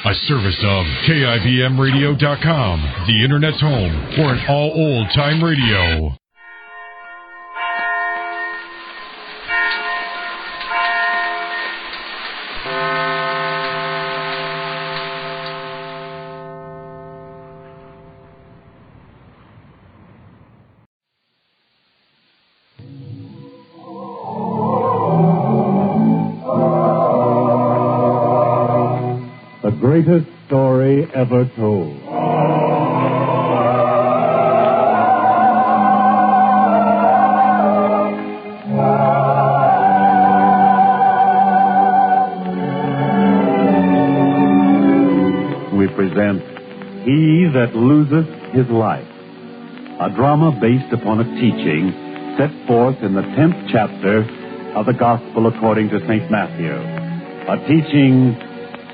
A service of KIBMradio.com, the Internet's home for an all old-time radio. Greatest story ever told. We present He That Loseth His Life, a drama based upon a teaching set forth in the 10th chapter of the Gospel according to St. Matthew, a teaching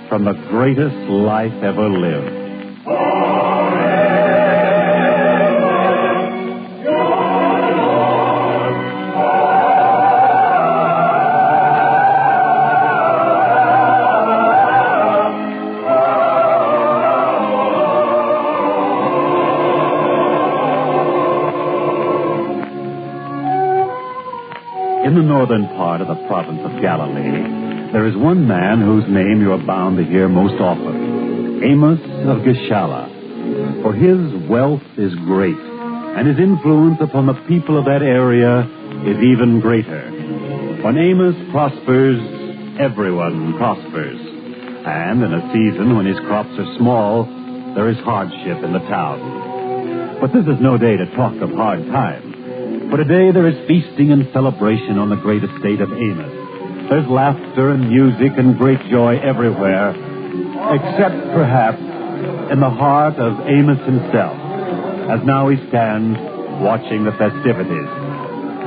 from the greatest life ever lived. In the northern part of the province of Galilee, there is one man whose name you are bound to hear most often, Amos of Gischala. For his wealth is great, and his influence upon the people of that area is even greater. When Amos prospers, everyone prospers. And in a season when his crops are small, there is hardship in the town. But this is no day to talk of hard times. For today there is feasting and celebration on the great estate of Amos. There's laughter and music and great joy everywhere, except perhaps in the heart of Amos himself, as now he stands watching the festivities.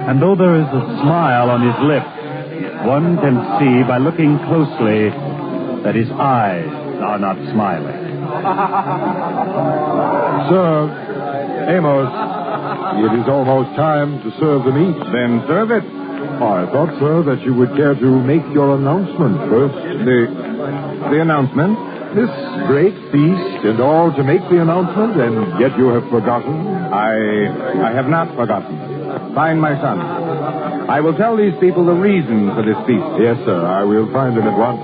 And though there is a smile on his lips, one can see by looking closely that his eyes are not smiling. Sir, Amos, it is almost time to serve the meat. Then serve it. I thought, sir, that you would care to make your announcement first. The announcement? This great feast and all to make the announcement, and yet you have forgotten? I have not forgotten. Find my son. I will tell these people the reason for this feast. Yes, sir, I will find him at once.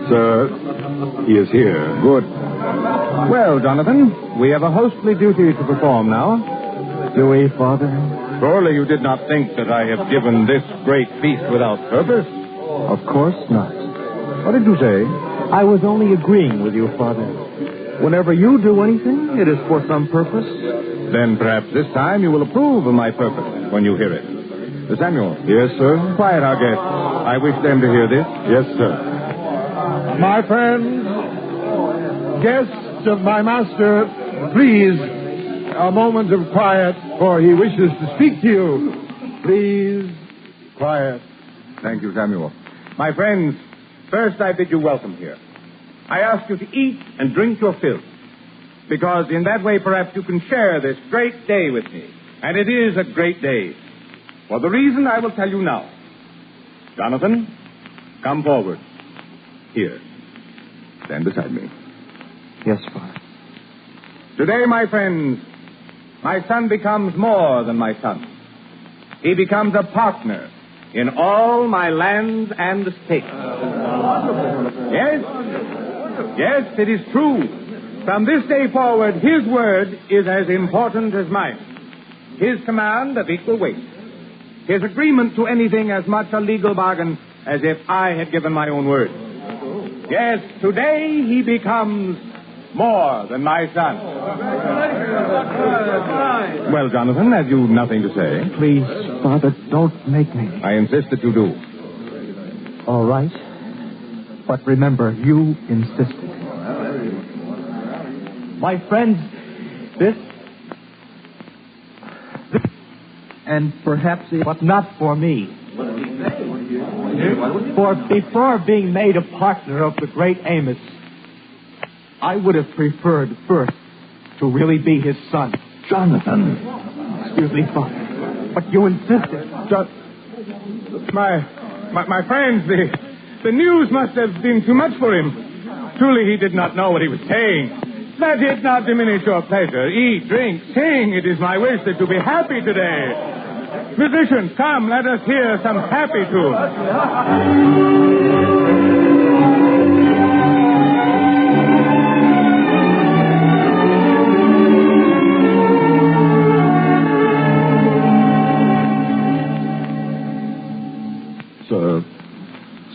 Sir, he is here. Good. Well, Jonathan, we have a hostly duty to perform now. Do we, Father? Surely you did not think that I have given this great feast without purpose? Of course not. What did you say? I was only agreeing with you, Father. Whenever you do anything, it is for some purpose. Then perhaps this time you will approve of my purpose when you hear it. Samuel. Yes, sir? Quiet our guests. I wish them to hear this. Yes, sir. My friends, guests of my master, please, a moment of quiet, for he wishes to speak to you. Please, quiet. Thank you, Samuel. My friends, first I bid you welcome here. I ask you to eat and drink your fill, because in that way perhaps you can share this great day with me. And it is a great day. For the reason I will tell you now. Jonathan, come forward. Here. Stand beside me. Yes, Father. Today, my friends, my son becomes more than my son. He becomes a partner in all my lands and estates. Yes, it is true. From this day forward, his word is as important as mine. His command of equal weight. His agreement to anything as much a legal bargain as if I had given my own word. Yes, today he becomes more than my son. Well, Jonathan, have you nothing to say? Please, Father, don't make me. I insist that you do. All right. But remember, you insisted. My friends, this and perhaps but not for me. For before being made a partner of the great Amos, I would have preferred first to really be his son. Jonathan. Excuse me, Father. but you insisted. My friends, the news must have been too much for him. Truly, he did not know what he was saying. Let it not diminish your pleasure. Eat, drink, sing. It is my wish that you be happy today. Musicians, come, let us hear some happy tunes.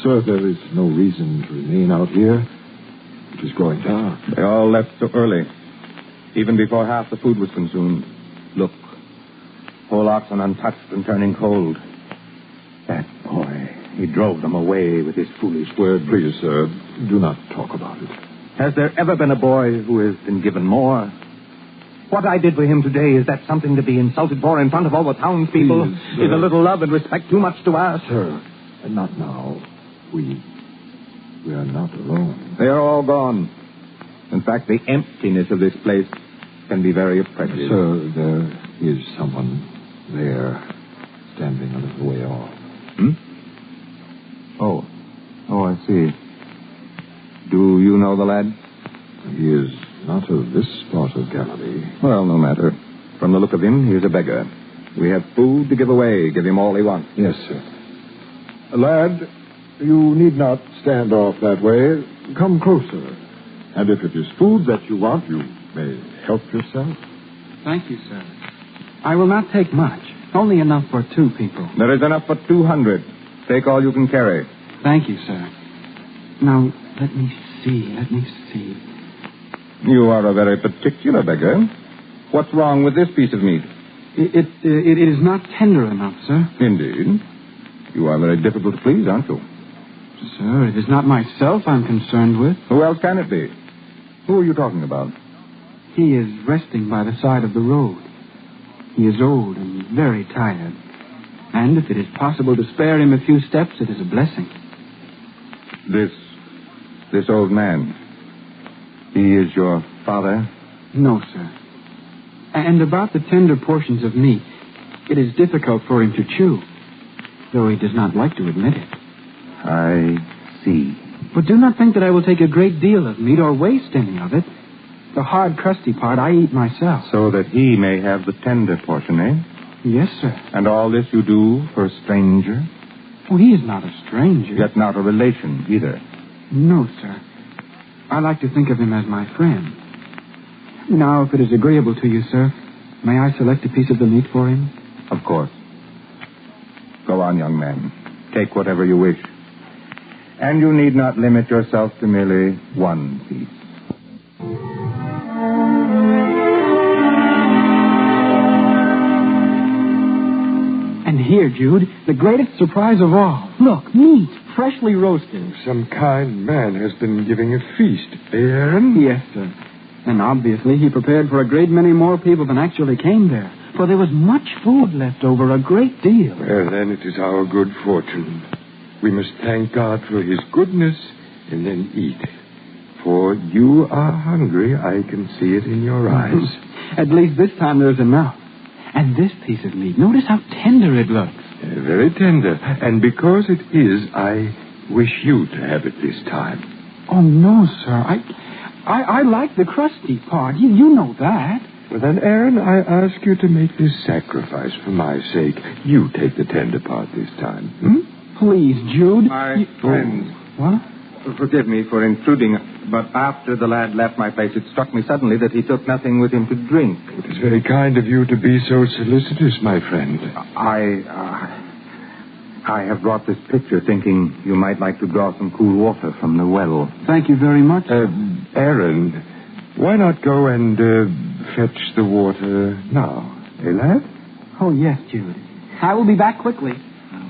Sir, there is no reason to remain out here. It is growing dark. They all left so early, even before half the food was consumed. Look, whole oxen untouched and turning cold. That boy, he drove them away with his foolish words. Please, sir, do not talk about it. Has there ever been a boy who has been given more? What I did for him today, is that something to be insulted for in front of all the townspeople? Please, is a little love and respect too much to ask? Sir, not now. We are not alone. They are all gone. In fact, the emptiness of this place can be very oppressive. Sir, there is someone there, standing a little way off. Oh, I see. Do you know the lad? He is not of this part of Galilee. Well, no matter. From the look of him, he is a beggar. We have food to give away. Give him all he wants. Yes, sir. Lad, you need not stand off that way. Come closer. And if it is food that you want, you may help yourself. Thank you, sir. I will not take much. Only enough for 2 people. There is enough for 200. Take all you can carry. Thank you, sir. Now, let me see. You are a very particular beggar. What's wrong with this piece of meat? It is not tender enough, sir. Indeed. You are very difficult to please, aren't you? Sir, it is not myself I'm concerned with. Who else can it be? Who are you talking about? He is resting by the side of the road. He is old and very tired. And if it is possible to spare him a few steps, it is a blessing. This old man, he is your father? No, sir. And about the tender portions of meat, it is difficult for him to chew, though he does not like to admit it. I see. But do not think that I will take a great deal of meat or waste any of it. The hard, crusty part I eat myself. So that he may have the tender portion, eh? Yes, sir. And all this you do for a stranger? Oh, he is not a stranger. Yet not a relation, either. No, sir. I like to think of him as my friend. Now, if it is agreeable to you, sir, may I select a piece of the meat for him? Of course. Go on, young man. Take whatever you wish. And you need not limit yourself to merely one piece. And here, Jude, the greatest surprise of all. Look, meat, freshly roasted. Some kind man has been giving a feast, Aaron? Yes, sir. And obviously he prepared for a great many more people than actually came there. For there was much food left over, a great deal. Well, then it is our good fortune. We must thank God for his goodness and then eat. For you are hungry. I can see it in your eyes. At least this time there's enough. And this piece of meat, notice how tender it looks. Very tender. And because it is, I wish you to have it this time. Oh, no, sir. I like the crusty part. You know that. Well, then, Aaron, I ask you to make this sacrifice for my sake. You take the tender part this time. Please, Jude. My friend. What? Forgive me for intruding, but after the lad left my place, it struck me suddenly that he took nothing with him to drink. It is very kind of you to be so solicitous, my friend. I have brought this pitcher thinking you might like to draw some cool water from the well. Thank you very much. Aaron, why not go and fetch the water now, lad? Oh, yes, Jude. I will be back quickly.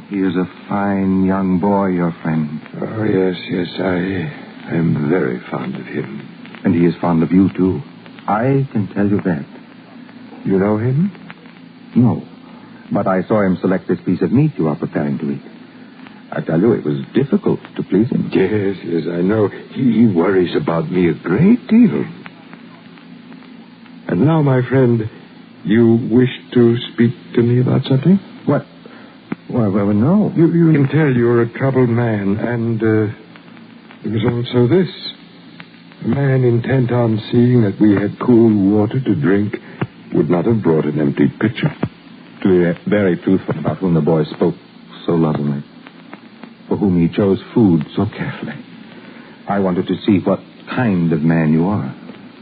He is a fine young boy, your friend. Oh, yes, I am very fond of him. And he is fond of you, too. I can tell you that. You know him? No. But I saw him select this piece of meat you are preparing to eat. I tell you, it was difficult to please him. Yes, I know. He worries about me a great deal. And now, my friend, you wish to speak to me about something? What? Well, no. You can tell you're a troubled man, and there was also this. A man intent on seeing that we had cool water to drink would not have brought an empty pitcher. To be very truthful about whom the boy spoke so lovingly, for whom he chose food so carefully, I wanted to see what kind of man you are.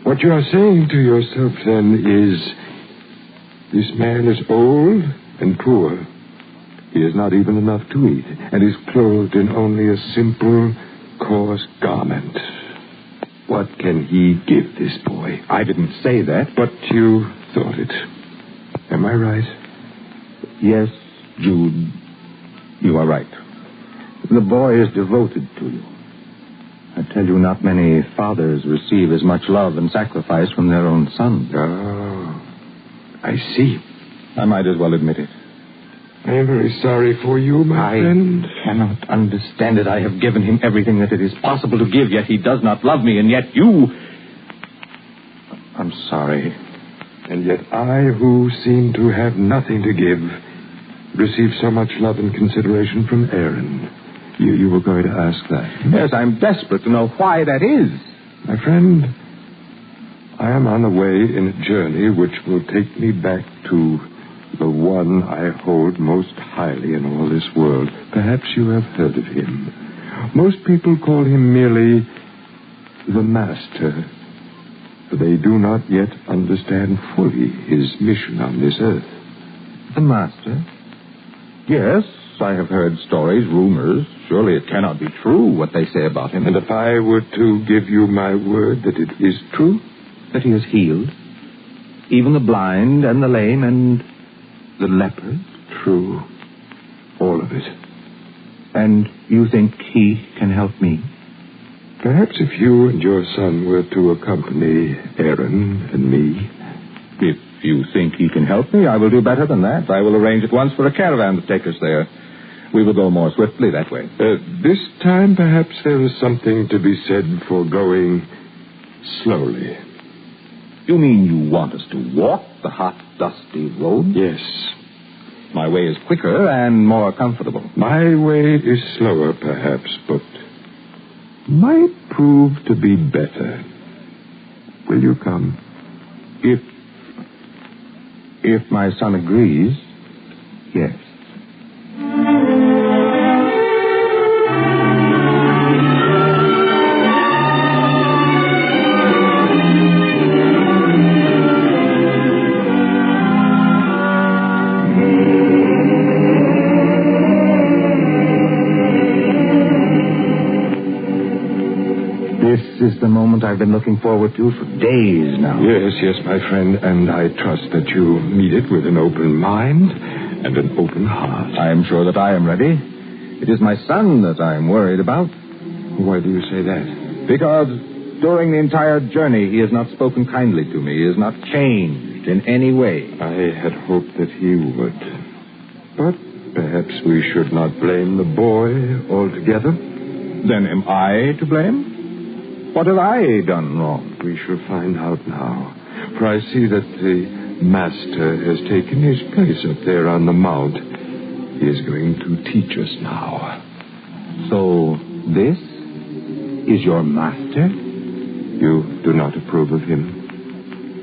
What you are saying to yourself, then, is this man is old and poor. He has not even enough to eat, and is clothed in only a simple, coarse garment. What can he give this boy? I didn't say that. But you thought it. Am I right? Yes, Jude, you are right. The boy is devoted to you. I tell you, not many fathers receive as much love and sacrifice from their own sons. Oh, I see. I might as well admit it. I am very sorry for you, my friend. I cannot understand it. I have given him everything that it is possible to give, yet he does not love me, and yet you... I'm sorry. And yet I, who seem to have nothing to give, receive so much love and consideration from Aaron. You were going to ask that. Yes, I'm desperate to know why that is. My friend, I am on the way in a journey which will take me back to the one I hold most highly in all this world. Perhaps you have heard of him. Most people call him merely the Master, for they do not yet understand fully his mission on this earth. The Master? Yes, I have heard stories, rumors. Surely it cannot be true what they say about him. And if I were to give you my word that it is true? That he has healed even the blind and the lame and the lepers? True. All of it. And you think he can help me? Perhaps if you and your son were to accompany Aaron and me. If you think he can help me, I will do better than that. I will arrange at once for a caravan to take us there. We will go more swiftly that way. This time, perhaps there is something to be said for going slowly. You mean you want us to walk the hot, dusty road? Yes. My way is quicker and more comfortable. My way is slower, perhaps, but might prove to be better. Will you come? If my son agrees, yes. This is the moment I've been looking forward to for days now. Yes, my friend, and I trust that you meet it with an open mind and an open heart. I am sure that I am ready. It is my son that I am worried about. Why do you say that? Because during the entire journey, he has not spoken kindly to me. He has not changed in any way. I had hoped that he would. But perhaps we should not blame the boy altogether. Then am I to blame? What have I done wrong? We shall find out now. For I see that the Master has taken his place up there on the mount. He is going to teach us now. So this is your Master? You do not approve of him?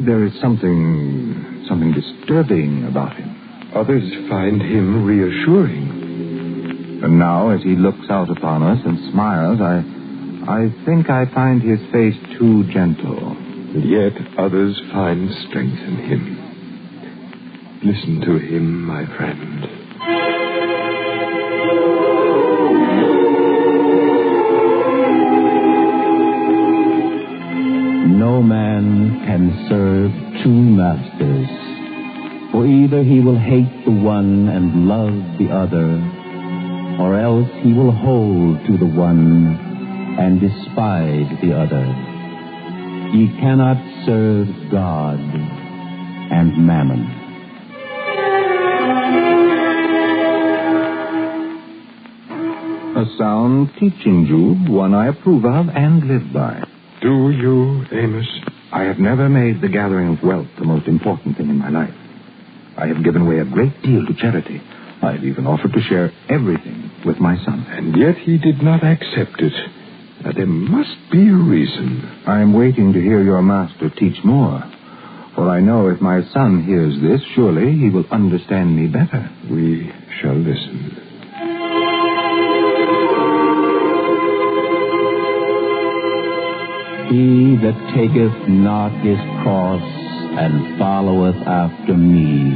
There is something disturbing about him. Others find him reassuring. And now, as he looks out upon us and smiles, I think I find his face too gentle. And yet others find strength in him. Listen to him, my friend. No man can serve two masters, for either he will hate the one and love the other, or else he will hold to the one and despise the other. Ye cannot serve God and mammon. A sound teaching, Jude, one I approve of and live by. Do you, Amos? I have never made the gathering of wealth the most important thing in my life. I have given away a great deal to charity. I have even offered to share everything with my son. And yet he did not accept it. Now, there must be a reason. I am waiting to hear your master teach more. For I know if my son hears this, surely he will understand me better. We shall listen. He that taketh not his cross and followeth after me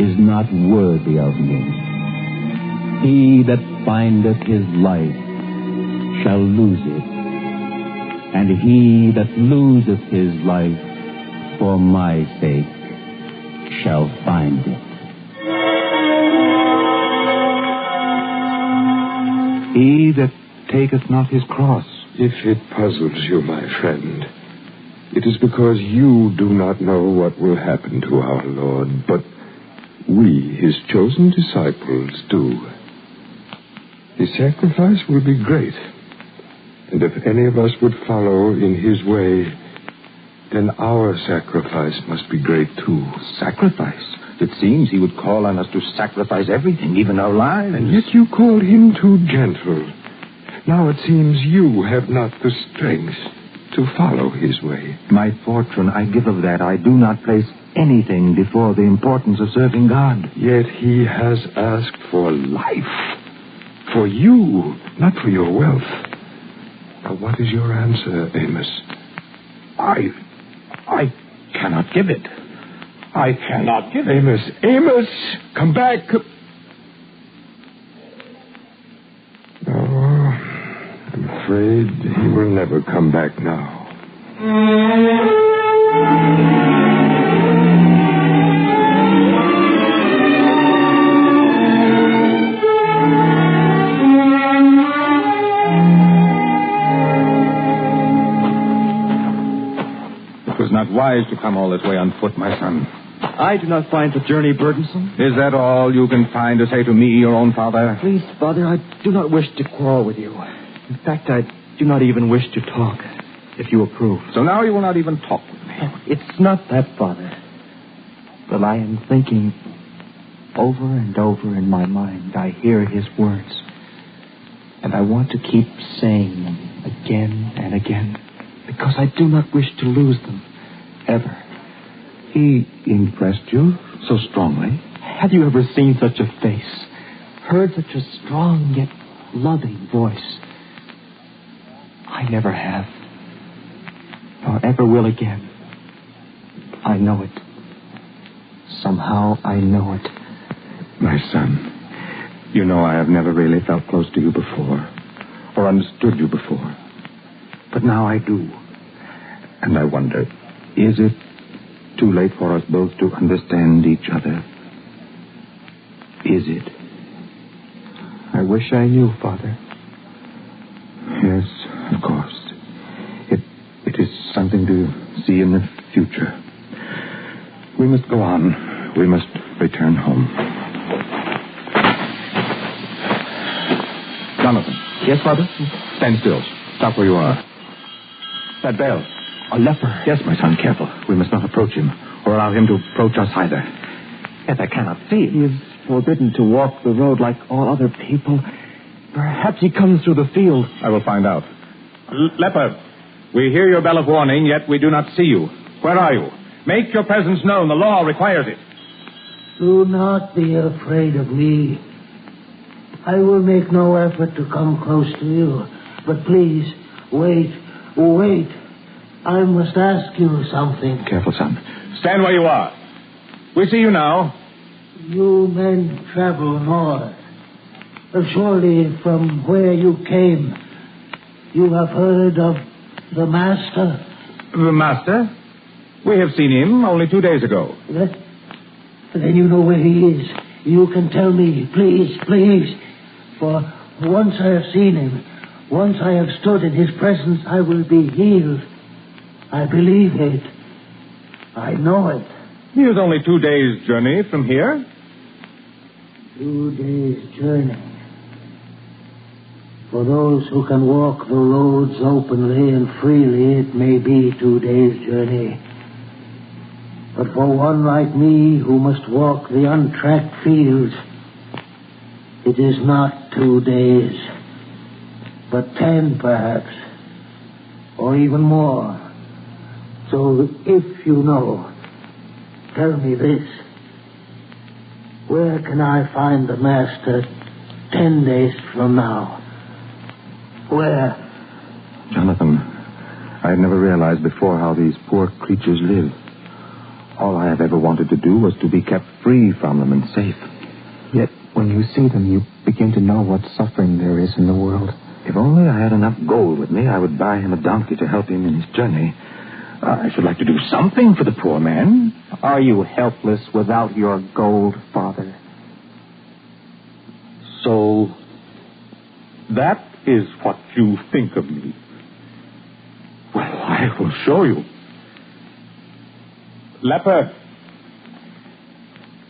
is not worthy of me. He that findeth his life shall lose it, and he that loseth his life for my sake shall find it. He that taketh not his cross. If it puzzles you, my friend, it is because you do not know what will happen to our Lord, but we, his chosen disciples, do. His sacrifice will be great, and if any of us would follow in his way, then our sacrifice must be great too. Sacrifice? It seems he would call on us to sacrifice everything, even our lives. And yet you called him too gentle. Now it seems you have not the strength to follow his way. My fortune, I give of that. I do not place anything before the importance of serving God. Yet he has asked for life. For you, not for your wealth. Now what is your answer, Amos? I cannot give it. I cannot give it. Amos, Amos, come back. I'm afraid he will never come back now. It was not wise to come all this way on foot, my son. I do not find the journey burdensome. Is that all you can find to say to me, your own father? Please, Father, I do not wish to quarrel with you. In fact, I do not even wish to talk, if you approve. So now you will not even talk with me. It's not that, Father. But I am thinking over and over in my mind. I hear his words. And I want to keep saying them again and again, because I do not wish to lose them, ever. He impressed you so strongly? Have you ever seen such a face? Heard such a strong yet loving voice? I never have. Nor ever will again. I know it. Somehow I know it. My son, you know I have never really felt close to you before, or understood you before. But now I do. And I wonder, is it too late for us both to understand each other? Is it? I wish I knew, Father. Yes, of course. It is something to see in the future. We must go on. We must return home. Jonathan. Yes, Father? Stand still. Stop where you are. That bell. A leper. Yes, my son, careful. We must not approach him, or allow him to approach us either. Yet I cannot see. He is forbidden to walk the road like all other people. Perhaps he comes through the field. I will find out. Leper, we hear your bell of warning, yet we do not see you. Where are you? Make your presence known. The law requires it. Do not be afraid of me. I will make no effort to come close to you. But please, wait. I must ask you something. Careful, son. Stand where you are. We see you now. You men travel north. Surely from where you came, you have heard of the Master. The Master? We have seen him only 2 days ago. Then you know where he is. You can tell me, please. For once I have seen him, once I have stood in his presence, I will be healed. I believe it. I know it. He is only 2 days' journey from here. 2 days' journey. For those who can walk the roads openly and freely, it may be 2 days' journey. But for one like me who must walk the untracked fields, it is not 2 days, but 10 perhaps, or even more. So if you know, tell me this. Where can I find the master 10 days from now? Where? Jonathan, I had never realized before how these poor creatures live. All I have ever wanted to do was to be kept free from them and safe. Yet, when you see them, you begin to know what suffering there is in the world. If only I had enough gold with me, I would buy him a donkey to help him in his journey. I should like to do something for the poor man. Are you helpless without your gold, Father? So, that is what you think of me. Well, I will show you. Leper,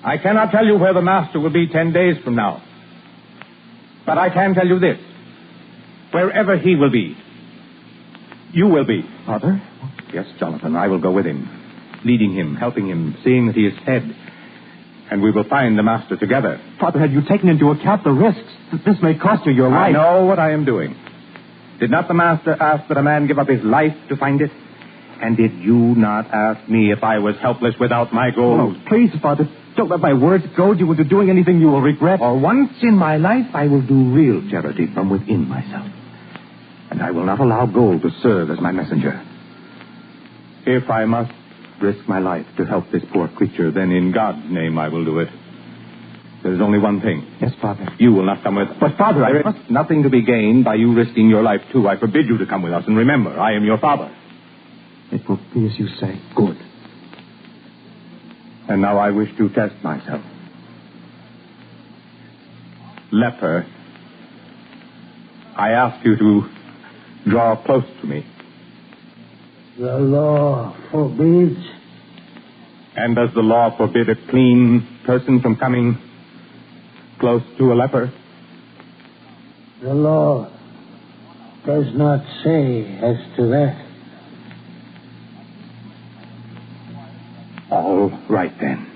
I cannot tell you where the master will be 10 days from now. But I can tell you this. Wherever he will be, you will be. Father? Yes, Jonathan, I will go with him, leading him, helping him, seeing that he is fed. And we will find the master together. Father, have you taken into account the risks? This may cost you your life. I know what I am doing. Did not the master ask that a man give up his life to find it? And did you not ask me if I was helpless without my gold? No, please, Father, don't let my words goad you into doing anything you will regret. For once in my life, I will do real charity from within myself. And I will not allow gold to serve as my messenger. If I must risk my life to help this poor creature, then in God's name I will do it. There is only one thing. Yes, Father. You will not come with us. But, Father, there is nothing to be gained by you risking your life, too. I forbid you to come with us. And remember, I am your father. It will be as you say. Good. And now I wish to test myself. Leper, I ask you to draw close to me. The law forbids. And does the law forbid a clean person from coming close to a leper? The law does not say as to that. All right, then.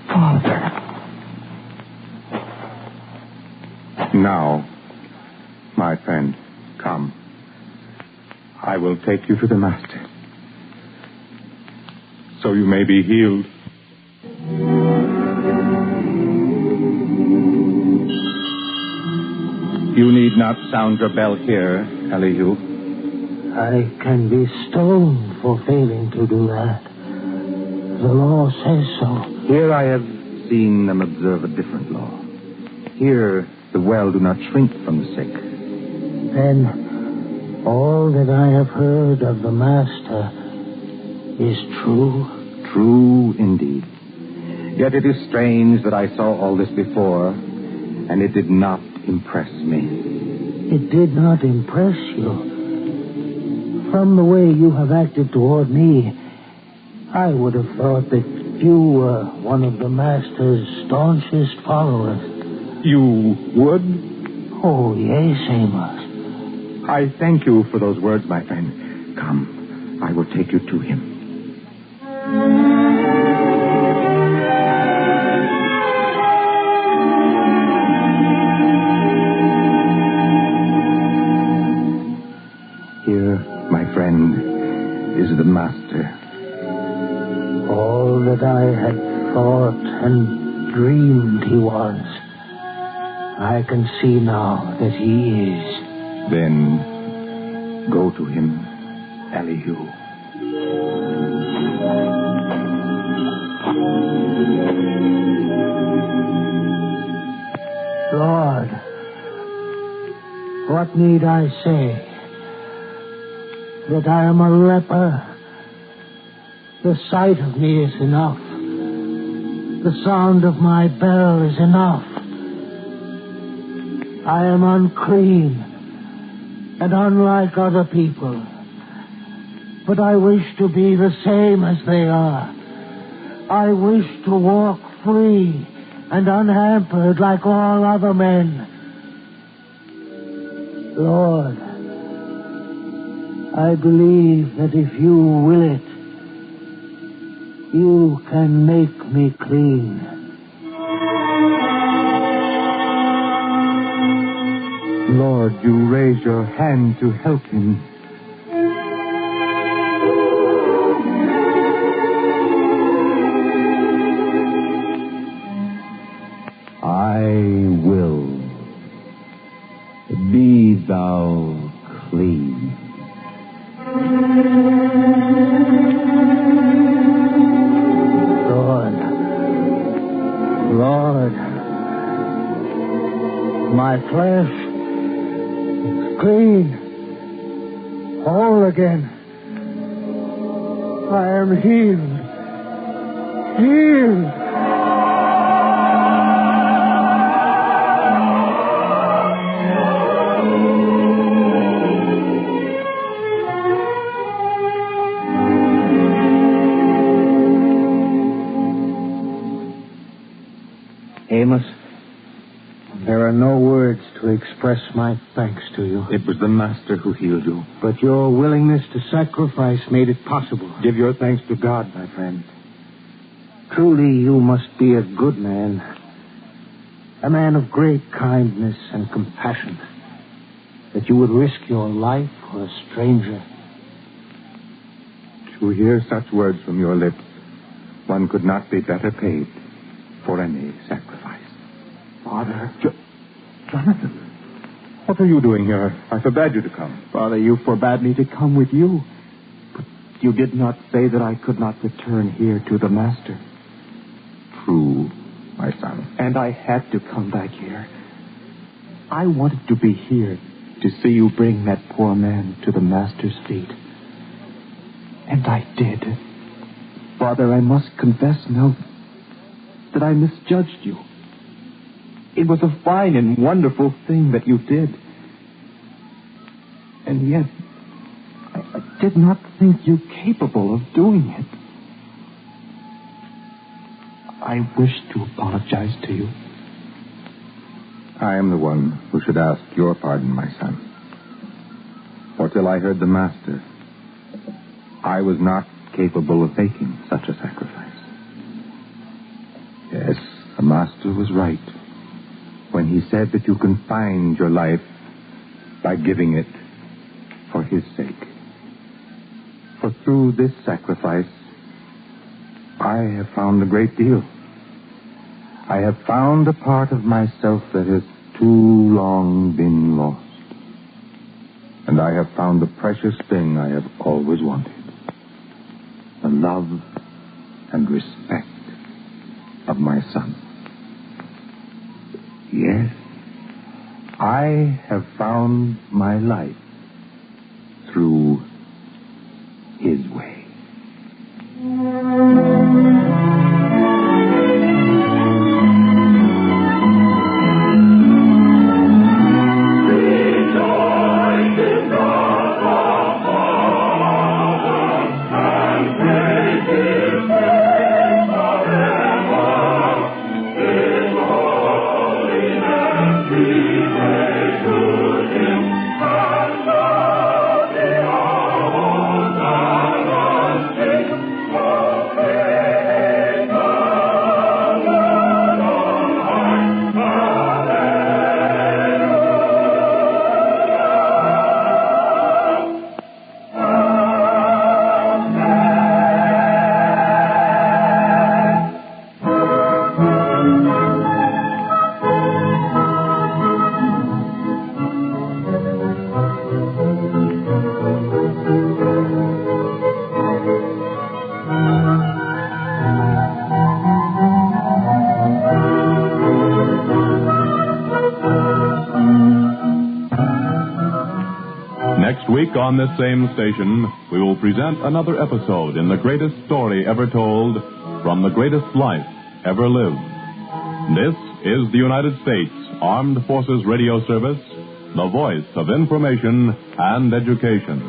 Father. Now, my friend, come. I will take you to the master, so you may be healed. You need not sound your bell here, Elihu. I can be stoned for failing to do that. The law says so. Here I have seen them observe a different law. Here, the well do not shrink from the sick. Then, all that I have heard of the Master is true? True indeed. Yet it is strange that I saw all this before, and it did not impress me. It did not impress you? From the way you have acted toward me, I would have thought that you were one of the Master's staunchest followers. You would? Oh, yes, Amos. I thank you for those words, my friend. Come, I will take you to him. Here, my friend, is the Master. All that I had thought and dreamed he was, I can see now that he is. Then go to him, Elihu. Lord, what need I say? That I am a leper? The sight of me is enough. The sound of my bell is enough. I am unclean and unlike other people. But I wish to be the same as they are. I wish to walk free and unhampered like all other men. Lord, I believe that if you will it, you can make me clean. Lord, you raise your hand to help him. I will. Be thou clean. Lord, my flesh is clean, whole again. I am healed. Amos, there are no words to express my thanks to you. It was the Master who healed you. But your willingness to sacrifice made it possible. Give your thanks to God, my friend. Truly, you must be a good man. A man of great kindness and compassion. That you would risk your life for a stranger. To hear such words from your lips, one could not be better paid for any sacrifice. Father. Jonathan, what are you doing here? I forbade you to come. Father, you forbade me to come with you. But you did not say that I could not return here to the Master. True, my son. And I had to come back here. I wanted to be here to see you bring that poor man to the Master's feet. And I did. Father, I must confess now that I misjudged you. It was a fine and wonderful thing that you did. And yet, I did not think you capable of doing it. I wish to apologize to you. I am the one who should ask your pardon, my son. For till I heard the Master, I was not capable of making such a sacrifice. Yes, the Master was right when he said that you can find your life by giving it for his sake. For through this sacrifice, I have found a great deal. I have found a part of myself that has too long been lost. And I have found the precious thing I have always wanted. The love and respect of my son. Yes, I have found my life through his way. On this same station, we will present another episode in the greatest story ever told from the greatest life ever lived. This is the United States Armed Forces Radio Service, the voice of information and education.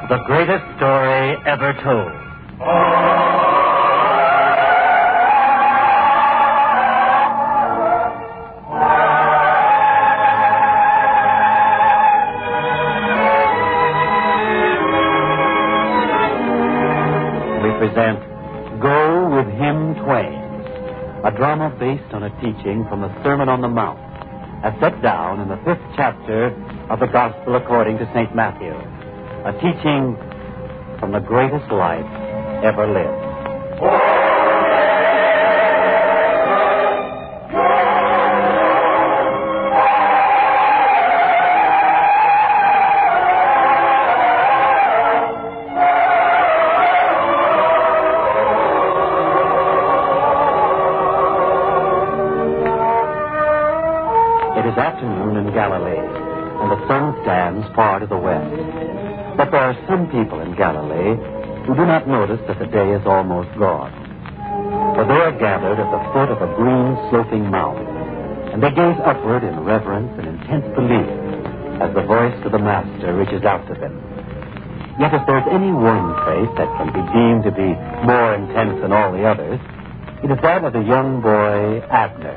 The greatest story ever told. present Go with Him Twain, a drama based on a teaching from the Sermon on the Mount, as set down in the 5th chapter of the Gospel according to St. Matthew, a teaching from the greatest life ever lived. It is afternoon in Galilee, and the sun stands far to the west. But there are some people in Galilee who do not notice that the day is almost gone. For they are gathered at the foot of a green sloping mountain, and they gaze upward in reverence and intense belief as the voice of the Master reaches out to them. Yet if there's any one faith that can be deemed to be more intense than all the others, it is that of the young boy Abner.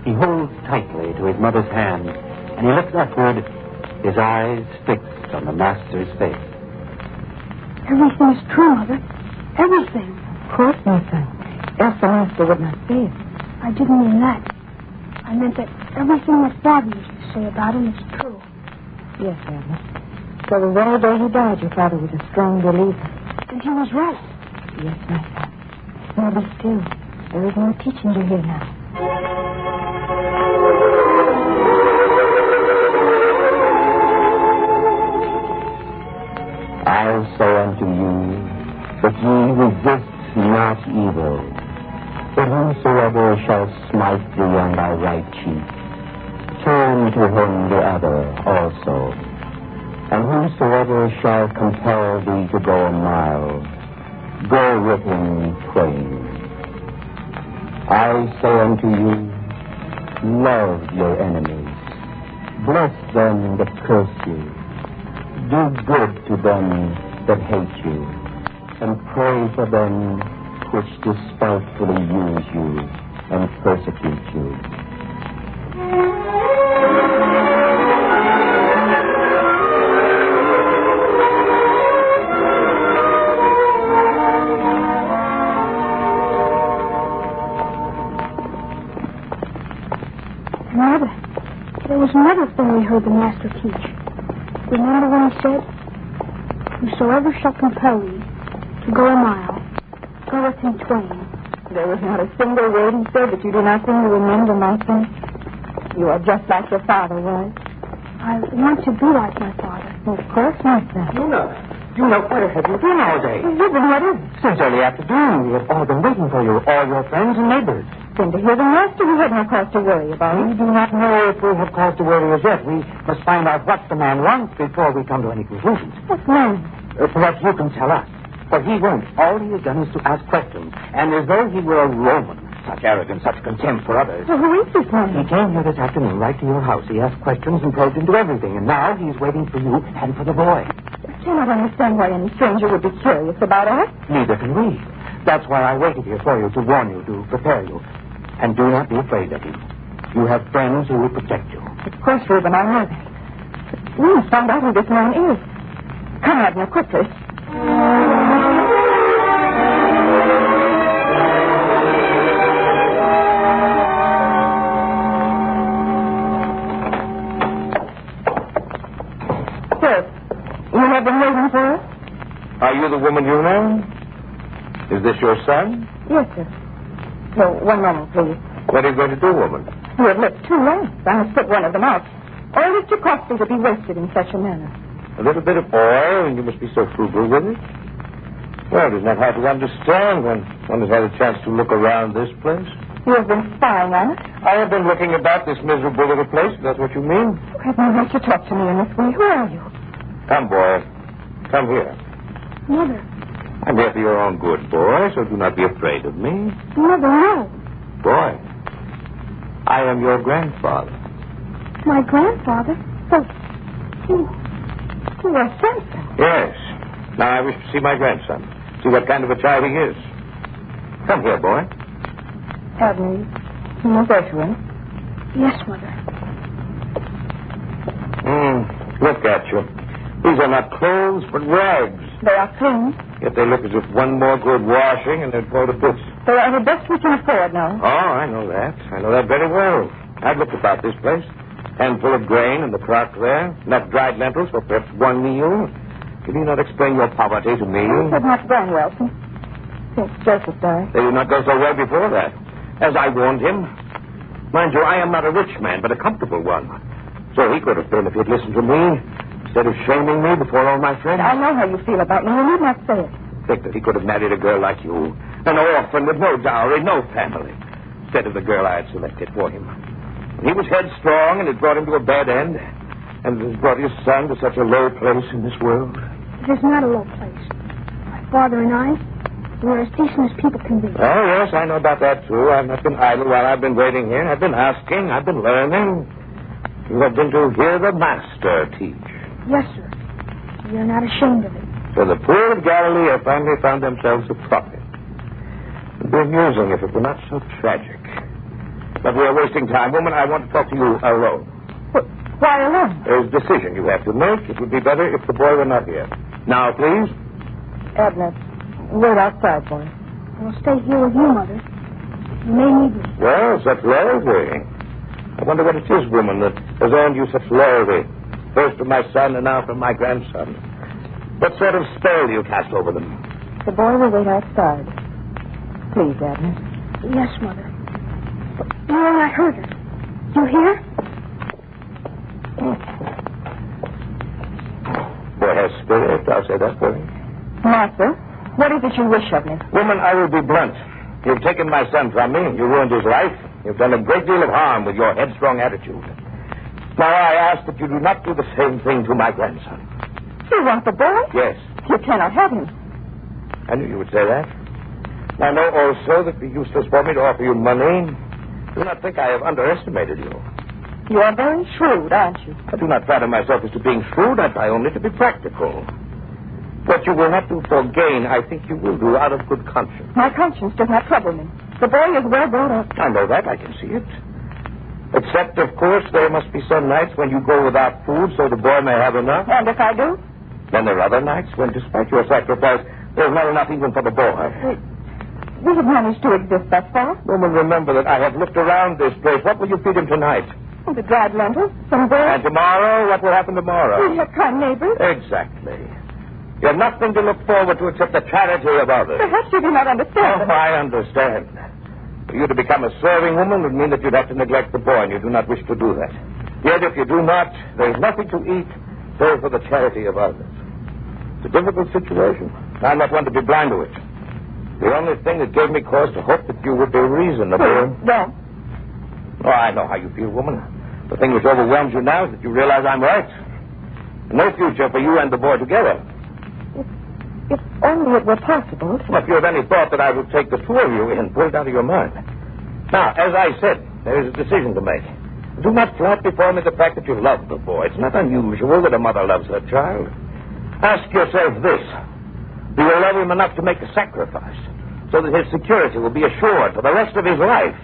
He holds tightly to his mother's hand, and he looks upward, his eyes fixed on the Master's face. Everything is true, Mother. Everything. Of course, my son. Else the Master would not say it. I didn't mean that. I meant that everything that Father used to say about him is true. Yes, Abner. So the very day he died, your father was a strong believer. And he was right. Yes, my son. Now be still. There is no teaching to hear now. I say unto you, that ye resist not evil, but whosoever shall smite thee on thy right cheek, turn to him the other also. And whosoever shall compel thee to go a mile, go with him twain. I say unto you, love your enemies, bless them that curse you, do good to them that hate you, and pray for them which despitefully use you and persecute you. Mother, there was another thing we heard the Master teach. Remember when he said, whosoever shall compel you to go a mile, go with him twain. There was not a single word he said that you do not seem to remember, my son. You are just like your father was. I want to be like my father. Of course, my son. You know, where have you been all day? You've been what is it? Since early afternoon. We have all been waiting for you, all your friends and neighbors. Been to hear the Master. We had no cause to worry about We him. do not know if we have cause to worry as yet. We must find out what the man wants before we come to any conclusions. What man? Perhaps you can tell us. For he won't. All he has done is to ask questions. And as though he were a Roman. Such arrogance, such contempt for others. Well, who is this man? He came here this afternoon, right to your house. He asked questions and probed into everything. And now he's waiting for you and for the boy. I cannot understand why any stranger would be curious about us. Neither can we. That's why I waited here for you, to warn you, to prepare you. And do not be afraid of him. You have friends who will protect you. Of course, Reuben, I know that. But we must find out who this man is. Come, Abner, quickly. Sir, you have been waiting for us? Are you the woman you know? Is this your son? Yes, sir. No, one moment, please. What are you going to do, woman? You have left 2 lamps. I must put one of them out. All is too costly to be wasted in such a manner. A little bit of oil, and you must be so frugal with it. Well, isn't that hard to understand when one has had a chance to look around this place? You have been spying on us? I have been looking about this miserable little place, if that's what you mean. You have no right to talk to me in this way. Who are you? Come, boy. Come here. Mother. I'm here for your own good, boy, so do not be afraid of me. Mother, no. Boy, I am your grandfather. My grandfather? But you are Samson. Yes. Now I wish to see my grandson. See what kind of a child he is. Come here, boy. Abner, you must usher in. Yes, Mother. Look at you. These are not clothes, but rags. They are clean. Yet they look as if one more good washing and they'd fall to bits. They are the best we can afford now. Oh, I know that. I know that very well. I've looked about this place. Handful of grain in the crock there. Enough dried lentils for perhaps one meal. Can you not explain your poverty to me? It has not gone well since Joseph died. They did not go so well before that. As I warned him. Mind you, I am not a rich man, but a comfortable one. So he could have been if he'd listened to me, instead of shaming me before all my friends. I know how you feel about me. You need not say it. Think that he could have married a girl like you. An orphan with no dowry, no family. Instead of the girl I had selected for him. He was headstrong, and it brought him to a bad end. And it has brought his son to such a low place in this world. It is not a low place. My father and I, we're as decent as people can be. Oh, yes, I know about that, too. I've not been idle while I've been waiting here. I've been asking. I've been learning. You have been to hear the Master teach. Yes, sir. We are not ashamed of it. So the poor of Galilee have finally found themselves a prophet. It would be amusing if it were not so tragic. But we are wasting time. Woman, I want to talk to you alone. Why alone? There's a decision you have to make. It would be better if the boy were not here. Now, please. Edna, wait outside, boy. I'll stay here with you, Mother. You may need me. Well, such loyalty. I wonder what it is, woman, that has earned you such loyalty. First from my son and now from my grandson. What sort of spell do you cast over them? The boy will wait outside. Please, Edna. Yes, Mother. But you know, I heard her. You hear? Boy has spirit, I'll say that for him. Master, what is it you wish of me? Woman, I will be blunt. You've taken my son from me. You ruined his life. You've done a great deal of harm with your headstrong attitude. Now, I ask that you do not do the same thing to my grandson. You want the boy? Yes. You cannot have him. I knew you would say that. I know also that it would be useless for me to offer you money. Do not think I have underestimated you. You are very shrewd, aren't you? I do not flatter myself as to being shrewd. I try only to be practical. What you will not do for gain, I think you will do out of good conscience. My conscience does not trouble me. The boy is well brought up. I know that. I can see it. Except, of course, there must be some nights when you go without food so the boy may have enough. And if I do? Then there are other nights when, despite your sacrifice, there's not enough even for the boy. We have managed to exist thus far. Woman, remember that I have looked around this place. What will you feed him tonight? The dried lentils, some bread. And tomorrow? What will happen tomorrow? We have kind neighbors. Exactly. You have nothing to look forward to except the charity of others. Perhaps you do not understand. Oh, I understand. For you to become a serving woman would mean that you'd have to neglect the boy, and you do not wish to do that. Yet if you do not, there's nothing to eat save for the charity of others. It's a difficult situation. I'm not one to be blind to it. The only thing that gave me cause to hope that you would be reasonable... No. Oh, I know how you feel, woman. The thing which overwhelms you now is that you realize I'm right. No future for you and the boy together. If only it were possible. Well, if you have any thought that I would take the two of you in, pull it out of your mind. Now, as I said, there is a decision to make. Do not flout before me the fact that you love the boy. It's not unusual that a mother loves her child. Ask yourself this. Do you love him enough to make a sacrifice so that his security will be assured for the rest of his life?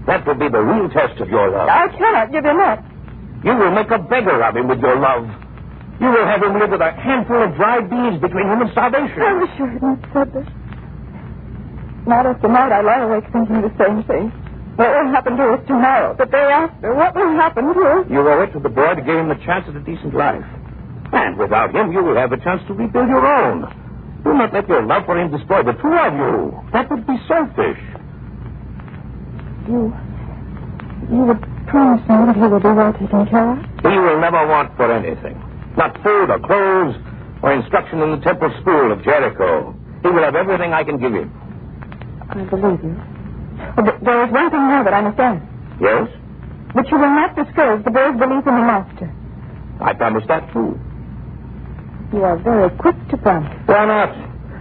That will be the real test of your love. I cannot give him up. You will make a beggar of him with your love. You will have him live with a handful of dried beans between him and starvation. I wish you had not said this. Night after night, I lie awake thinking the same thing. What will happen to us tomorrow? The day after? What will happen to us? You owe it to the boy to give him a chance at a decent life. And without him, you will have a chance to rebuild your own. Do not let your love for him destroy the two of you. That would be selfish. You would promise me that he will be well taken care of? He will never want for anything. Not food or clothes or instruction in the temple school of Jericho. He will have everything I can give him. I believe you. But there is one thing more that I must ask. Yes? That you will not discourage the boy's belief in the master. I promise that, too. You are very quick to promise. Why not?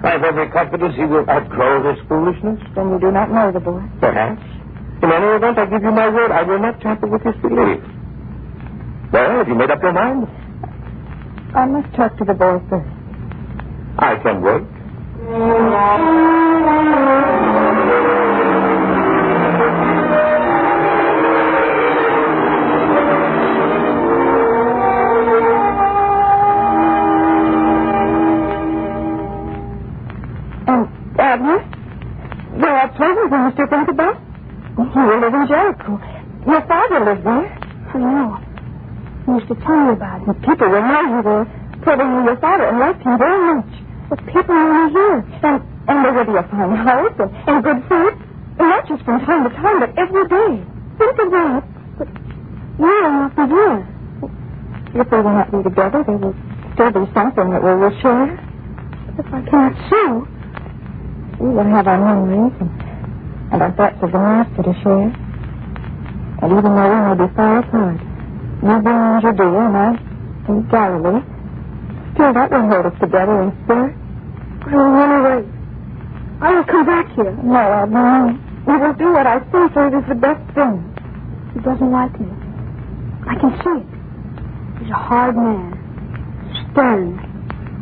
I have every confidence he will outgrow this foolishness. Then you do not know the boy. Perhaps. In any event, I give you my word, I will not tamper with his belief. Well, have you made up your mind? I must talk to the boy first. I can wait. Your father lived there. I know. He used to tell me about it. People will know you were putting your father and liked him very much. But people only here. And there will be a fine house and good food. And not just from time to time, but every day. Think of that. But year after year. If they will not be together, there will still be something that we will share. If I cannot sue, we will have our memories and our thoughts of the Master to share. And even though we may be far apart, you being in Judea and I in Galilee, still that will hold us together in spirit. I will run away. I will come back here. No, Abner, we will do what I say, for it is the best thing. He doesn't like me. I can see it. He's a hard man. Stern.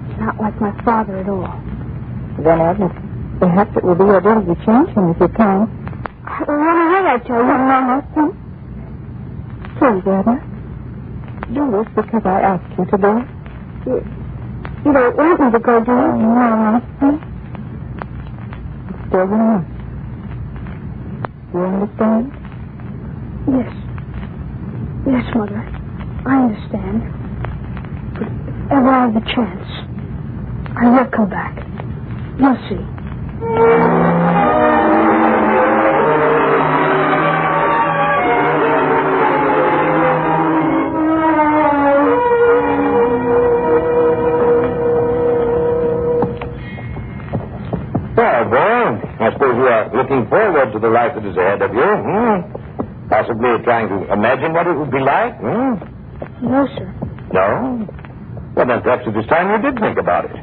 He's not like my father at all. Then, Abner, perhaps it will be your duty to change him if you can. I will run away, I tell you. No. Please, Abner. Do this because I asked you to do it. You don't want me to go, do you? No. Still you must. You understand? Yes. Yes, Mother. I understand. But if ever I have the chance, I will come back. You'll see. Well, boy, I suppose you are looking forward to the life that is ahead of you, Possibly trying to imagine what it would be like, No, sir. No? Well, then perhaps it is time you did think about it.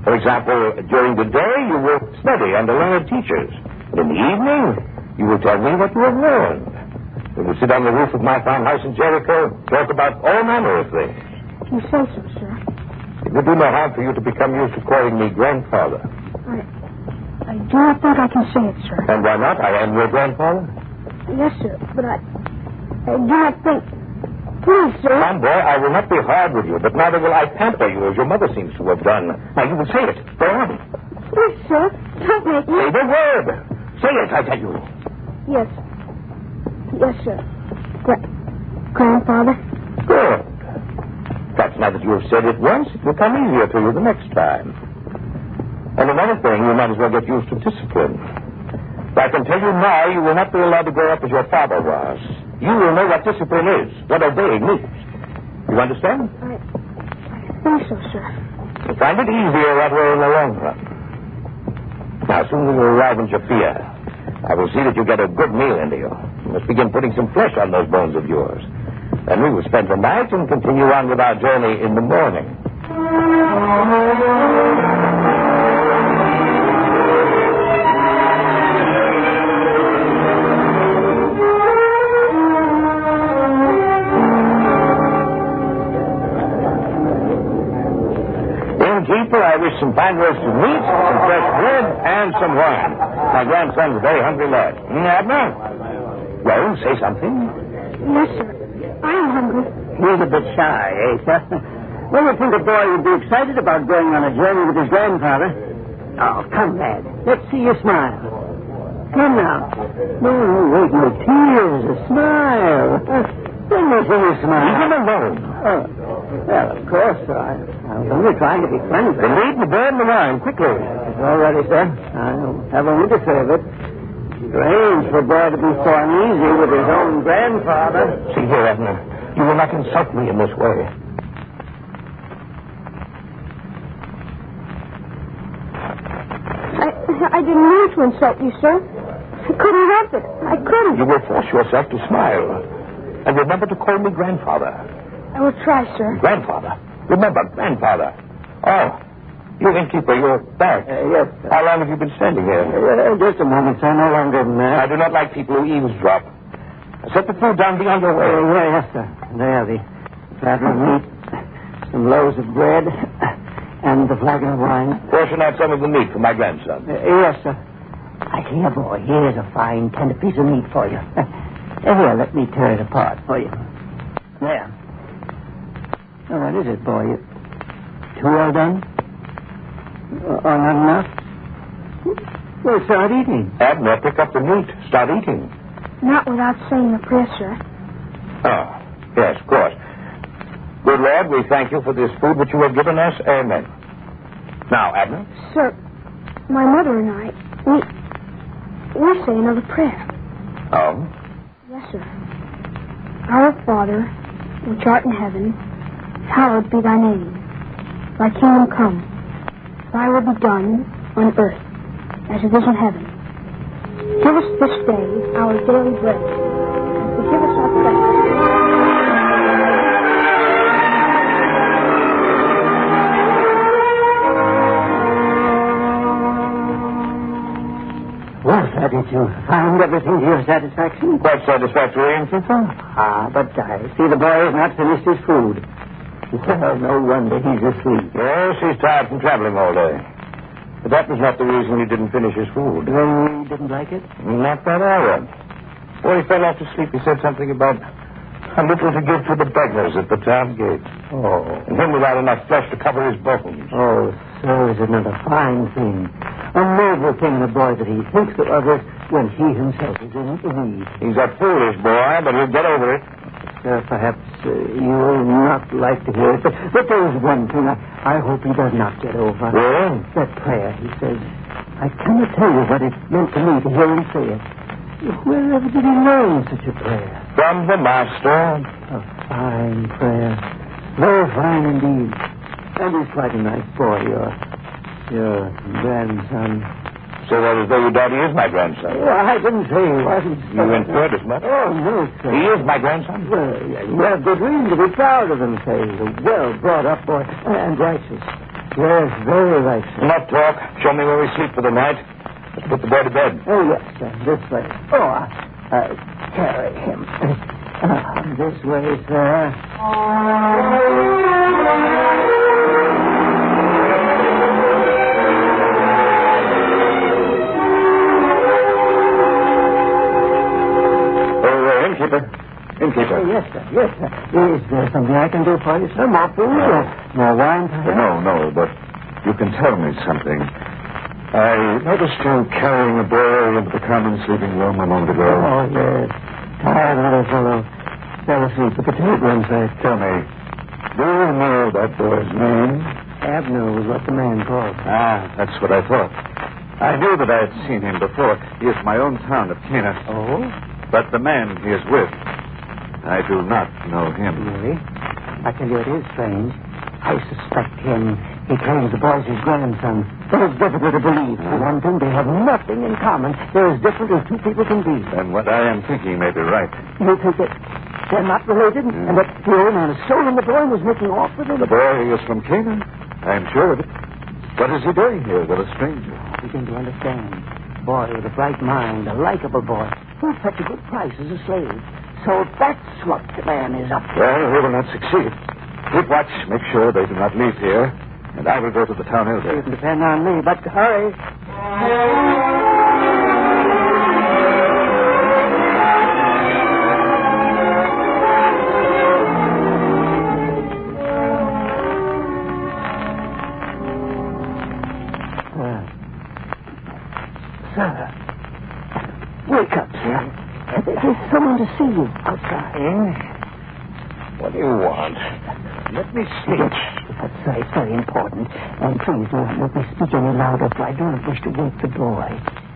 For example, during the day, you will study under learned teachers. In the evening, you will tell me what you have learned. We will sit on the roof of my farmhouse in Jericho, talk about all manner of things. You say so, sir. It would do no harm for you to become used to calling me grandfather. I do not think I can say it, sir. And why not? I am your grandfather. Yes, sir, but I do not think... Please, sir. Come, boy, I will not be hard with you, but neither will I pamper you as your mother seems to have done. Now, you will say it. Go on. Please, sir. Don't make me... Say the word. Say it, I tell you. Yes. Yes, sir. Grandfather? Good. Perhaps now that you have said it once, it will come easier to you the next time. And another thing, you might as well get used to discipline. But I can tell you now, you will not be allowed to grow up as your father was. You will know what discipline is, what obeying means. You understand? I think so, sir. You'll find it easier that way in the long run. Now, soon we will arrive in Japhia. I will see that you get a good meal into you. You must begin putting some flesh on those bones of yours. Then we will spend the night and continue on with our journey in the morning. Innkeeper, I wish some fine roasted meat, some fresh bread, and some wine. My grandson's a very hungry lad. Abner? Well, say something. Yes, sir. I am hungry. He's a bit shy, eh, sir? Well, you think a boy would be excited about going on a journey with his grandfather? Oh, come, lad. Let's see you smile. Come now. No, wait, no tears. A smile. Let me see you smile. Leave him alone. Oh, well, of course, sir. I was only trying to be friendly. Then leave the bread and the wine, quickly. It's all ready, sir. I'll have only to serve it. Strange for a boy to be so uneasy with his own grandfather. See here, Abner. You will not insult me in this way. I didn't mean to insult you, sir. I couldn't help it. I couldn't. You will force yourself to smile. And remember to call me grandfather. I will try, sir. Grandfather. Remember, grandfather. Oh, you innkeeper, you're back. Yes, sir. How long have you been standing here? Just a moment, sir. No longer than that. I do not like people who eavesdrop. Set the food down beyond your way. Yes, sir. There, the platter of meat, some loaves of bread, and the flagon of wine. Portion out some of the meat for my grandson. Yes, sir. Here, boy, here's a fine, tender piece of meat for you. Here, let me tear it apart for you. There. Oh, what is it, boy? Too well done? Or not enough? Well, start eating. Abner, pick up the meat. Start eating. Not without saying a prayer, sir. Oh, yes, of course. Good Lord, we thank you for this food which you have given us. Amen. Now, Abner? Sir, my mother and I, we say another prayer. Oh? Yes, sir. Our Father, which art in heaven, hallowed be thy name. Thy kingdom come. Thy will be done on earth as it is in heaven. Give us this day our daily bread, and forgive us our trespasses. Well, sir, did you find everything to your satisfaction? Quite satisfactory, ain't it, sir? But I see the boy has not finished his food. Well, no wonder he's asleep. Yes, he's tired from traveling all day. But that was not the reason he didn't finish his food. Then he didn't like it? Not that I read. Before he fell off to sleep, he said something about a little to give to the beggars at the town gate. Oh. And him without enough flesh to cover his bones. Oh, so is it not a fine thing? A noble thing in a boy that he thinks of others when he himself is in need. He's a foolish boy, but he'll get over it. Perhaps you will not like to hear it, but there is one thing I hope he does not get over. Really? That prayer, he says. I cannot tell you what it meant to me to hear him say it. Wherever did he learn such a prayer? From the Master. A fine prayer. Very fine indeed. And he's quite a nice boy, your grandson. So that as though your daddy is my grandson. Oh, I didn't say he wasn't. You inferred as much? Oh, no, sir. He is my grandson? Well, you have good reason to be proud of him, sir. He's a well-brought-up boy and righteous. Yes, very righteous. Enough talk. Show me where we sleep for the night. Let's put the boy to bed. Oh, yes, sir. This way. Oh, carry him. This way, sir. Innkeeper. Yes, sir. Yes, sir. Is there something I can do for you, sir? More food? More wine, perhaps? No, but you can tell me something. I noticed you carrying a boy into the common sleeping room a moment ago. Oh, yes. Tired little fellow. Fell asleep at the table inside. Tell me, do you know that boy's name? Abner was what the man called. That's what I thought. I knew that I had seen him before. He is my own town of Cana. Oh? But the man he is with, I do not know him. Really? I tell you, it is strange. I suspect him. He claims the boy's his grandson. But it's difficult to believe. For one thing, they have nothing in common. They're as different as two people can be. And what I am thinking may be right. You think that they're not related? And that the old man has stolen the boy and was making off with him? The boy is from Cana. I am sure of it. What is he doing here with a stranger? I begin to understand. Boy with a bright mind, a likable boy. Not such a good price as a slave. So that's what the man is up to. Well, he will not succeed. Keep watch. Make sure they do not leave here. And I will go to the town elder. You can depend on me, but hurry. Sir, wake up, sir. There's someone to see you outside. What do you want? Let me sleep. That's very important. And please don't let me speak any louder, for I do not wish to wake the boy.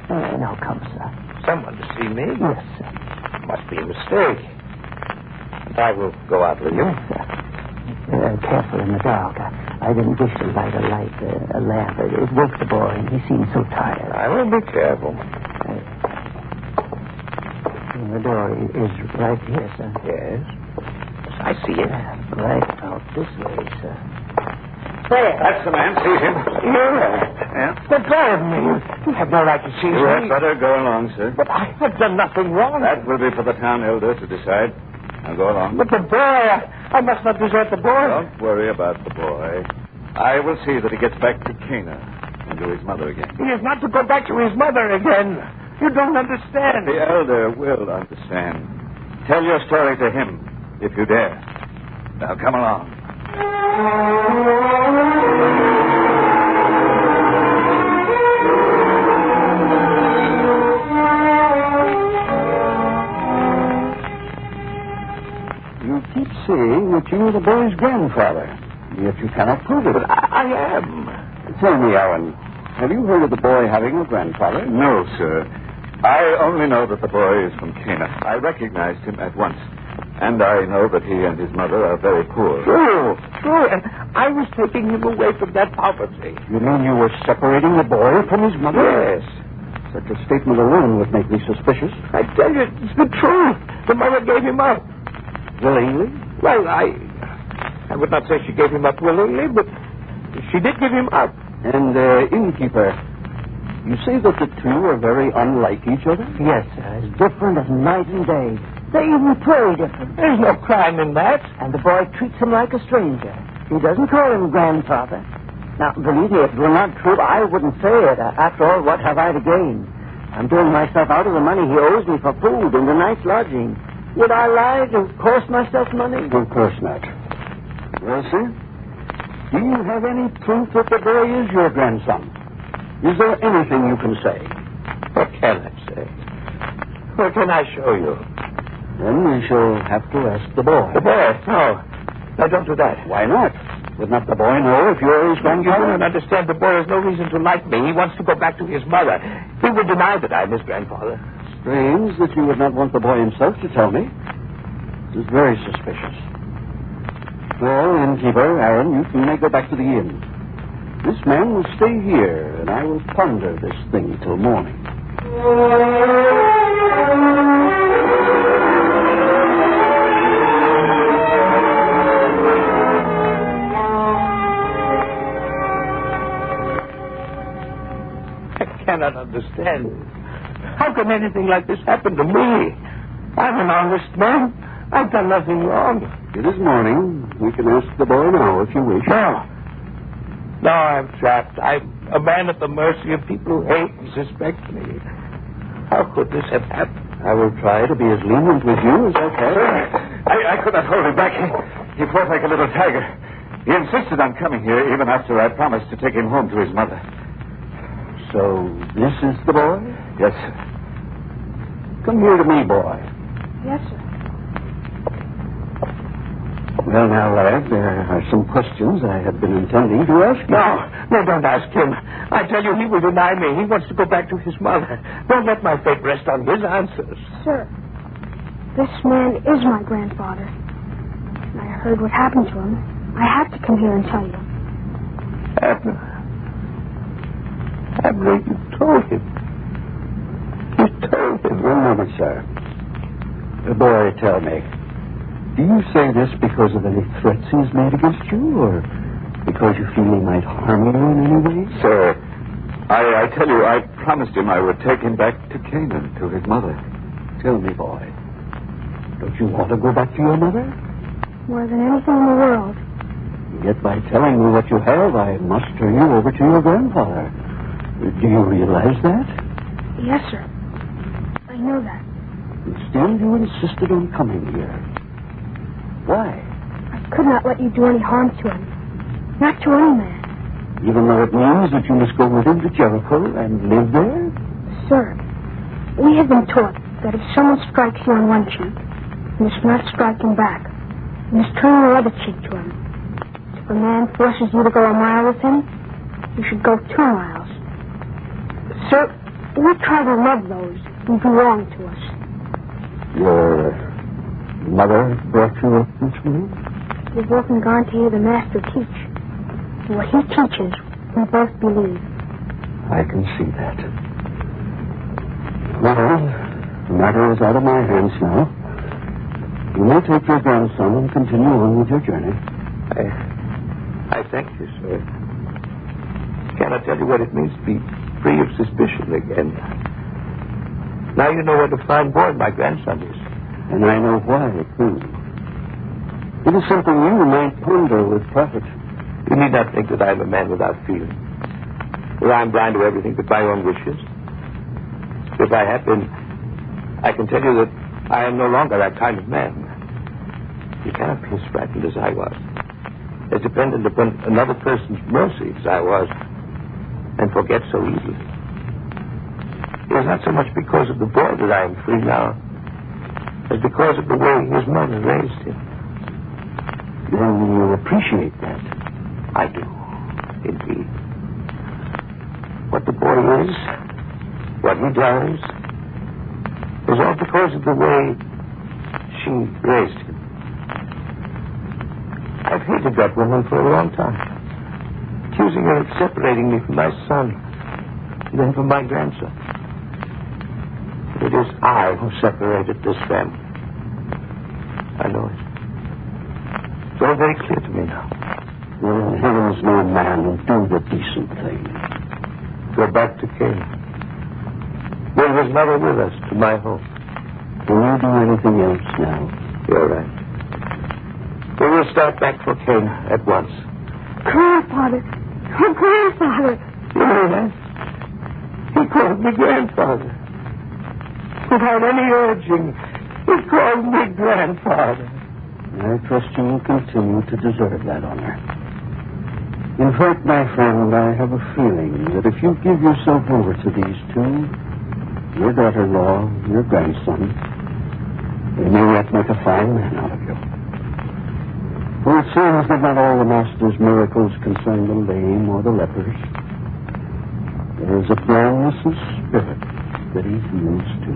Now come, sir. Someone to see me? Yes, sir. Must be a mistake. And I will go out with you. Yes, sir. Careful in the dark. I didn't wish to light a lamp. It woke the boy, and he seemed so tired. I will be careful. The door is right here, sir. Yes. I see it. Right out this way, sir. There. That's the man. See him? Yeah. Let go of me. You have no right to seize me. You had better go along, sir. But I have done nothing wrong. That will be for the town elder to decide. Now go along. But the boy, I must not desert the boy. Don't worry about the boy. I will see that he gets back to Cana and to his mother again. He is not to go back to his mother again. You don't understand. The elder will understand. Tell your story to him, if you dare. Now, come along. You keep saying that you're the boy's grandfather, yet you cannot prove it. But I am. Tell me, Aaron, have you heard of the boy having a grandfather? No, sir. I only know that the boy is from Cana. I recognized him at once. And I know that he and his mother are very poor. True. And I was taking him away from that poverty. You mean you were separating the boy from his mother? Yes. Such a statement alone would make me suspicious. I tell you, it's the truth. The mother gave him up. Willingly? Well, I would not say she gave him up willingly, but she did give him up. And, innkeeper, you say that the two are very unlike each other? Yes, sir. As different as night and day. They even pray different. There's no crime in that. And the boy treats him like a stranger. He doesn't call him grandfather. Now, believe me, if it were not true, I wouldn't say it. After all, what have I to gain? I'm doing myself out of the money he owes me for food and a night's lodging. Would I lie to cost myself money? Of course not. Well, sir, do you have any proof that the boy is your grandson? Is there anything you can say? What can I say? What can I show you? Then we shall have to ask the boy. The boy? No. No, don't do that. Why not? Would not the boy know if you're his grandfather? You don't understand. The boy has no reason to like me. He wants to go back to his mother. He would deny that I'm his grandfather. Strange that you would not want the boy himself to tell me. It is very suspicious. Well, innkeeper, Aaron, you two may go back to the inn. This man will stay here, and I will ponder this thing till morning. I cannot understand. How can anything like this happen to me? I'm an honest man. I've done nothing wrong. It is morning. We can ask the boy now if you wish. No, I'm trapped. I'm a man at the mercy of people who hate and suspect me. How could this have happened? I will try to be as lenient with you as I can. Sir, I could not hold him back. He fought like a little tiger. He insisted on coming here even after I promised to take him home to his mother. So, this is the boy? Yes, sir. Come here to me, boy. Yes, sir. Well, now, lad, there are some questions I had been intending to ask you. No, don't ask him. I tell you, he will deny me. He wants to go back to his mother. Don't let my fate rest on his answers. Sir, this man is my grandfather. And I heard what happened to him. I have to come here and tell you. Abner, you told him. You told him. One moment, sir. Boy, tell me. Do you say this because of any threats he's made against you, or because you feel he might harm you in any way? Sir, I tell you, I promised him I would take him back to Canaan, to his mother. Tell me, boy, don't you want to go back to your mother? More than anything in the world. Yet by telling me what you have, I must turn you over to your grandfather. Do you realize that? Yes, sir. I know that. And still you insisted on coming here. Why? I could not let you do any harm to him. Not to any man. Even though it means that you must go with him to Jericho and live there? Sir, we have been taught that if someone strikes you on one cheek, you must not strike him back. You must turn your other cheek to him. If a man forces you to go a mile with him, you should go 2 miles. Sir, we try to love those who do wrong to us. Your mother brought you up this way? We've often gone to hear the Master teach. And what he teaches, we both believe. I can see that. Well, the matter is out of my hands now. You may take your grandson and continue on with your journey. I thank you, sir. Cannot tell you what it means to be free of suspicion again. Now you know what a fine boy my grandson is. And I know why, too. It is something you might ponder with profit. You need not think that I am a man without feeling. That I am blind to everything but my own wishes. If I have been, I can tell you that I am no longer that kind of man. You cannot be as frightened as I was. As dependent upon another person's mercy as I was. And forget so easily. It is not so much because of the boy that I am free now, as because of the way his mother raised him. then you appreciate that. I do, indeed. What the boy is, what he does, is all because of the way she raised him. I've hated that woman for a long time, accusing her of separating me from my son, and then from my grandson. It is I who separated this family. I know it. It's all very clear to me now. Well, in heaven's name, man, will do the decent thing. Go back to Cain. Bring his mother with us to my home. Can you do anything else now? You're right. We will start back for Cain at once. Grandfather. Oh, Grandfather. Yes. He called me grandfather. Without any urging, he called me grandfather. I trust you will continue to deserve that honor. In fact, my friend, I have a feeling that if you give yourself over to these two, your daughter-in-law, your grandson, they may yet make a fine man out of you. For it seems that not all the Master's miracles concern the lame or the lepers. There is a blindness of spirit that he heals too.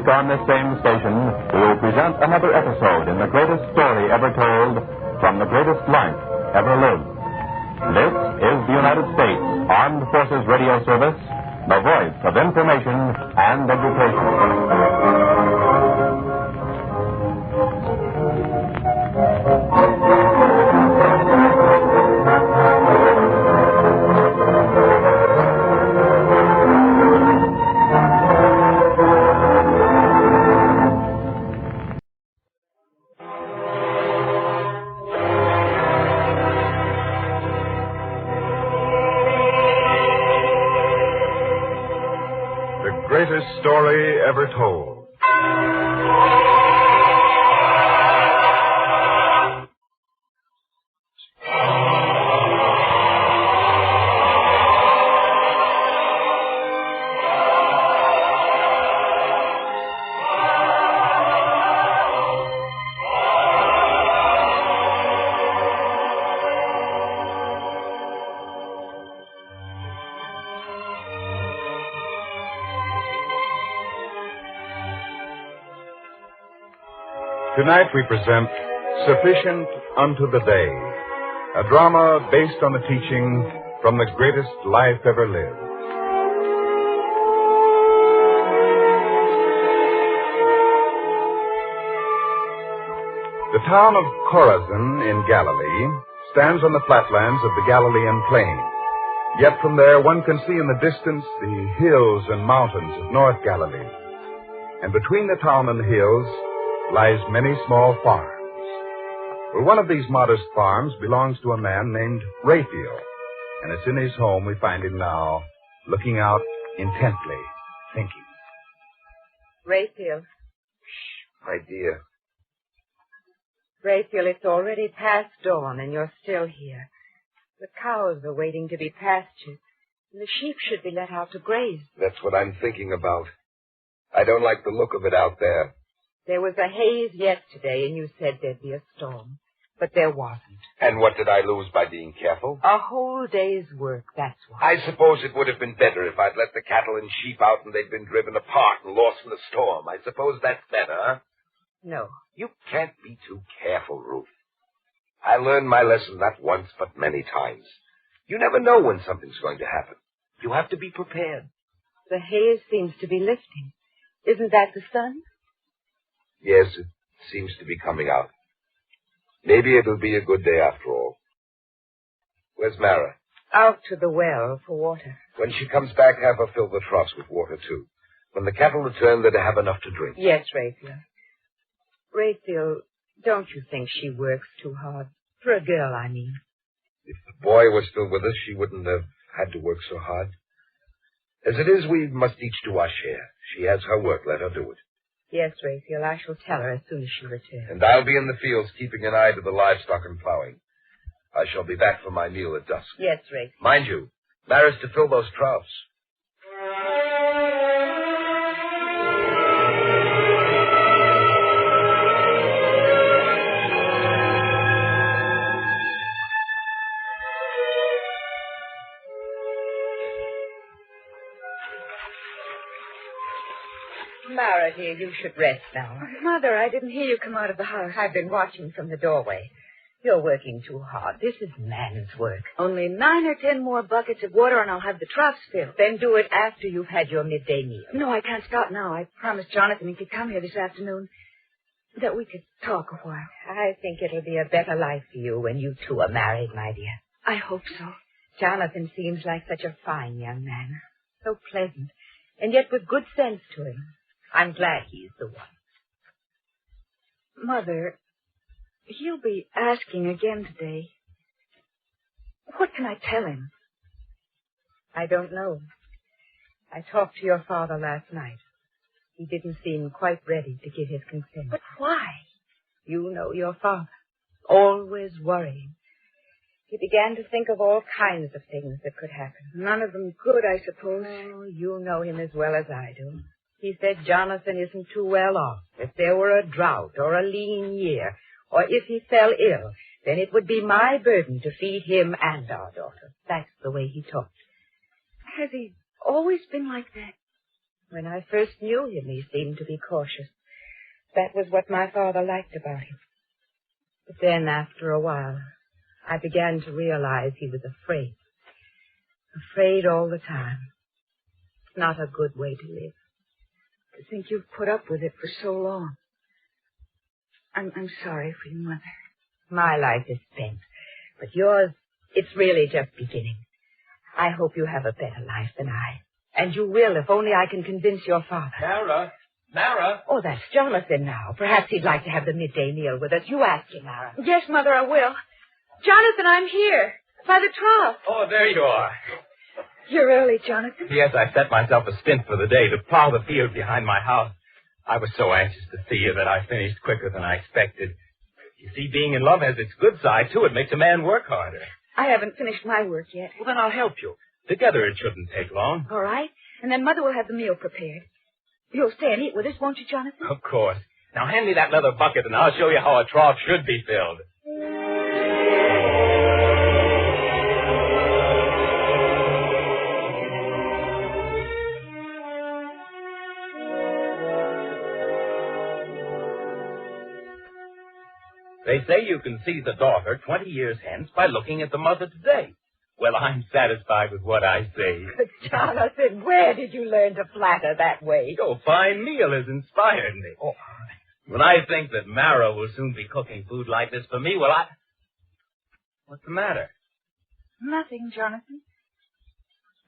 On this same station, we will present another episode in the greatest story ever told from the greatest life ever lived. This is the United States Armed Forces Radio Service, the voice of information and education. Greatest story ever told. Tonight we present Sufficient Unto the Day, a drama based on the teaching from the greatest life ever lived. The town of Chorazin in Galilee stands on the flatlands of the Galilean plain. Yet from there one can see in the distance the hills and mountains of North Galilee. And between the town and the hills lies many small farms. Well, one of these modest farms belongs to a man named Raphael, and it's in his home we find him now, looking out intently, thinking. Raphael. My dear. Raphael, it's already past dawn and you're still here. The cows are waiting to be pastured. And the sheep should be let out to graze. That's what I'm thinking about. I don't like the look of it out there. There was a haze yesterday and you said there'd be a storm. But there wasn't. And what did I lose by being careful? A whole day's work, that's why. I suppose it would have been better if I'd let the cattle and sheep out and they'd been driven apart and lost in the storm. I suppose that's better, huh? No. You can't be too careful, Ruth. I learned my lesson not once, but many times. You never know when something's going to happen. You have to be prepared. The haze seems to be lifting. Isn't that the sun? Yes, it seems to be coming out. Maybe it'll be a good day after all. Where's Mara? Out to the well for water. When she comes back, have her fill the troughs with water, too. When the cattle return, they're to have enough to drink. Yes, Raphael. Raphael, don't you think she works too hard? For a girl, I mean. If the boy were still with us, she wouldn't have had to work so hard. As it is, we must each do our share. She has her work. Let her do it. Yes, Raphael, I shall tell her as soon as she returns. And I'll be in the fields keeping an eye to the livestock and plowing. I shall be back for my meal at dusk. Yes, Raphael. Mind you, Mara's to fill those troughs. Mara, dear, you should rest now. Mother, I didn't hear you come out of the house. I've been watching from the doorway. You're working too hard. This is man's work. Only 9 or 10 more buckets of water and I'll have the troughs filled. Then do it after you've had your midday meal. No, I can't start now. I promised Jonathan he could come here this afternoon, that we could talk a while. I think it'll be a better life for you when you two are married, my dear. I hope so. Jonathan seems like such a fine young man. So pleasant, and yet with good sense to him. I'm glad he's the one. Mother, he'll be asking again today. What can I tell him? I don't know. I talked to your father last night. He didn't seem quite ready to give his consent. But why? You know your father. Always worrying. He began to think of all kinds of things that could happen. None of them good, I suppose. Oh, you know him as well as I do. He said Jonathan isn't too well off. If there were a drought or a lean year, or if he fell ill, then it would be my burden to feed him and our daughter. That's the way he talked. Has he always been like that? When I first knew him, he seemed to be cautious. That was what my father liked about him. But then, after a while, I began to realize he was afraid. Afraid all the time. It's not a good way to live. To think you've put up with it for so long. I'm sorry for you, Mother. My life is spent. But yours, it's really just beginning. I hope you have a better life than I. And you will, if only I can convince your father. Mara! Oh, that's Jonathan now. Perhaps he'd like to have the midday meal with us. You ask him, Mara. Yes, Mother, I will. Jonathan, I'm here. By the trough. Oh, there you are. You're early, Jonathan. Yes, I set myself a stint for the day to plow the field behind my house. I was so anxious to see you that I finished quicker than I expected. You see, being in love has its good side, too. It makes a man work harder. I haven't finished my work yet. Well, then I'll help you. Together it shouldn't take long. All right. And then Mother will have the meal prepared. You'll stay and eat with us, won't you, Jonathan? Of course. Now hand me that leather bucket and I'll show you how a trough should be filled. They say you can see the daughter 20 years hence by looking at the mother today. Well, I'm satisfied with what I say. Jonathan, where did you learn to flatter that way? Your fine meal has inspired me. Oh. When I think that Mara will soon be cooking food like this for me, well, What's the matter? Nothing, Jonathan.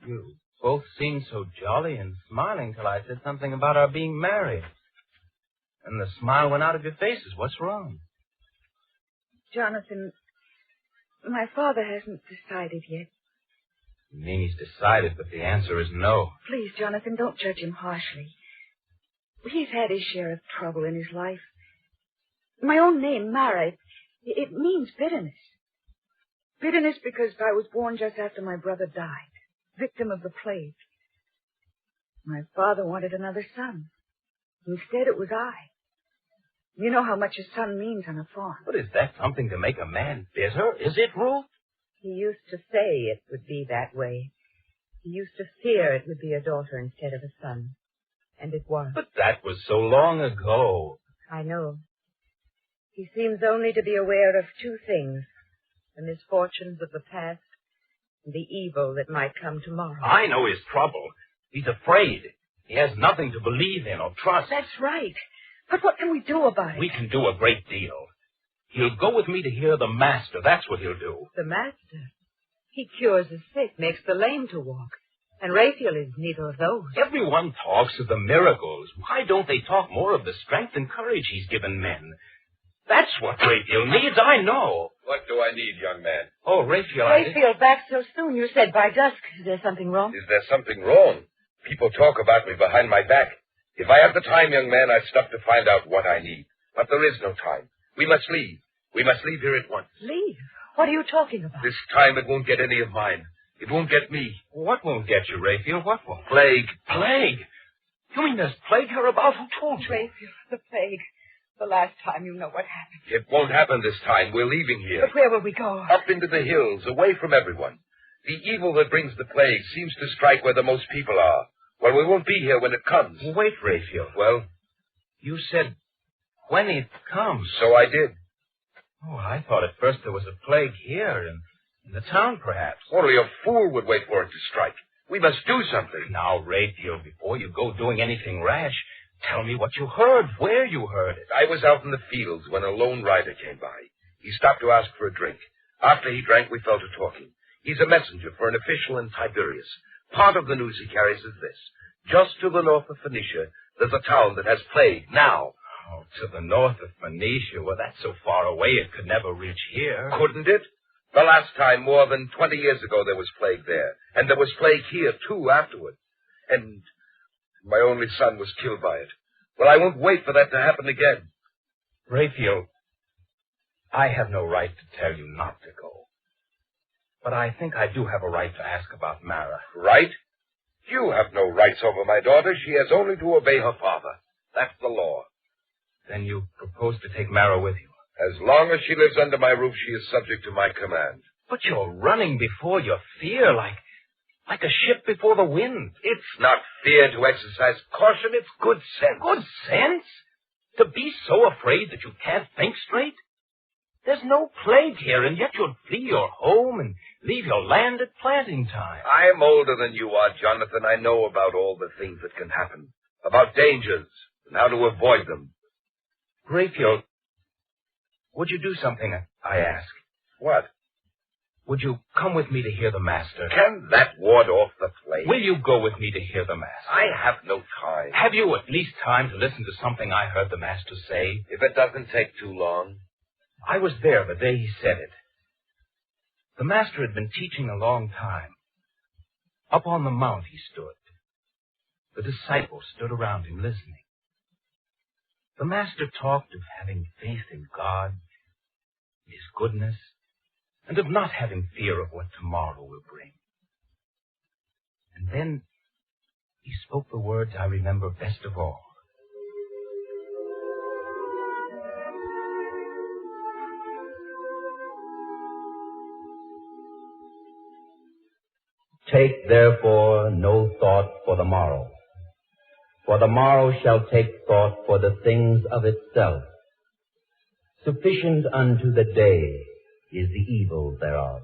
You both seemed so jolly and smiling till I said something about our being married. And the smile went out of your faces. What's wrong? Jonathan, my father hasn't decided yet. You mean he's decided, but the answer is no. Please, Jonathan, don't judge him harshly. He's had his share of trouble in his life. My own name, Mara, it means bitterness. Bitterness because I was born just after my brother died, victim of the plague. My father wanted another son. Instead, it was I. You know how much a son means on a farm. But is that something to make a man bitter? Is it, Ruth? He used to say it would be that way. He used to fear it would be a daughter instead of a son. And it was. But that was so long ago. I know. He seems only to be aware of two things. The misfortunes of the past and the evil that might come tomorrow. I know his trouble. He's afraid. He has nothing to believe in or trust. That's right. But what can we do about it? We can do a great deal. He'll go with me to hear the Master. That's what he'll do. The Master? He cures the sick, makes the lame to walk. And Raphael is neither of those. Everyone talks of the miracles. Why don't they talk more of the strength and courage he's given men? That's what Raphael needs, I know. What do I need, young man? Oh, Raphael, Raphael, back so soon. You said by dusk. Is there something wrong? Is there something wrong? People talk about me behind my back. If I had the time, young man, I'd stop to find out what I need. But there is no time. We must leave. We must leave here at once. Leave? What are you talking about? This time it won't get any of mine. It won't get me. What won't get you, Raphael? What won't? Plague. Plague? You mean there's plague hereabout? Who told you? Raphael, the plague. The last time you know what happened. It won't happen this time. We're leaving here. But where will we go? Up into the hills, away from everyone. The evil that brings the plague seems to strike where the most people are. Well, we won't be here when it comes. Wait, Raphael. Well? You said when it comes. So I did. Oh, I thought at first there was a plague here in the town, perhaps. Only a fool would wait for it to strike. We must do something. Now, Raphael, before you go doing anything rash, tell me what you heard, where you heard it. I was out in the fields when a lone rider came by. He stopped to ask for a drink. After he drank, we fell to talking. He's a messenger for an official in Tiberias. Part of the news he carries is this. Just to the north of Phoenicia, there's a town that has plague now. Oh, to the north of Phoenicia? Well, that's so far away it could never reach here. Couldn't it? The last time, more than 20 years ago, there was plague there. And there was plague here, too, afterward. And my only son was killed by it. Well, I won't wait for that to happen again. Raphael, I have no right to tell you not to go. But I think I do have a right to ask about Mara. Right? You have no rights over my daughter. She has only to obey her father. That's the law. Then you propose to take Mara with you? As long as she lives under my roof, she is subject to my command. But you're running before your fear like a ship before the wind. It's not fear to exercise caution. It's good sense. Good sense? To be so afraid that you can't think straight? There's no plague here, and yet you'll flee your home and leave your land at planting time. I'm older than you are, Jonathan. I know about all the things that can happen, about dangers, and how to avoid them. Raphael, would you do something I ask? What? Would you come with me to hear the Master? Can that ward off the plague? Will you go with me to hear the Master? I have no time. Have you at least time to listen to something I heard the Master say? If it doesn't take too long. I was there the day he said it. The Master had been teaching a long time. Up on the mount he stood. The disciples stood around him listening. The Master talked of having faith in God, His goodness, and of not having fear of what tomorrow will bring. And then he spoke the words I remember best of all. Take therefore no thought for the morrow, for the morrow shall take thought for the things of itself. Sufficient unto the day is the evil thereof.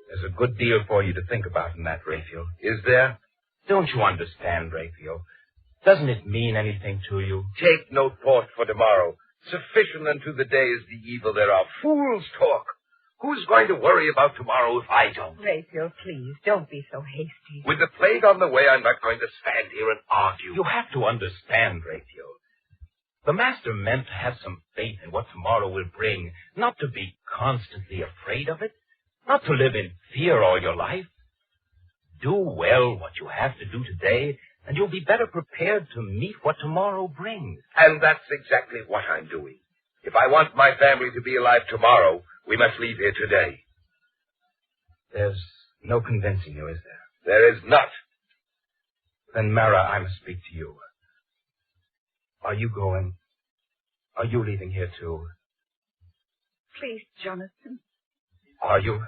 There's a good deal for you to think about in that, Raphael. Is there? Don't you understand, Raphael? Doesn't it mean anything to you? Take no thought for tomorrow. Sufficient unto the day is the evil thereof. Fools talk. Who's going to worry about tomorrow if I don't? Raphael, please, don't be so hasty. With the plague on the way, I'm not going to stand here and argue. You have to understand, Raphael. The Master meant to have some faith in what tomorrow will bring, not to be constantly afraid of it, not to live in fear all your life. Do well what you have to do today, and you'll be better prepared to meet what tomorrow brings. And that's exactly what I'm doing. If I want my family to be alive tomorrow, we must leave here today. There's no convincing you, is there? There is not. Then, Mara, I must speak to you. Are you going? Are you leaving here, too? Please, Jonathan. Are you?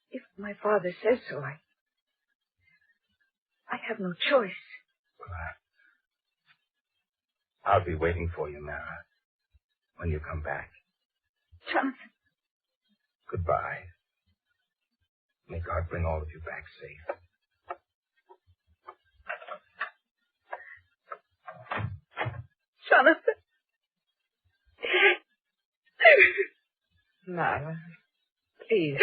If my father says so, I have no choice. I'll be waiting for you, Mara, when you come back. Jonathan. Goodbye. May God bring all of you back safe. Jonathan. Mara, please,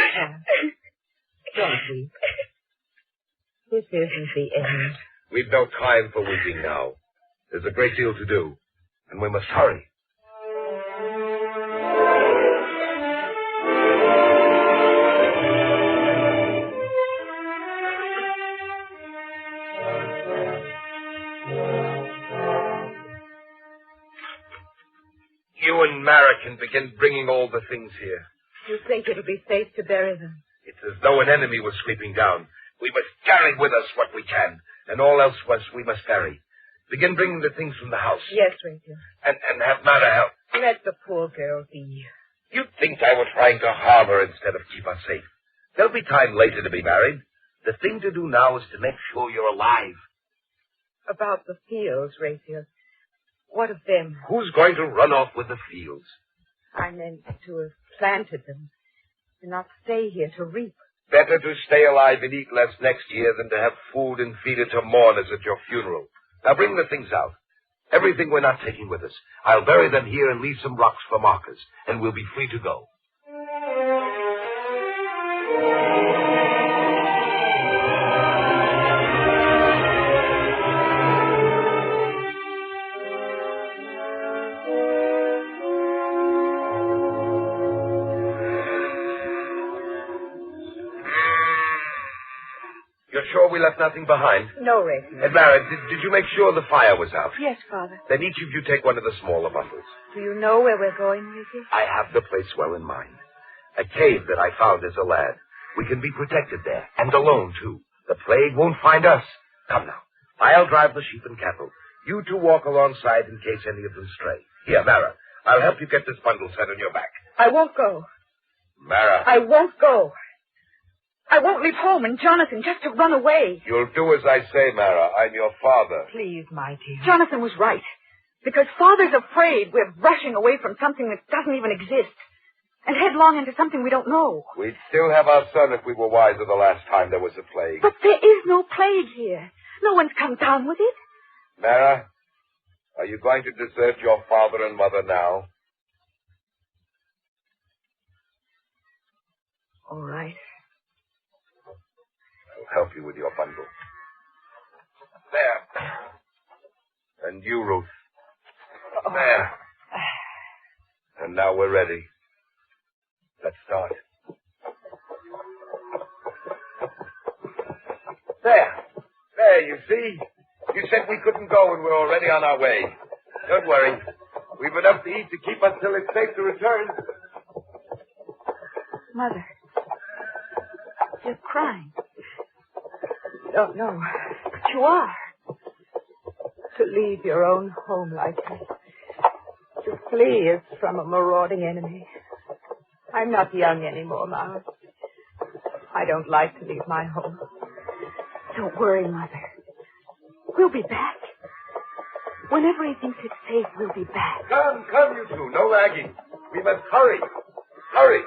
don't weep. This isn't the end. We've no time for weeping now. There's a great deal to do, and we must hurry. You and Mara can begin bringing all the things here. You think it'll be safe to bury them? It's as though an enemy was sweeping down. We must carry with us what we can, and all else we must carry. Begin bringing the things from the house. Yes, Rachel. And have Mara help. Let the poor girl be. You'd think I were trying to harm her instead of keep her safe. There'll be time later to be married. The thing to do now is to make sure you're alive. About the fields, Rachel. What of them? Who's going to run off with the fields? I meant to have planted them, and not stay here to reap. Better to stay alive and eat less next year than to have food and feed it to mourners at your funeral. Now bring the things out. Everything we're not taking with us. I'll bury them here and leave some rocks for markers, and we'll be free to go. Sure we left nothing behind? No, Rachel. And Mara, did you make sure the fire was out? Yes, Father. Then each of you take one of the smaller bundles. Do you know where we're going, Rachel? I have the place well in mind. A cave that I found as a lad. We can be protected there, and alone, too. The plague won't find us. Come now. I'll drive the sheep and cattle. You two walk alongside in case any of them stray. Here, Mara, I'll help you get this bundle set on your back. I won't go. Mara. I won't go. I won't leave home and Jonathan just to run away. You'll do as I say, Mara. I'm your father. Please, my dear. Jonathan was right. Because Father's afraid we're rushing away from something that doesn't even exist. And headlong into something we don't know. We'd still have our son if we were wiser the last time there was a plague. But there is no plague here. No one's come down with it. Mara, are you going to desert your father and mother now? All right. Help you with your bundle. There. And you, Ruth. There. And now we're ready. Let's start. There, you see? You said we couldn't go and we're already on our way. Don't worry. We've enough to eat to keep us till it's safe to return. Mother. You're crying. Don't know. But you are. To leave your own home like this. To flee as from a marauding enemy. I'm not young anymore, Mara. I don't like to leave my home. Don't worry, Mother. We'll be back. Whenever he thinks it's safe, we'll be back. Come, you two. No lagging. We must hurry. Hurry.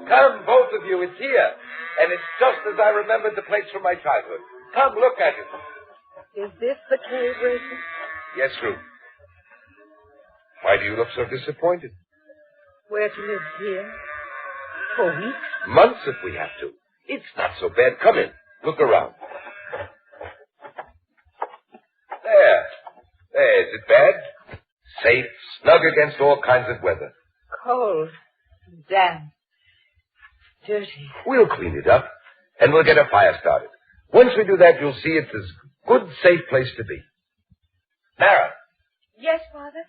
Come, both of you, it's here. And it's just as I remembered the place from my childhood. Come, look at it. Is this the cave, Rachel? Yes, Ruth. Why do you look so disappointed? We're to live here? For weeks? Months if we have to. It's not so bad. Come in. Look around. There. Is it bad? Safe, snug against all kinds of weather. Cold. Damp. Dirty. We'll clean it up, and we'll get a fire started. Once we do that, you'll see it's a good, safe place to be. Mara. Yes, Father?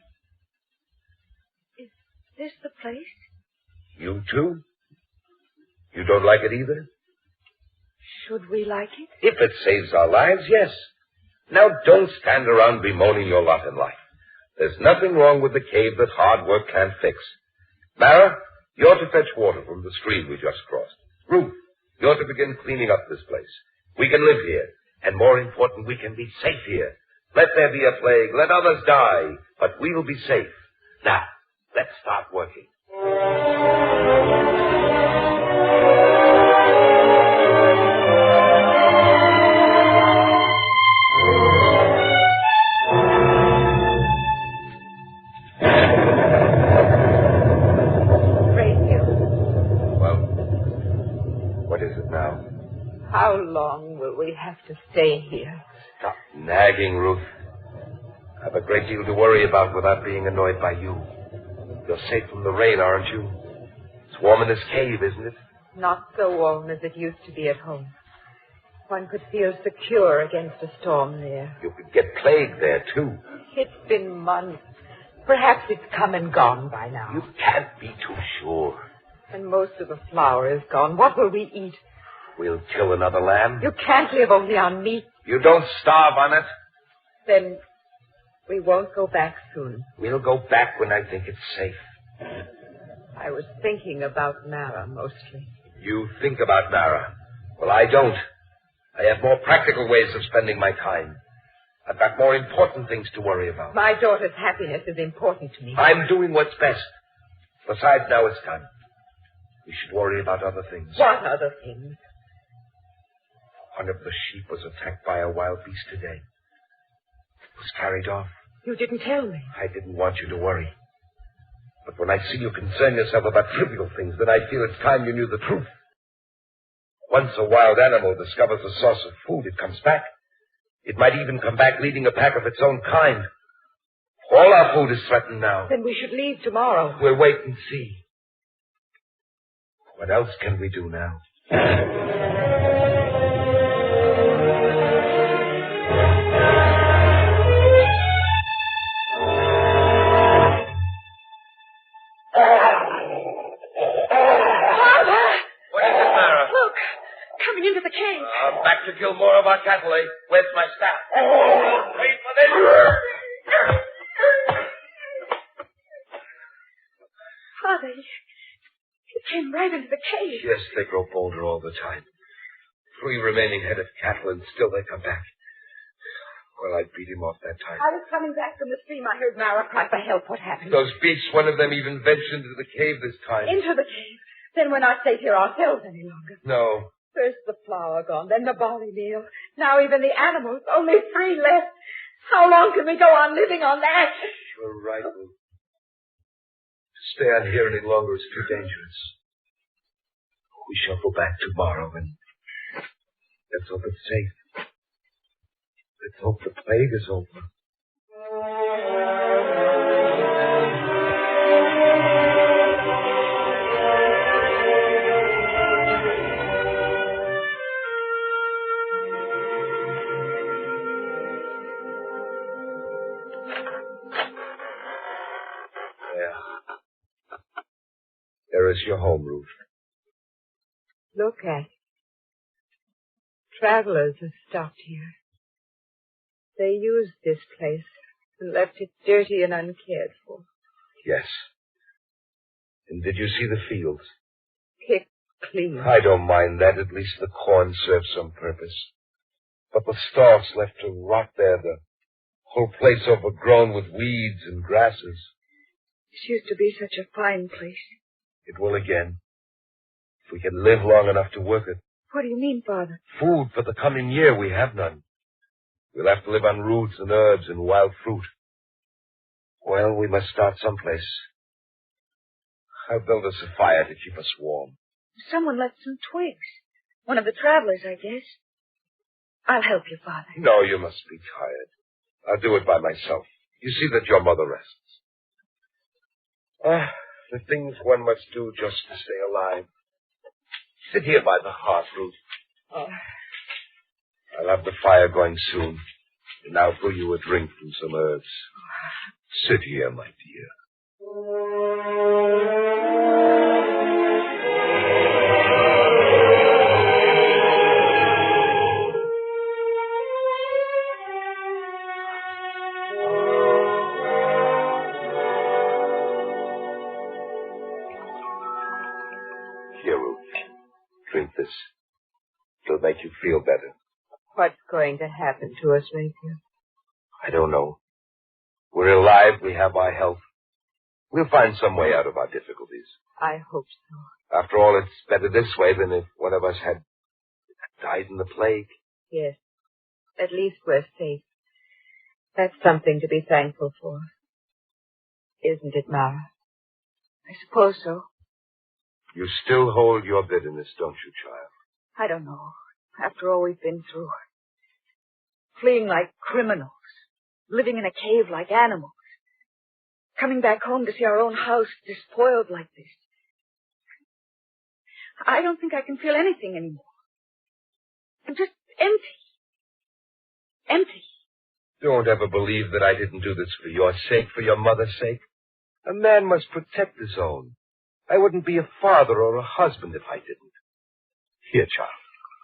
Is this the place? You too? You don't like it either? Should we like it? If it saves our lives, yes. Now, don't stand around bemoaning your lot in life. There's nothing wrong with the cave that hard work can't fix. Mara, you're to fetch water from the stream we just crossed. Ruth, you're to begin cleaning up this place. We can live here, and more important, we can be safe here. Let there be a plague, let others die, but we'll be safe. Now, let's start working. How long will we have to stay here? Stop nagging, Ruth. I have a great deal to worry about without being annoyed by you. You're safe from the rain, aren't you? It's warm in this cave, isn't it? Not so warm as it used to be at home. One could feel secure against a storm there. You could get plague there, too. It's been months. Perhaps it's come and gone by now. You can't be too sure. And most of the flour is gone. What will we eat? We'll kill another lamb. You can't live only on meat. You don't starve on it. Then we won't go back soon. We'll go back when I think it's safe. I was thinking about Mara mostly. You think about Mara. Well, I don't. I have more practical ways of spending my time. I've got more important things to worry about. My daughter's happiness is important to me. I'm doing what's best. Besides, now it's time. We should worry about other things. What other things? One of the sheep was attacked by a wild beast today. It was carried off. You didn't tell me. I didn't want you to worry. But when I see you concern yourself about trivial things, then I feel it's time you knew the truth. Once a wild animal discovers a source of food, it comes back. It might even come back leading a pack of its own kind. All our food is threatened now. Then we should leave tomorrow. We'll wait and see. What else can we do now? Into the cave. Back to kill more of our cattle, eh? Where's my staff? Wait for this. Father, he came right into the cave. Yes, they grow bolder all the time. 3 remaining head of cattle, and still they come back. Well, I beat him off that time. I was coming back from the stream. I heard Mara cry for help. What happened? Those beasts, one of them even ventured into the cave this time. Into the cave? Then we're not safe here ourselves any longer. No. First the flour gone, then the barley meal. Now even the animals. Only 3 left. How long can we go on living on that? You're right, Lou. To stay on here any longer is too dangerous. We shall go back tomorrow, and let's hope it's safe. Let's hope the plague is over. There is your home, Ruth. Look at it. Travelers have stopped here. They used this place and left it dirty and uncared for. Yes. And did you see the fields? Picked clean. I don't mind that. At least the corn serves some purpose. But the stalks left to rot there, the whole place overgrown with weeds and grasses. This used to be such a fine place. It will again. If we can live long enough to work it. What do you mean, Father? Food for the coming year, we have none. We'll have to live on roots and herbs and wild fruit. Well, we must start someplace. I'll build us a fire to keep us warm. Someone left some twigs. One of the travelers, I guess. I'll help you, Father. No, you must be tired. I'll do it by myself. You see that your mother rests. The things one must do just to stay alive. Sit here by the hearth, Ruth. I'll have the fire going soon. And I'll brew you a drink from some herbs. Sit here, my dear. Here, Ruth. Drink this. It'll make you feel better. What's going to happen to us, Rachel? I don't know. We're alive. We have our health. We'll find some way out of our difficulties. I hope so. After all, it's better this way than if one of us had died in the plague. Yes. At least we're safe. That's something to be thankful for. Isn't it, Mara? I suppose so. You still hold your bitterness, don't you, child? I don't know. After all we've been through. Fleeing like criminals. Living in a cave like animals. Coming back home to see our own house despoiled like this. I don't think I can feel anything anymore. I'm just empty. Empty. Don't ever believe that I didn't do this for your sake, for your mother's sake. A man must protect his own. I wouldn't be a father or a husband if I didn't. Here, child.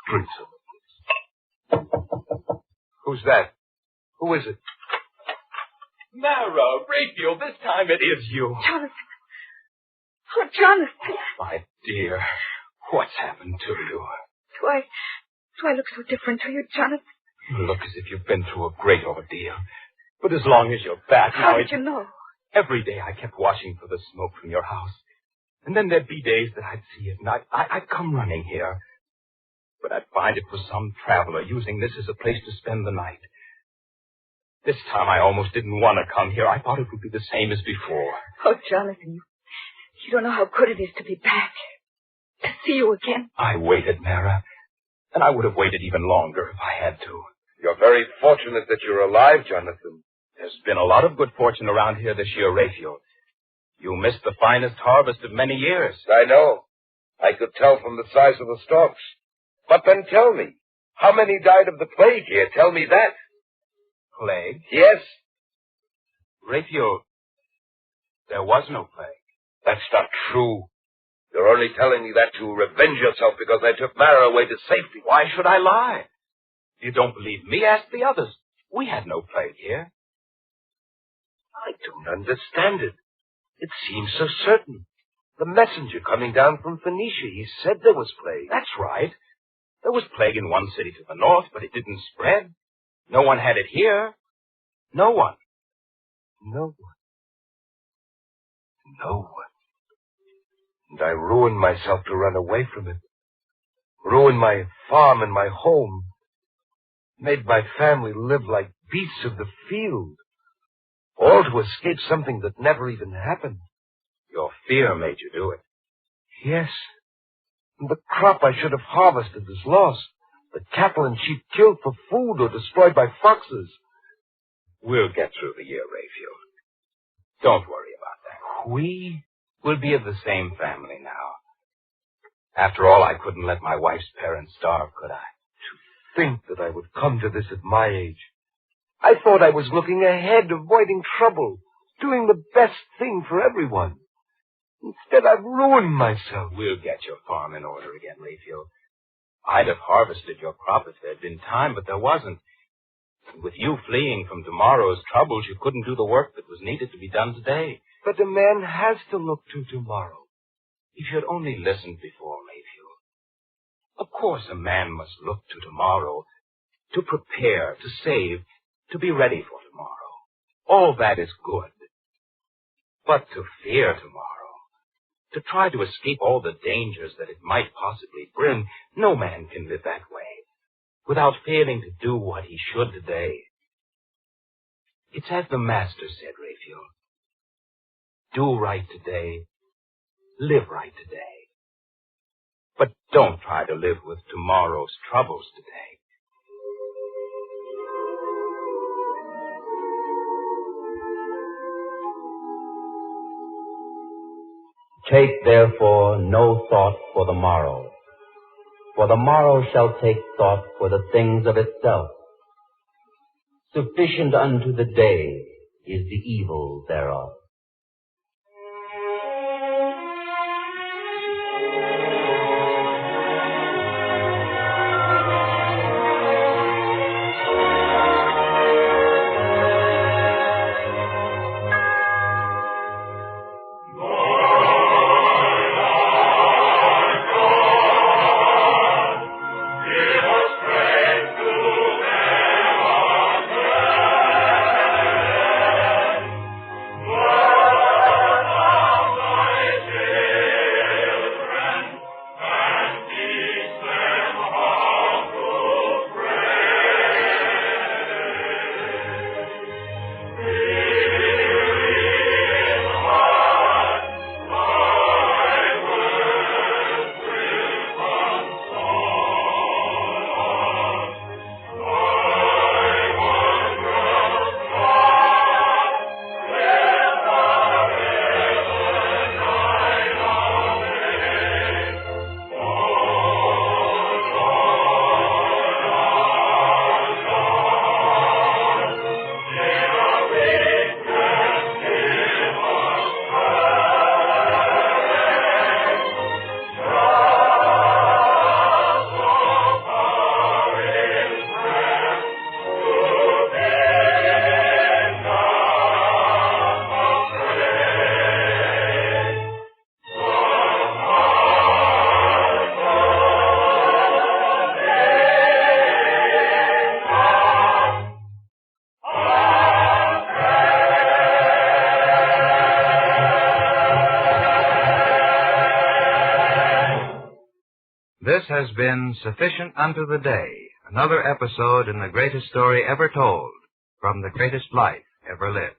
Drink some. Who's that? Who is it? Mara, Raphael, this time it is you. Jonathan. Oh, Jonathan. My dear, what's happened to you? Do I look so different to you, Jonathan? You look as if you've been through a great ordeal. But as long as you're back now... How did you know? Every day I kept watching for the smoke from your house. And then there'd be days that I'd see it, and I'd come running here. But I'd find it was some traveler using this as a place to spend the night. This time I almost didn't want to come here. I thought it would be the same as before. Oh, Jonathan, you don't know how good it is to be back. To see you again. I waited, Mara. And I would have waited even longer if I had to. You're very fortunate that you're alive, Jonathan. There's been a lot of good fortune around here this year, Raphael. You missed the finest harvest of many years. I know. I could tell from the size of the stalks. But then tell me, how many died of the plague here? Tell me that. Plague? Yes. Raphael, there was no plague. That's not true. You're only telling me that to revenge yourself because I took Mara away to safety. Why should I lie? If you don't believe me, ask the others. We had no plague here. I don't understand it. It seems so certain. The messenger coming down from Phoenicia, he said there was plague. That's right. There was plague in one city to the north, but it didn't spread. No one had it here. No one. No one. No one. And I ruined myself to run away from it. Ruined my farm and my home. Made my family live like beasts of the field. All to escape something that never even happened. Your fear made you do it. Yes. And the crop I should have harvested is lost. The cattle and sheep killed for food or destroyed by foxes. We'll get through the year, Raphael. Don't worry about that. We'll be of the same family now. After all, I couldn't let my wife's parents starve, could I? To think that I would come to this at my age. I thought I was looking ahead, avoiding trouble, doing the best thing for everyone. Instead, I've ruined myself. We'll get your farm in order again, Raphael. I'd have harvested your crop if there'd been time, but there wasn't. And with you fleeing from tomorrow's troubles, you couldn't do the work that was needed to be done today. But a man has to look to tomorrow. If you'd only listened before, Raphael. Of course, a man must look to tomorrow, to prepare, to save, to be ready for tomorrow. All that is good. But to fear tomorrow, to try to escape all the dangers that it might possibly bring, no man can live that way. without failing to do what he should today. It's as the Master said, Raphael. Do right today. Live right today. But don't try to live with tomorrow's troubles today. Take therefore no thought for the morrow shall take thought for the things of itself. Sufficient unto the day is the evil thereof. This has been Sufficient Unto the Day, another episode in the greatest story ever told, from the greatest life ever lived.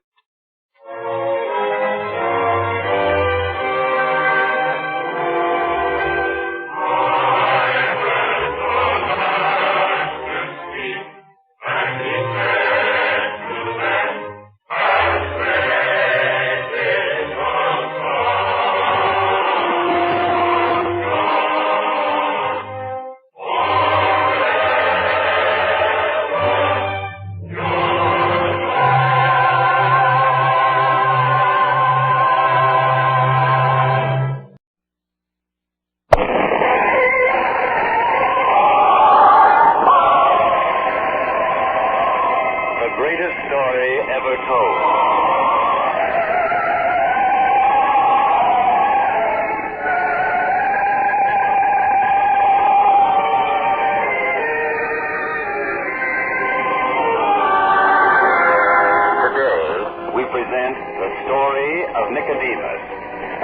Nicodemus,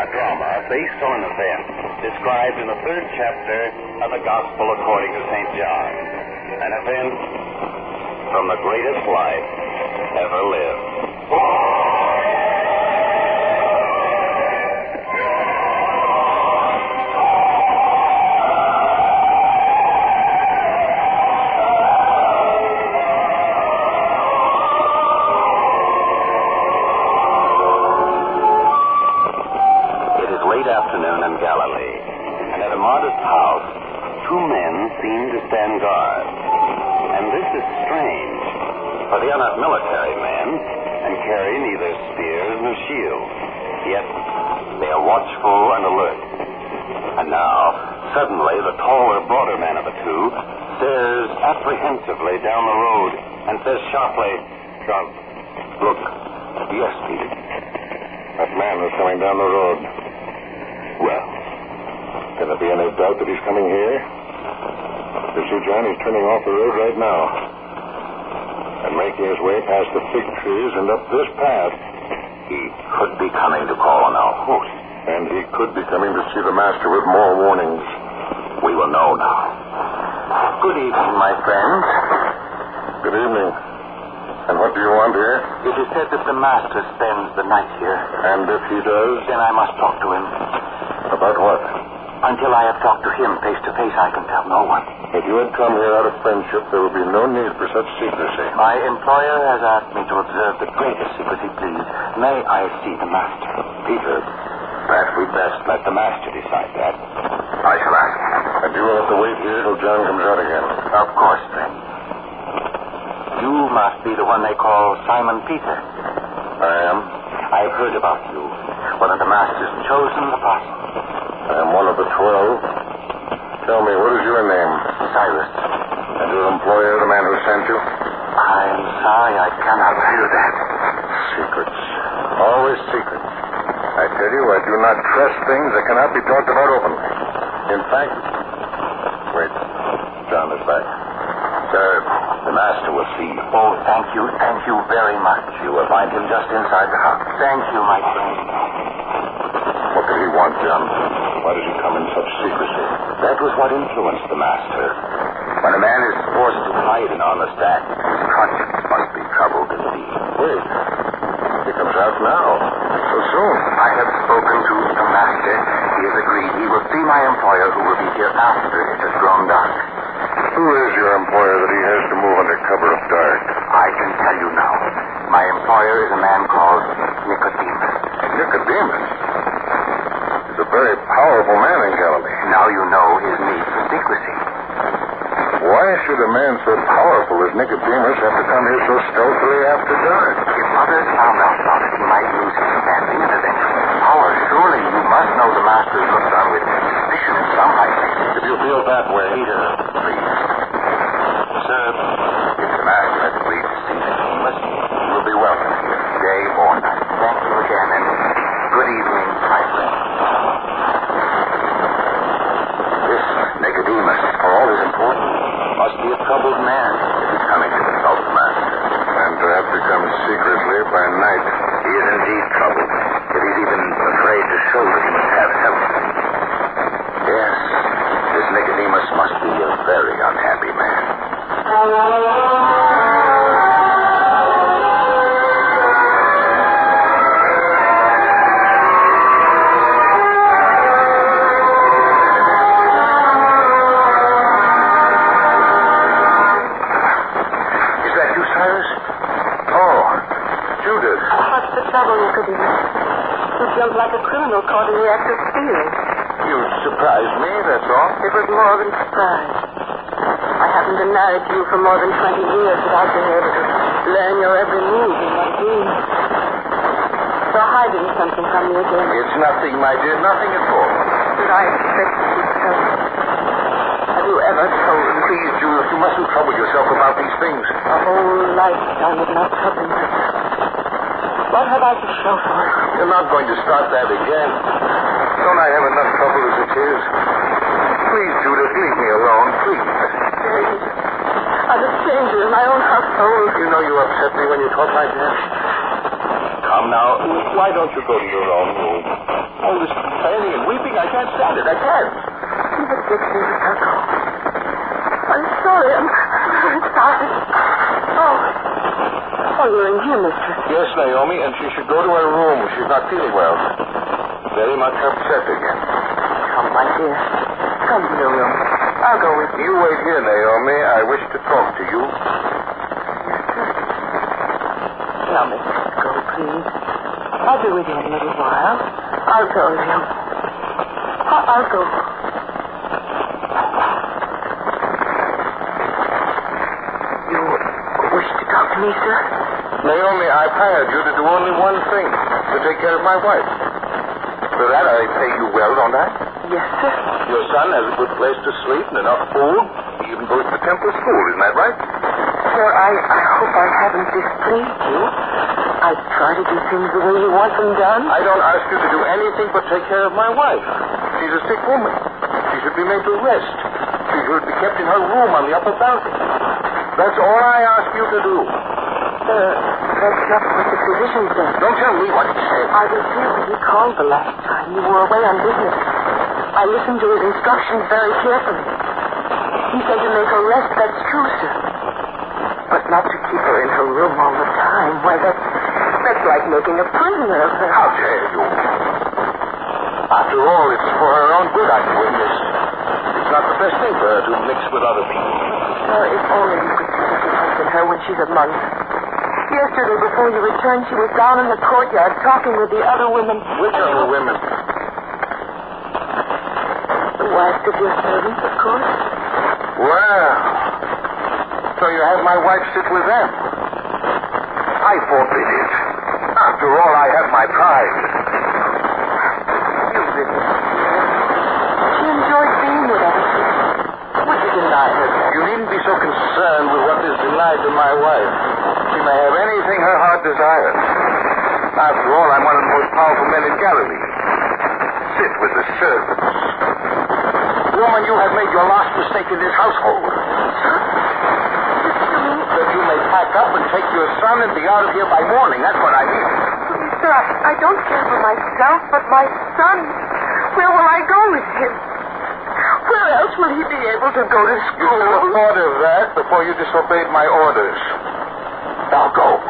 a drama based on an event described in the 3rd chapter of the Gospel according to St. John. An event from the greatest life ever lived. Galilee, and at a modest house, 2 men seem to stand guard. And this is strange, for they are not military men, and carry neither spears nor shields. Yet they are watchful and alert. And now, suddenly, the taller, broader man of the 2 stares apprehensively down the road and says sharply, "John, look. Yes, Peter. That man is coming down the road. Well, can there be any doubt that he's coming here? You see, John, he's turning off the road right now and making his way past the fig trees and up this path. He could be coming to call on our host. And he could be coming to see the master with more warnings. We will know now. Good evening, my friends. Good evening. And what do you want here? It is said that the master spends the night here. And if he does? Then I must talk to him. About what? Until I have talked to him face to face, I can tell no one. If you had come here out of friendship, there would be no need for such secrecy. My employer has asked me to observe the greatest secrecy, please. May I see the master? Peter, perhaps we'd best let the master decide that. I shall ask. And you will have to wait here till John comes out again. Of course, then. You must be the one they call Simon Peter. I am. I've heard about you. One of the master's chosen apostles. I am one of the 12. Tell me, what is your name? Cyrus. And your employer, the man who sent you? I'm sorry, I cannot tell you that. Secrets. Always secrets. I tell you, I do not trust things that cannot be talked about openly. In fact... Wait. John is back. Sir, the master will see you. Oh, thank you. Thank you very much. You will find him just inside the house. Thank you, my friend. What did he want, John? Why did he come in such secrecy? That was what influenced the master. When a man is forced to hide an honest act, his conscience must be troubled indeed. Wait. He comes out now. So soon. I have spoken to the master. He has agreed he will see my employer, who will be here after it has grown dark. Who is your employer that he has to move under cover of dark? I can tell you now. My employer is a man called Nicodemus. Nicodemus? He's a very powerful man in Galilee. Now you know his need for secrecy. Why should a man so powerful as Nicodemus have to come here so stealthily after dark? If others found out about it, he might lose his standing and eventually his power. Surely you must know the master is looked on with suspicion in some high places. If you feel that way... Peter, please. Sir, if the master has agreed to see Nicodemus, he will be welcome here, day or night. Thank you again, and good evening, my friend. This Nicodemus, for all his importance, must be a troubled man if he's coming to consult the master. And to have to come secretly by night. He is indeed troubled. If he's even afraid to show that he must have help. Yes, this Nicodemus must be a very unhappy man. Nicodemus. You jumped like a criminal caught in the act of stealing. You surprised me, that's all. It was more than surprise. I haven't been married to you for more than 20 years without being able to learn your every move in my dreams. You're hiding something from me again. It's nothing, my dear, nothing at all. Did I expect you to tell me? Have you ever told me? Please, Judith, you mustn't trouble yourself about these things. A whole lifetime of not troubling myself. What have I to show for it? You're not going to start that again. Don't I have enough trouble as it is? Please, Judith, leave me alone, please. I'm a stranger in my own household. You know you upset me when you talk like that. Come now, why don't you go to your own room? All this complaining and weeping, I can't stand it. I can't. You have fixed me to go. I'm sorry. I'm sorry. Oh, you're in here, mistress. Yes, Naomi, and she should go to her room. She's not feeling well. Very much upset again. Come, my dear. Come to your room. I'll go with you. You wait here, Naomi. I wish to talk to you. Now, mistress, go, please. I'll be with you in a little while. I'll go with you. I'll go. You wish to talk to me, sir? Naomi, I've hired you to do only one thing, to take care of my wife. For that, I pay you well, don't I? Yes, sir. Your son has a good place to sleep and enough food. He even goes to temple school, isn't that right? Sir, I hope I haven't displeased you. I try to do things the way you want them done. I don't ask you to do anything but take care of my wife. She's a sick woman. She should be made to rest. She should be kept in her room on the upper balcony. That's all I ask you to do. That's not what the physician said. Don't tell me what he said. I was here when he called the last time. You were away on business. I listened to his instructions very carefully. He He said to make her rest. That's true, sir. But not to keep her in her room all the time. Why, that's like making a prisoner of her. How dare you? After all, it's for her own good I'm doing this. It's not the best thing for her to mix with other people. Sir, if only you could see the difference in her when she's among us. Yesterday, before you returned, she was down in the courtyard talking with the other women. Which other women? The wives of your servants, of course. Well, so you have my wife sit with them. I forbid it. After all, I have my pride. You didn't. She enjoyed being with us. Would you deny her? You needn't be so concerned with what is denied to my wife. She may have anything her heart desires. After all, I'm one of the most powerful men in Galilee. Sit with the servants. Woman, you have made your last mistake in this household. That you may pack up and take your son and be out of here by morning. That's what I mean. Please, sir, I don't care for myself, but my son. Where will I go with him? Where else will he be able to go to school? You should have thought of that before you disobeyed my orders. Now go.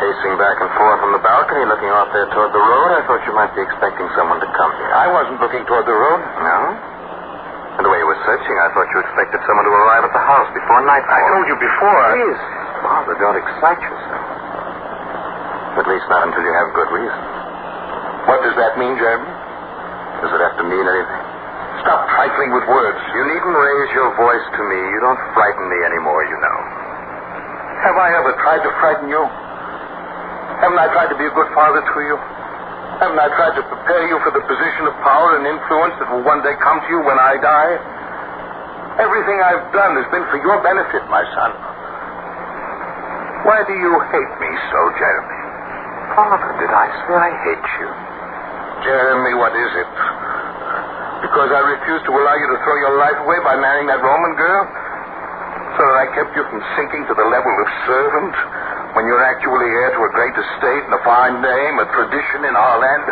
Pacing back and forth on the balcony, looking off there toward the road. I thought you might be expecting someone to come here. I wasn't looking toward the road. No? And the way you were searching, I thought you expected someone to arrive at the house before nightfall. I told you before. Please, Father, don't excite yourself. At least not until you have good reason. What does that mean, Jeremy? Does it have to mean anything? Stop trifling with words. You needn't raise your voice to me. You don't frighten me anymore, you know. Have I ever tried to frighten you? Haven't I tried to be a good father to you? Haven't I tried to prepare you for the position of power and influence that will one day come to you when I die? Everything I've done has been for your benefit, my son. Why do you hate me so, Jeremy? Father, did I say I hate you? Jeremy, what is it? Because I refused to allow you to throw your life away by marrying that Roman girl? So that I kept you from sinking to the level of servant? When you're actually heir to a great estate and a fine name, a tradition in our land?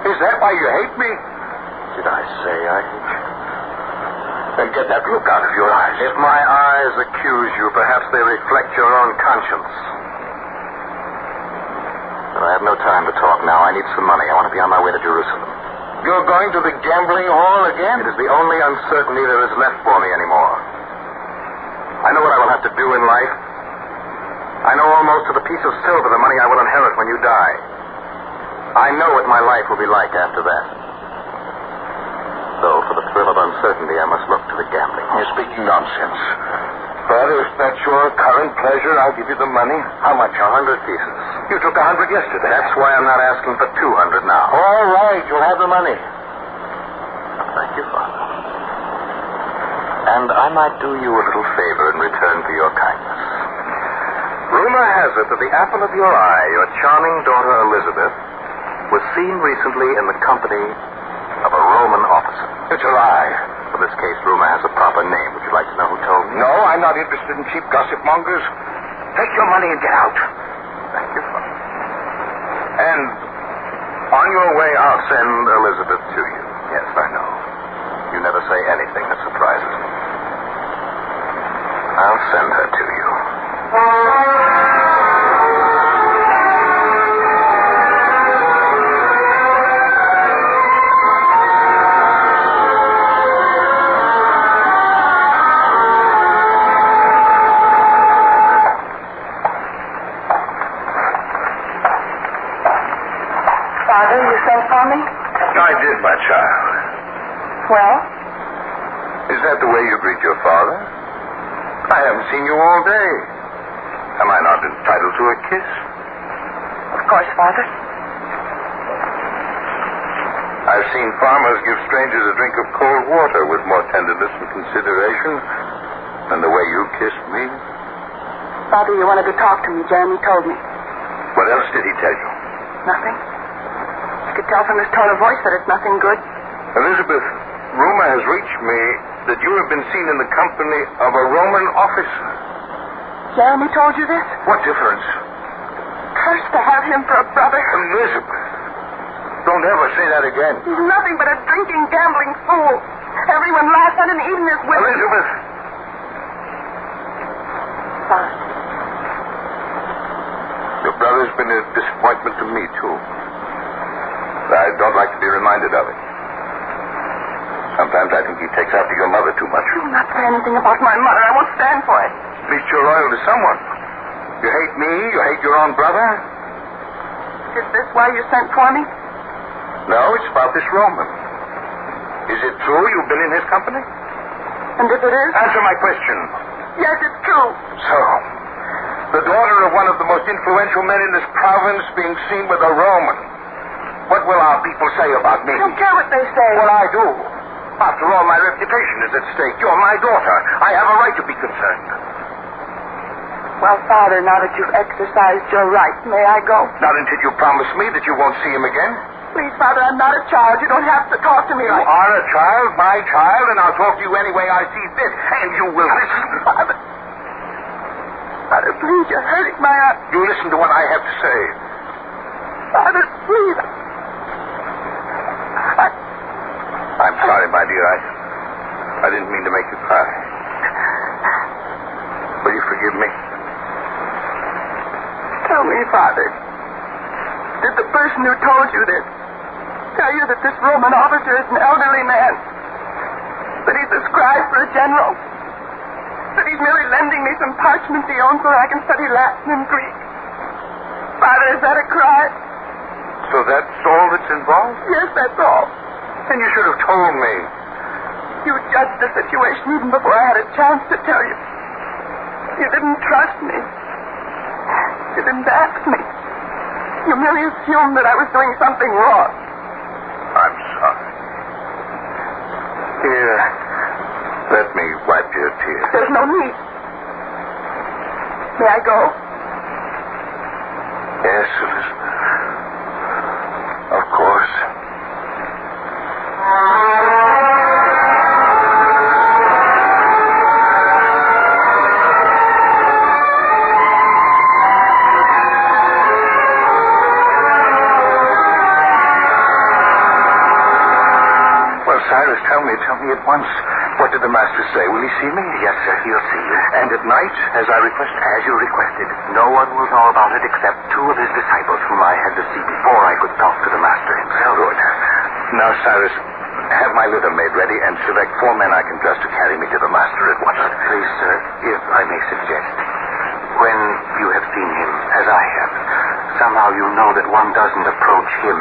Is that why you hate me? Did I say I hate you? Then get that look out of your eyes. If my eyes accuse you, perhaps they reflect your own conscience. But I have no time to talk now. I need some money. I want to be on my way to Jerusalem. You're going to the gambling hall again? It is the only uncertainty there is left for me anymore. I know what I will have to do in life. I know almost to the piece of silver the money I will inherit when you die. I know what my life will be like after that. Though, for the thrill of uncertainty, I must look to the gambling. You're speaking nonsense. But if that's your current pleasure, I'll give you the money. How much? 100 pieces. You took 100 yesterday. That's why I'm not asking for 200 now. All right, you'll have the money. Thank you, Father. And I might do you a little favor in return for your kindness. Rumor has it that the apple of your eye, your charming daughter Elizabeth, was seen recently in the company of a Roman officer. It's a lie. For this case, rumor has a proper name. Would you like to know who told me? No, I'm not interested in cheap gossip mongers. Take your money and get out. Thank you, Father. And on your way, I'll send Elizabeth to you. Yes, I know. You never say anything that surprises me. I'll send her to you. Father, you sent for me? I did, my child. Well? Is that the way you greet your father? I haven't seen you all day. Am I not entitled to a kiss? Of course, Father. I've seen farmers give strangers a drink of cold water with more tenderness and consideration than the way you kiss me? Father, you wanted to talk to me. Jeremy told me. What else did he tell you? Nothing. I could tell from his tone of voice that it's nothing good. Elizabeth, rumor has reached me that you have been seen in the company of a Roman officer. Jeremy told you this? What difference? Cursed to have him for a brother. Elizabeth, don't ever say that again. He's nothing but a drinking, gambling fool. Everyone laughs at him, even his women. Elizabeth! Father. Your brother's been a disappointment to me, too. I don't like to be reminded of it. Sometimes I think he takes after your mother too much. Do not say anything about my mother. I won't stand for it. At least you're loyal to someone. You hate me, you hate your own brother. Is this why you sent for me? No, it's about this Roman. Is it true you've been in his company? And if it is? Answer my question. Yes, it's true. So, the daughter of one of the most influential men in this province being seen with a Roman. What will our people say about me? I don't care what they say. Well, I do. After all, my reputation is at stake. You're my daughter. I have a right to be concerned. Well, Father, now that you've exercised your right, may I go? Not until you promise me that you won't see him again. Please, Father, I'm not a child. You don't have to talk to me You are a child, my child, and I'll talk to you any way I see fit, and you will listen. Father. Father, please, you're hurting my heart. You listen to what I have to say. Father, please. I'm sorry, my dear. I didn't mean to make you cry. Will you forgive me? Tell me, Father. Did the person who told you this tell you that this Roman officer is an elderly man? That he's a scribe for a general? That he's merely lending me some parchment he owns so I can study Latin and Greek? Father, is that a crime? So that's all that's involved? Yes, that's all. Then you should have told me. You judged the situation even before I had a chance to tell you. You didn't trust me. You didn't ask me. You merely assumed that I was doing something wrong. I'm sorry. Here, let me wipe your tears. There's no need. May I go? Yes, Elizabeth. Of course. Cyrus, tell me at once. What did the master say? Will he see me? Yes, sir, he'll see you. And at night, as I requested? As you requested. No one will know about it except two of his disciples whom I had to see before I could talk to the master himself. Good. Now, Cyrus, have my litter made ready and select 4 men I can trust to carry me to the master at once. Please, sir, if I may suggest, when you have seen him, as I have, somehow you know that one doesn't approach him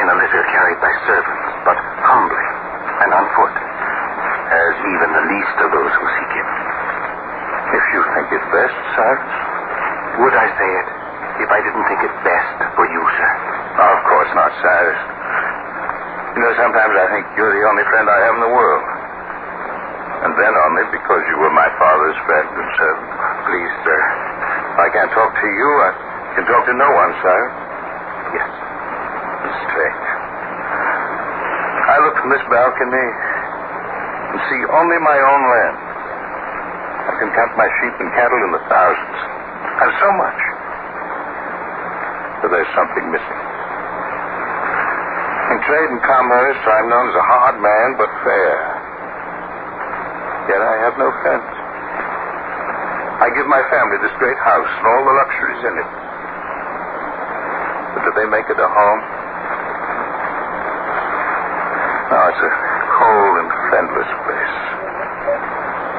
in a litter carried by servants, but humbly and on foot, as even the least of those who seek him. If you think it best, Cyrus. Would I say it if I didn't think it best for you, sir? Of course not, Cyrus. You know, sometimes I think you're the only friend I have in the world. And then only because you were my father's friend and servant. Please, sir. If I can't talk to you, I can talk to no one, Cyrus. Yes. It's strange. I look from this balcony and see only my own land. I can count my sheep and cattle in the thousands. And so much. But there's something missing. In trade and commerce, I'm known as a hard man, but fair. Yet I have no friends. I give my family this great house and all the luxuries in it. But do they make it a home? No, it's a cold and friendless place.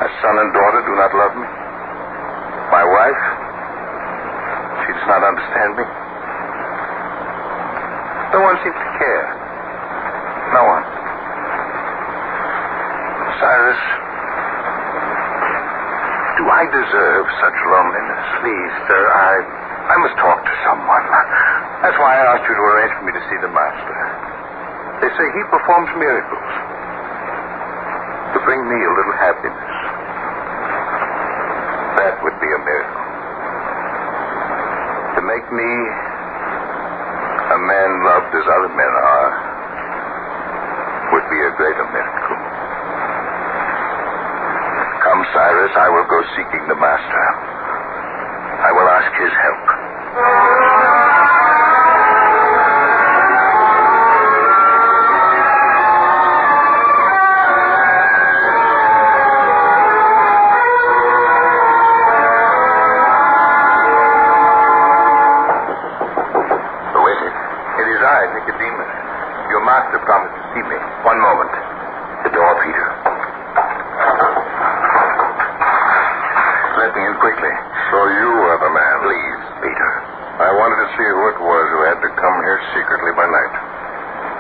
My son and daughter do not love me. My wife, she does not understand me. No one seems to care. No one. Cyrus, do I deserve such loneliness? Please, sir, I must talk to someone. That's why I asked you to arrange for me to see the master. They say he performs miracles to bring me a little happiness. make me a man loved as other men are would be a greater miracle. Come, Cyrus, I will go seeking the master. I will ask his help. Who is it? It is I, Nicodemus. Your master promised to see me. One moment. The door, Peter. Let me in quickly. So you are the man. Please, Peter. I wanted to see who it was who had to come here secretly by night.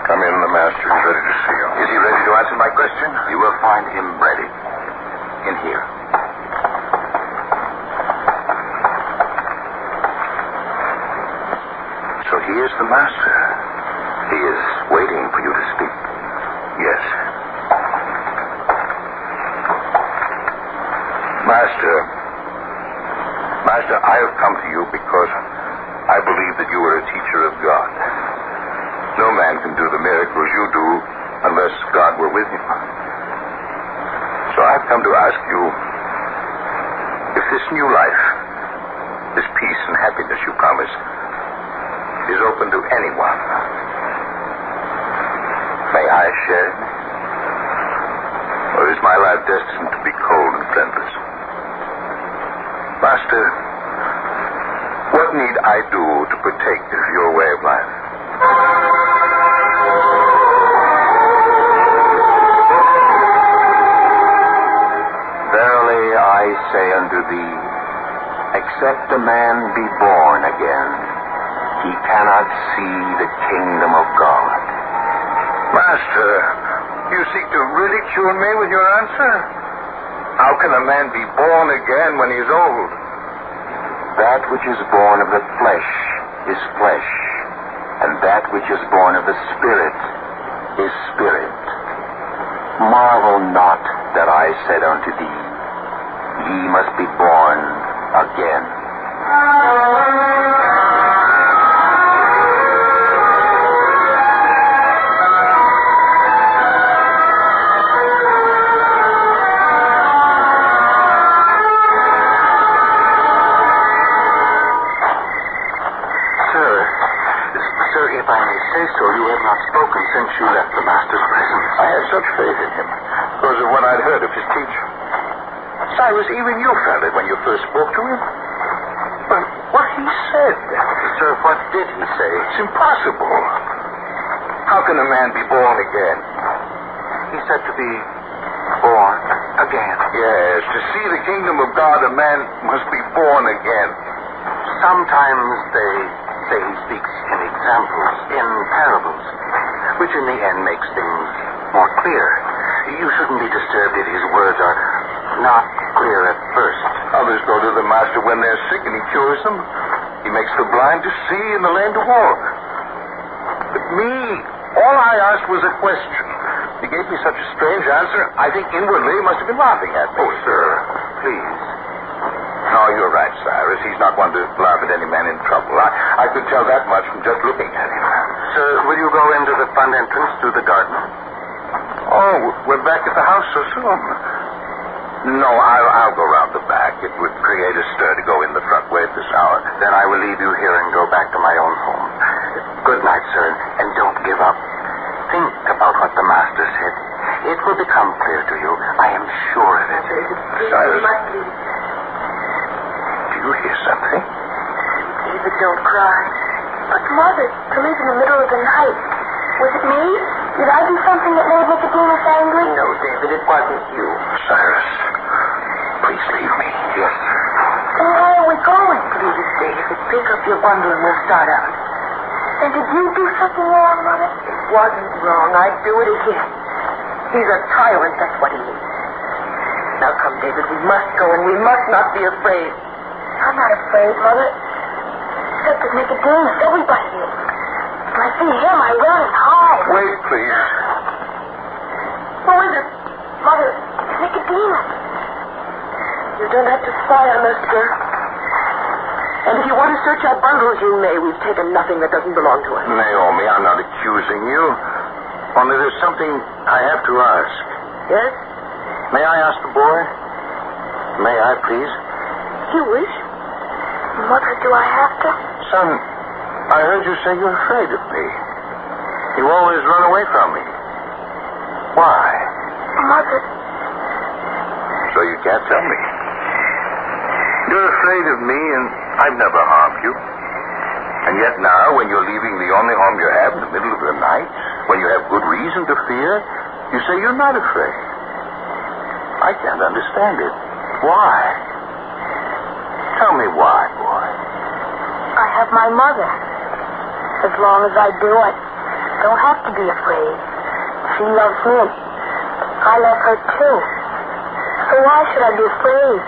Come in, the master is ready to see you. Is he ready to answer my question? You will find him ready. In here. So he is the master. He is waiting for you to speak. Yes. Master, I have come to you because I believe that you are a teacher of God. No man can do the miracles you do unless God were with him. So I've come to ask you if this new life, this peace and happiness you promise, is open to anyone. May I share it? Or is my life destined to be cold and friendless? Master, what need I do to partake of your way of life? Verily I say unto thee, except a man be born again, he cannot see the kingdom of God. Master, you seek to ridicule me with your answer? How can a man be born again when he's old? That which is born of the flesh is flesh, and that which is born of the Spirit is spirit. Marvel not that I said unto thee, ye must be born again. So you have not spoken since you left the master's presence. I had such faith in him because of what I'd heard of his teaching. Cyrus, even you felt it when you first spoke to him. But what he said... Sir, what did he say? It's impossible. How can a man be born again? He said to be born again. Yes, to see the kingdom of God, a man must be born again. Sometimes they say he speaks in examples, in parables, which in the end makes things more clear. You shouldn't be disturbed if his words are not clear at first. Others go to the master when they're sick and he cures them. He makes the blind to see and the lame to walk. But me, all I asked was a question. He gave me such a strange answer, I think inwardly he must have been laughing at me. Oh, sir, please. No, you're right, Cyrus. He's not one to laugh at any man in trouble. I could tell that much from just looking at him. Sir, will you go into the front entrance through the garden? Oh, we're back at the house so soon. No, I'll go round the back. It would create a stir to go in the front way at this hour. Then I will leave you here and go back to my own home. Good night, sir, and don't give up. Think about what the master said. It will become clear to you. I am sure of it. Cyrus, do you hear something? David, don't cry. But, Mother, to leave in the middle of the night. Was it me? Did I do something that made Nicodemus angry? No, David, it wasn't you. Cyrus, please leave me. Yes, sir. Then where are we going? Please, David, pick up your bundle and we'll start out. And did you do something wrong, Mother? It wasn't wrong. I'd do it again. He's a tyrant, that's what he is. Now come, David, we must go and we must not be afraid. I'm not afraid, Mother. Except that Nicodemus, everybody is. When I see him, I run and hide. Wait, please. Who is it? Mother, it's Nicodemus. You don't have to spy on us, girl. And if you want to search our bundles, you may. We've taken nothing that doesn't belong to us. Naomi, I'm not accusing you. Only there's something I have to ask. Yes? May I ask the boy? May I, please? You wish? Mother, do I have to? Son, I heard you say you're afraid of me. You always run away from me. Why? Mother. So you can't tell me. You're afraid of me, and I've never harmed you. And yet now, when you're leaving the only home you have in the middle of the night, when you have good reason to fear, you say you're not afraid. I can't understand it. Why? Tell me why, boy. I have my mother. As long as I do, I don't have to be afraid. She loves me. I love her too. So why should I be afraid?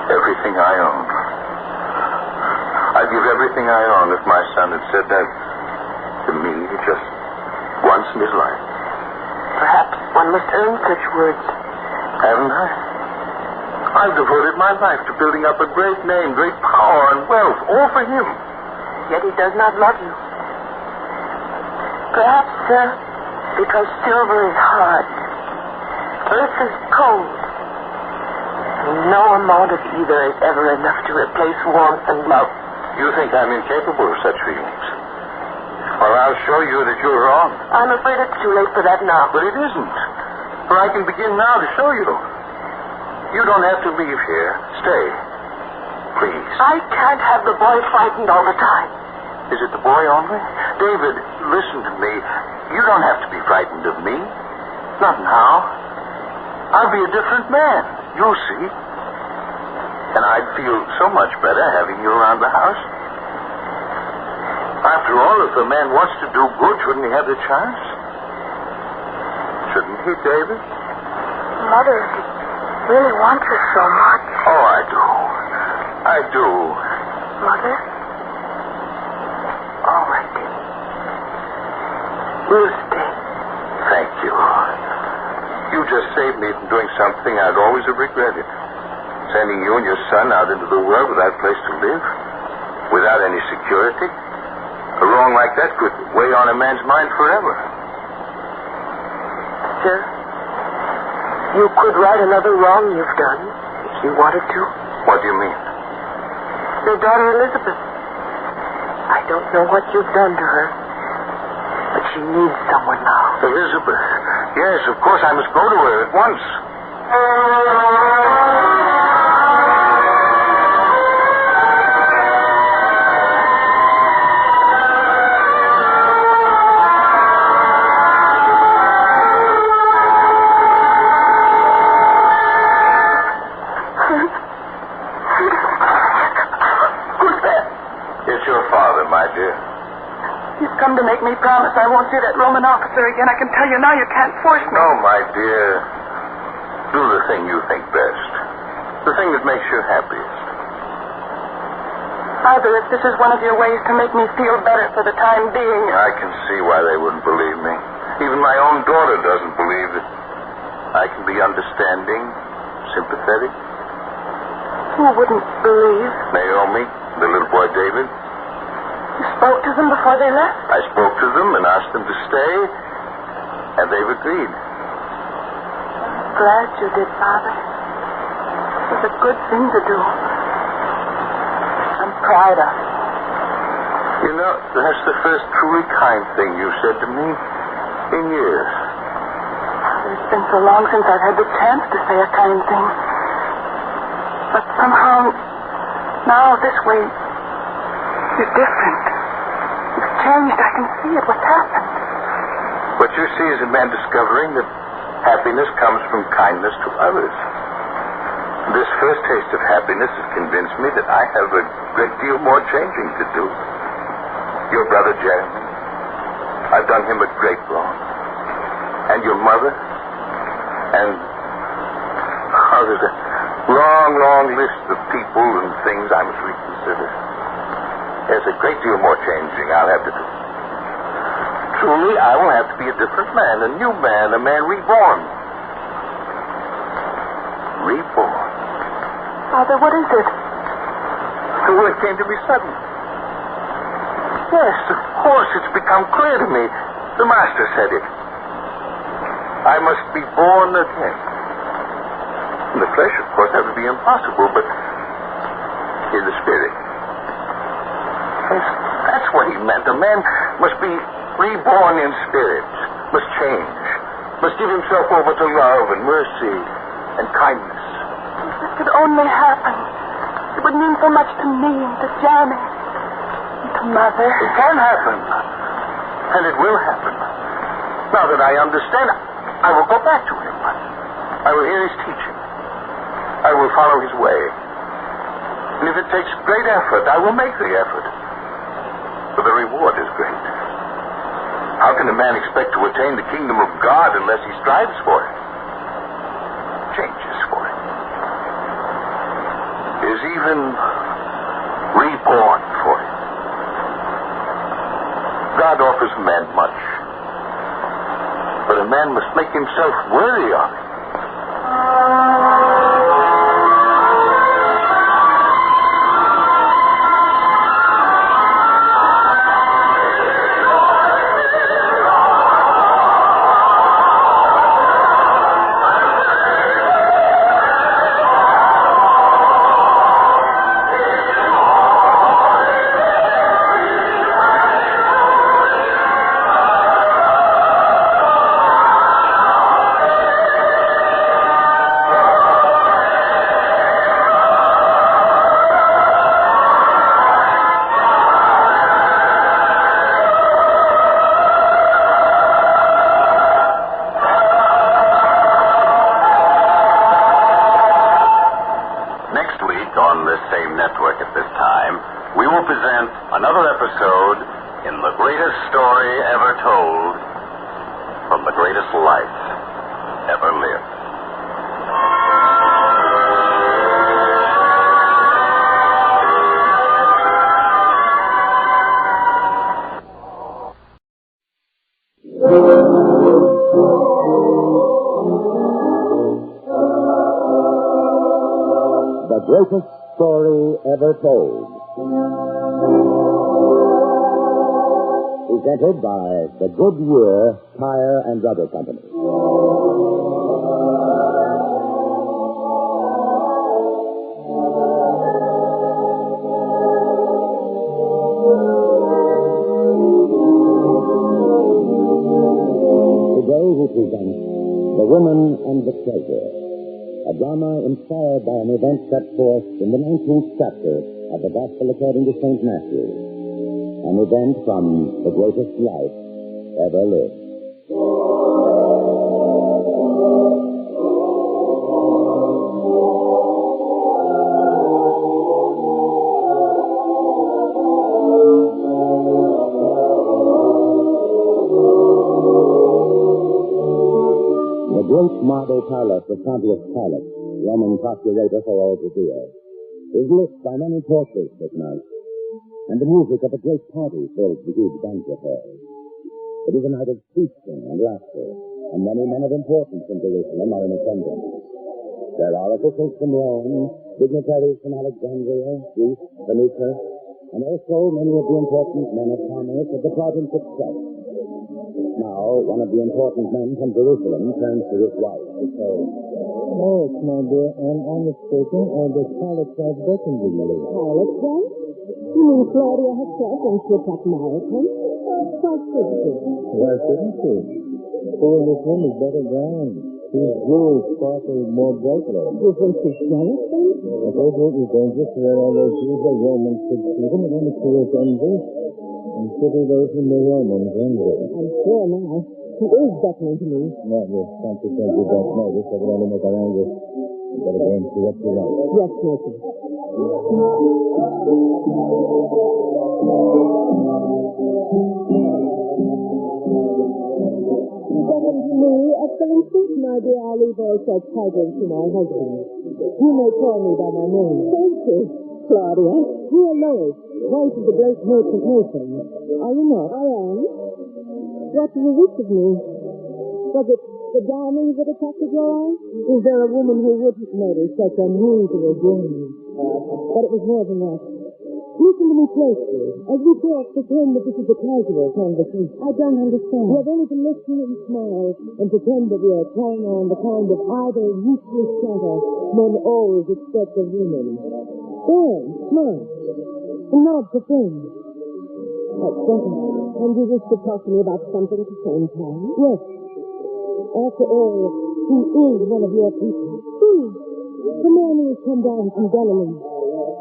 Everything I own. I'd give everything I own if my son had said that to me just once in his life. Perhaps one must earn such words. Haven't I? I've devoted my life to building up a great name, great power, and wealth, all for him. Yet he does not love you. Perhaps, sir, because silver is hard. Earth is cold. No amount of either is ever enough to replace warmth and love. You think I'm incapable of such feelings? Well, I'll show you that you're wrong. I'm afraid it's too late for that now. But it isn't. For I can begin now to show you. You don't have to leave here. Stay. Please. I can't have the boy frightened all the time. Is it the boy only? David, listen to me. You don't have to be frightened of me. Not now. I'll be a different man. You'll see. And I'd feel so much better having you around the house. After all, if a man wants to do good, shouldn't he have the chance? Shouldn't he, David? Mother really wants us so much. Oh, I do. I do. Mother? All right. We'll stay. Thank you. You just saved me from doing something I'd always have regretted. Sending you and your son out into the world without a place to live, without any security. A wrong like that could weigh on a man's mind forever. Sir, you could right another wrong you've done if you wanted to. What do you mean? Your daughter Elizabeth. I don't know what you've done to her, but she needs someone now. Elizabeth. Yes, of course, I must go to her at once. Come to make me promise I won't see that Roman officer again. I can tell you now you can't force me. No, my dear. Do the thing you think best. The thing that makes you happiest. Father, if this is one of your ways to make me feel better for the time being... I can see why they wouldn't believe me. Even my own daughter doesn't believe that I can be understanding, sympathetic. Who wouldn't believe? Naomi, the little boy David. You spoke to them before they left? I spoke to them and asked them to stay, and they've agreed. Glad you did, Father. It was a good thing to do. I'm proud of it. You know, that's the first truly kind thing you've said to me in years. It's been so long since I've had the chance to say a kind thing. But somehow, now this way, you're different. You've changed. I can see it. What's happened? What you see is a man discovering that happiness comes from kindness to others. This first taste of happiness has convinced me that I have a great deal more changing to do. Your brother Jeremy, I've done him a great wrong. And your mother, and there's a long, long list of people and things I must reconsider. There's a great deal more changing I'll have to do. Truly, I will have to be a different man, a new man, a man reborn. Reborn. Father, what is it? The word came to me suddenly. Yes, of course, it's become clear to me. The Master said it. I must be born again. In the flesh, of course, that would be impossible, but in the spirit. Yes, that's what he meant. A man must be reborn in spirit, must change, must give himself over to love and mercy and kindness. If this could only happen, it would mean so much to me and to Johnny and to Mother. It can happen, and it will happen. Now that I understand, I will go back to him. I will hear his teaching. I will follow his way. And if it takes great effort, I will make the effort. For the reward is great. How can a man expect to attain the kingdom of God unless he strives for it? Changes for it. Is even reborn for it. God offers men much. But a man must make himself worthy of it. Another episode in the greatest story ever told from the greatest life ever lived. The greatest story ever told. Presented by the Goodyear Tire and Rubber Company. Today we present The Woman and the Treasure, a drama inspired by an event set forth in the 19th chapter of the Gospel according to St. Matthew. An event from the greatest life ever lived. The great marble palace of Pontius Pilate, Roman procurator for all Judea, is lit by many torches at night, and the music of a great party fills the huge banquet hall. It is a night of feasting and laughter, and many men of importance in Jerusalem are in attendance. There are officials from Rome, dignitaries from Alexandria, Greece, Phoenicia, and also many of the important men of commerce of the province itself. Now, one of the important men from Jerusalem turns to his wife to say, "Oh, my dear, and I'm mistaken, or the Pilate has beckoned to you." Pilate, then? You mean Claudia herself won't slip up married him? Why shouldn't she? Why shouldn't she? For this room is better ground. These jewels sparkle more brightly. You think she's jealous, then? I told you it was dangerous to wear all those jewels the Romans could see them. It only creates envy. And pity those whom the Romans envy. I'm sure now. He is beckoning to me. No, you can't pretend you don't know this. That will only make her angry. You better go and see what you want. Yes, Nathan. Me, Excellency? My dear, I'll leave all such titles to my husband. You may call me by my name. Thank you, Claudia. Dear Lois, wife of the great merchant Nathan. Are you not? I am. What do you wish of me? Was it the diamonds that attracted your eye? Is there a woman who wouldn't notice such unusual jewelry? But it was more than that. Listen to me closely. As we talk, pretend that this is a casual conversation. I don't understand. We have only to listen and smile and pretend that we are carrying on the kind of idle, useless chatter men always expect of women. There, smile. And nod for friends. That's better. And you wish to talk to me about something at the same time? Yes. After all, he is one of your people. Who? The man who has come down from Galilee.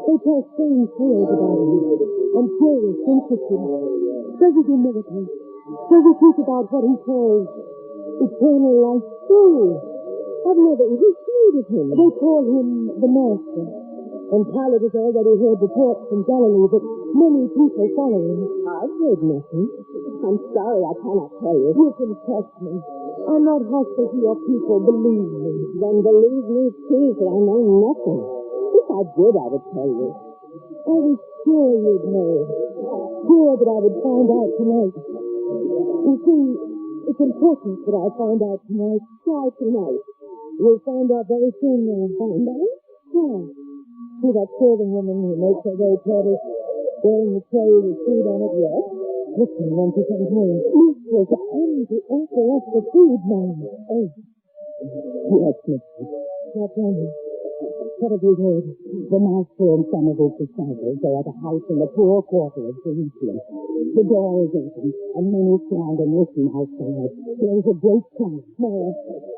They tell strange tales about him. I'm curious, interested. Does he do miracles? Does he teach about what he calls eternal life? True. I've never even heard of him. They call him the Master. And Pilate has already heard reports from Galilee that many people follow him. I've heard nothing. I'm sorry I cannot tell you. You can trust me. I'm not hostile to your people. Believe me. Then believe me too, for I know nothing. If I did, I would tell you. I was sure you'd know. Sure that I would find out tonight. You see, it's important that I find out tonight. Try tonight. You'll find out very soon when I find out. Try. See that serving woman who makes her way toward us, bearing the tray with food on it? Yes. Listen when she comes home. Mistress, I'm to offer us the food, man. Oh. Yes, mistress. Now tell me. What have you heard? The master and some of his disciples are at a house in the poor quarter of Jerusalem. The door is open, and many stand and listen outside. There is a great crowd. Now,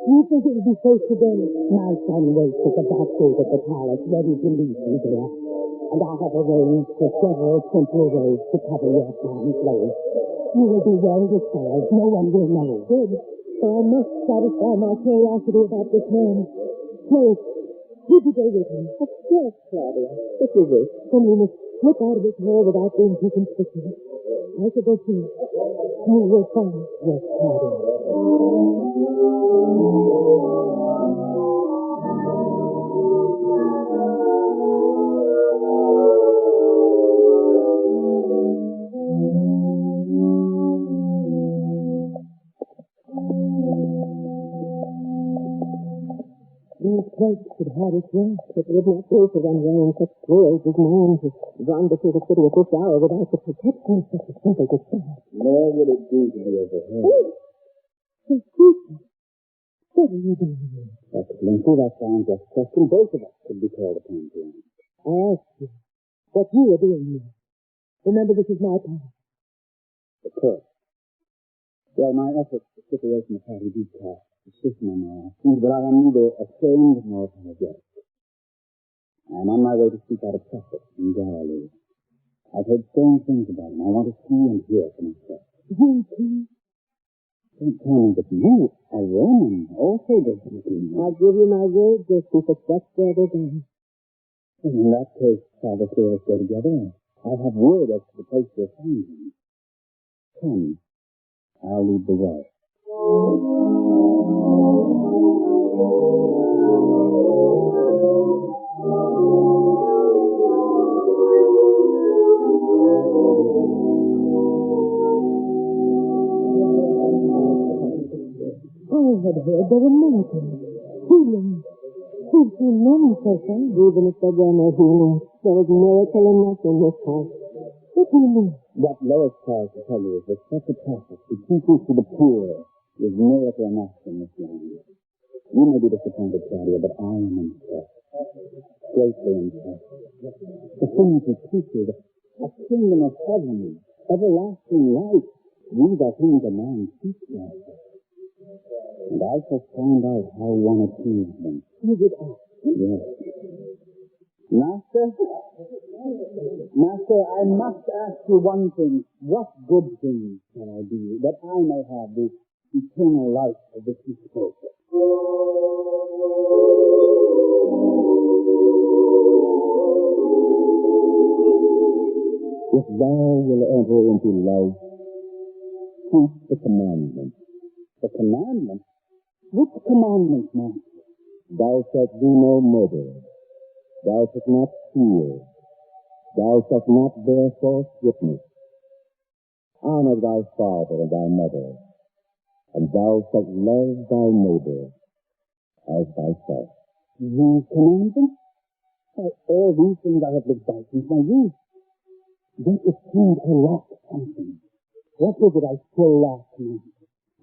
you think it will be safe today? My son waits at the back gate of the palace, ready to lead me there. And I have arranged for several simple ways to cover your son's load. You will be well disguised. No one will know. Good. So I must satisfy my curiosity about this man. Please. Would you go with him? Of course, Claudia. If you wish, then we must slip out of this hall without being too conspicuous. I shall go too. You will find. Yes, Claudia. These plates could have its rest. It would not do for them wearing such clothes as mine to wander through the city at this hour without the protection of such a simple disguise. Nor would it do to be overheard. Oh! Excuse me. What are you doing here? Excellency, that sounds just question both of us could be called upon to answer. I ask you what you are doing here. Remember, this is my palace. Of course. Well, my efforts to separation the party do cast suspicion on my actions, but I am neither ashamed nor apologetic. I am on my way to seek out a prophet in Galilee. I've heard strange things about him. I want to see and hear for myself. You too? Don't tell me that you, a Roman, also does something. I give you my word, just to suspect where they're going. In that case, shall the two of us go together? I have word as to the place we'll find him. Come, I'll lead the way. I had heard there were miracles, healings. We've seen many so far. Even if there were no healings, there is miracle enough in this house. What do you mean? What Lois tries to tell you is that such a prophet who teaches to the poor is miracle enough in this land. You may be disappointed, Claudia, but I am impressed. Greatly impressed. The things he teaches, a kingdom of heaven, everlasting life, these are things a man teaches us. And I shall find out how one achieves them. You would ask? Yes. Master, I must ask you one thing. What good thing can I do that I may have the eternal life of which you spoke? If thou wilt enter into life, keep the commandments. The commandment? Which commandment, Master? Thou shalt do no murder. Thou shalt not steal. Thou shalt not bear false witness. Honor thy father and thy mother, and thou shalt love thy neighbor as thyself. These commandments? All these things I have lived by since my youth. That it seemed I lacked something. What was it I still lacked now?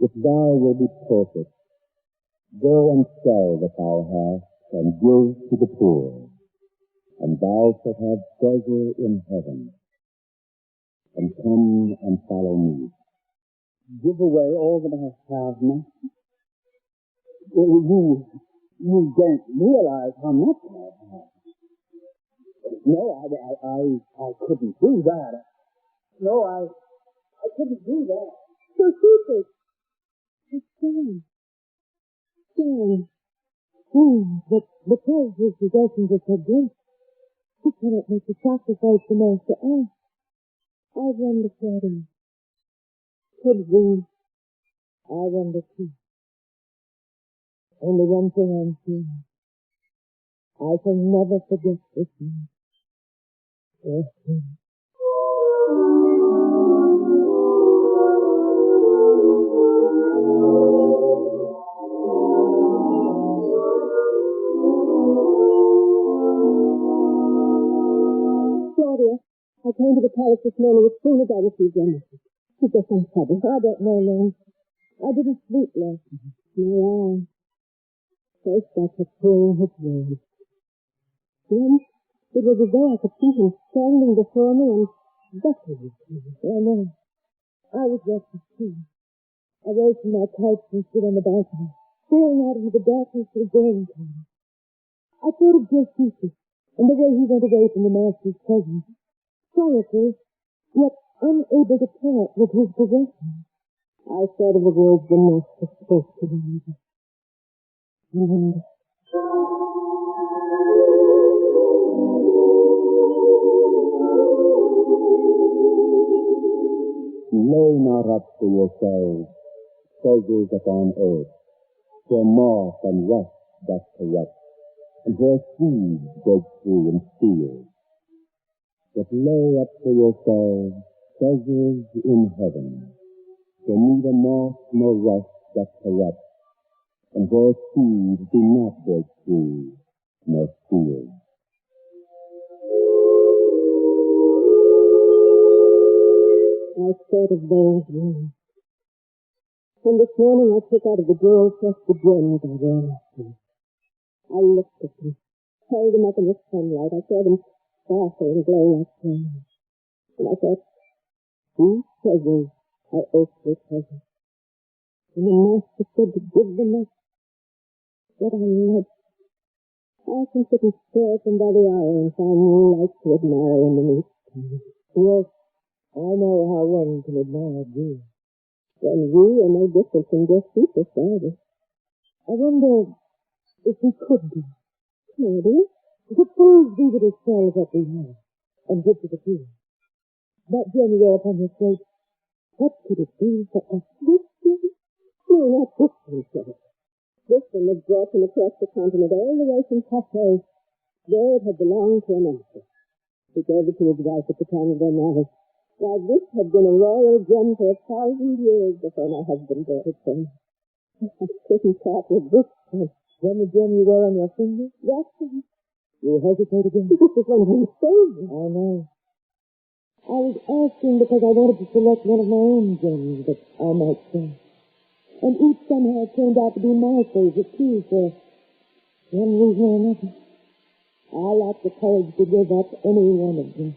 If thou will be perfect, go and sell that thou hast, and give to the poor, and thou shalt have treasure in heaven. And come and follow me. Give away all that I have, Master. You don't realize how much I have. No, I couldn't do that. No, I couldn't do that. So stupid. It's John. But because his possessions are so great, he cannot make the sacrifice the Master asked. I wonder, Father. Could we? I wonder too. Only one thing I'm sure. I shall never forget this man. Yes, sir. Claudia, I came to the palace this morning as soon as I received your message. Is there some trouble? I don't know, Lord. I didn't sleep last night. No, first I kept hearing his words. Then it was as though I could see him standing before me and beckoning to me. I know. I was restless too. I rose from my couch and stood on the balcony, staring out into the darkness of the drawing room. I thought of Josephus and the way he went away from the Master's presence, sorrowful, yet unable to part with his possessions. I thought of the words the Master spoke to me. And lay not up for yourselves treasures upon earth, where moth and rust doth corrupt, and where thieves break through and steal. But lay up for yourselves treasures in heaven, where neither moth nor rust doth corrupt, and where thieves do not break through nor steal. I thought of those words. And this morning I took out of the drawer just the gems I wore last night. I looked at them, held them up in the sunlight. I saw them sparkle and glow like flames. And I thought, these treasures are earthly treasures. And the Master said to give them up. What I love. I can sit and stare at them by the hour and find new light to admire in the each time. Yes, I know how one can admire you. When we are no different from just people, Father. I wonder if we could be. Maybe. Suppose we would sell what we have and give to the poor. That journey there upon your throat, what could it be for us? This journey? No, not this one, sir. This one was brought from across the continent all the way from Cafe. There it had belonged to a master. He gave it to his wife at the time of their marriage. Why, this had been a royal gem for 1,000 years before my husband bought it from me. I couldn't part with this one. Then the gem you wear on your finger? That's it. You hesitate again? This is one of my favorites. I know. I was asking because I wanted to select one of my own gems that I might sell. And each somehow turned out to be my favorite, too, for one reason or another. I lacked the courage to give up any one of them.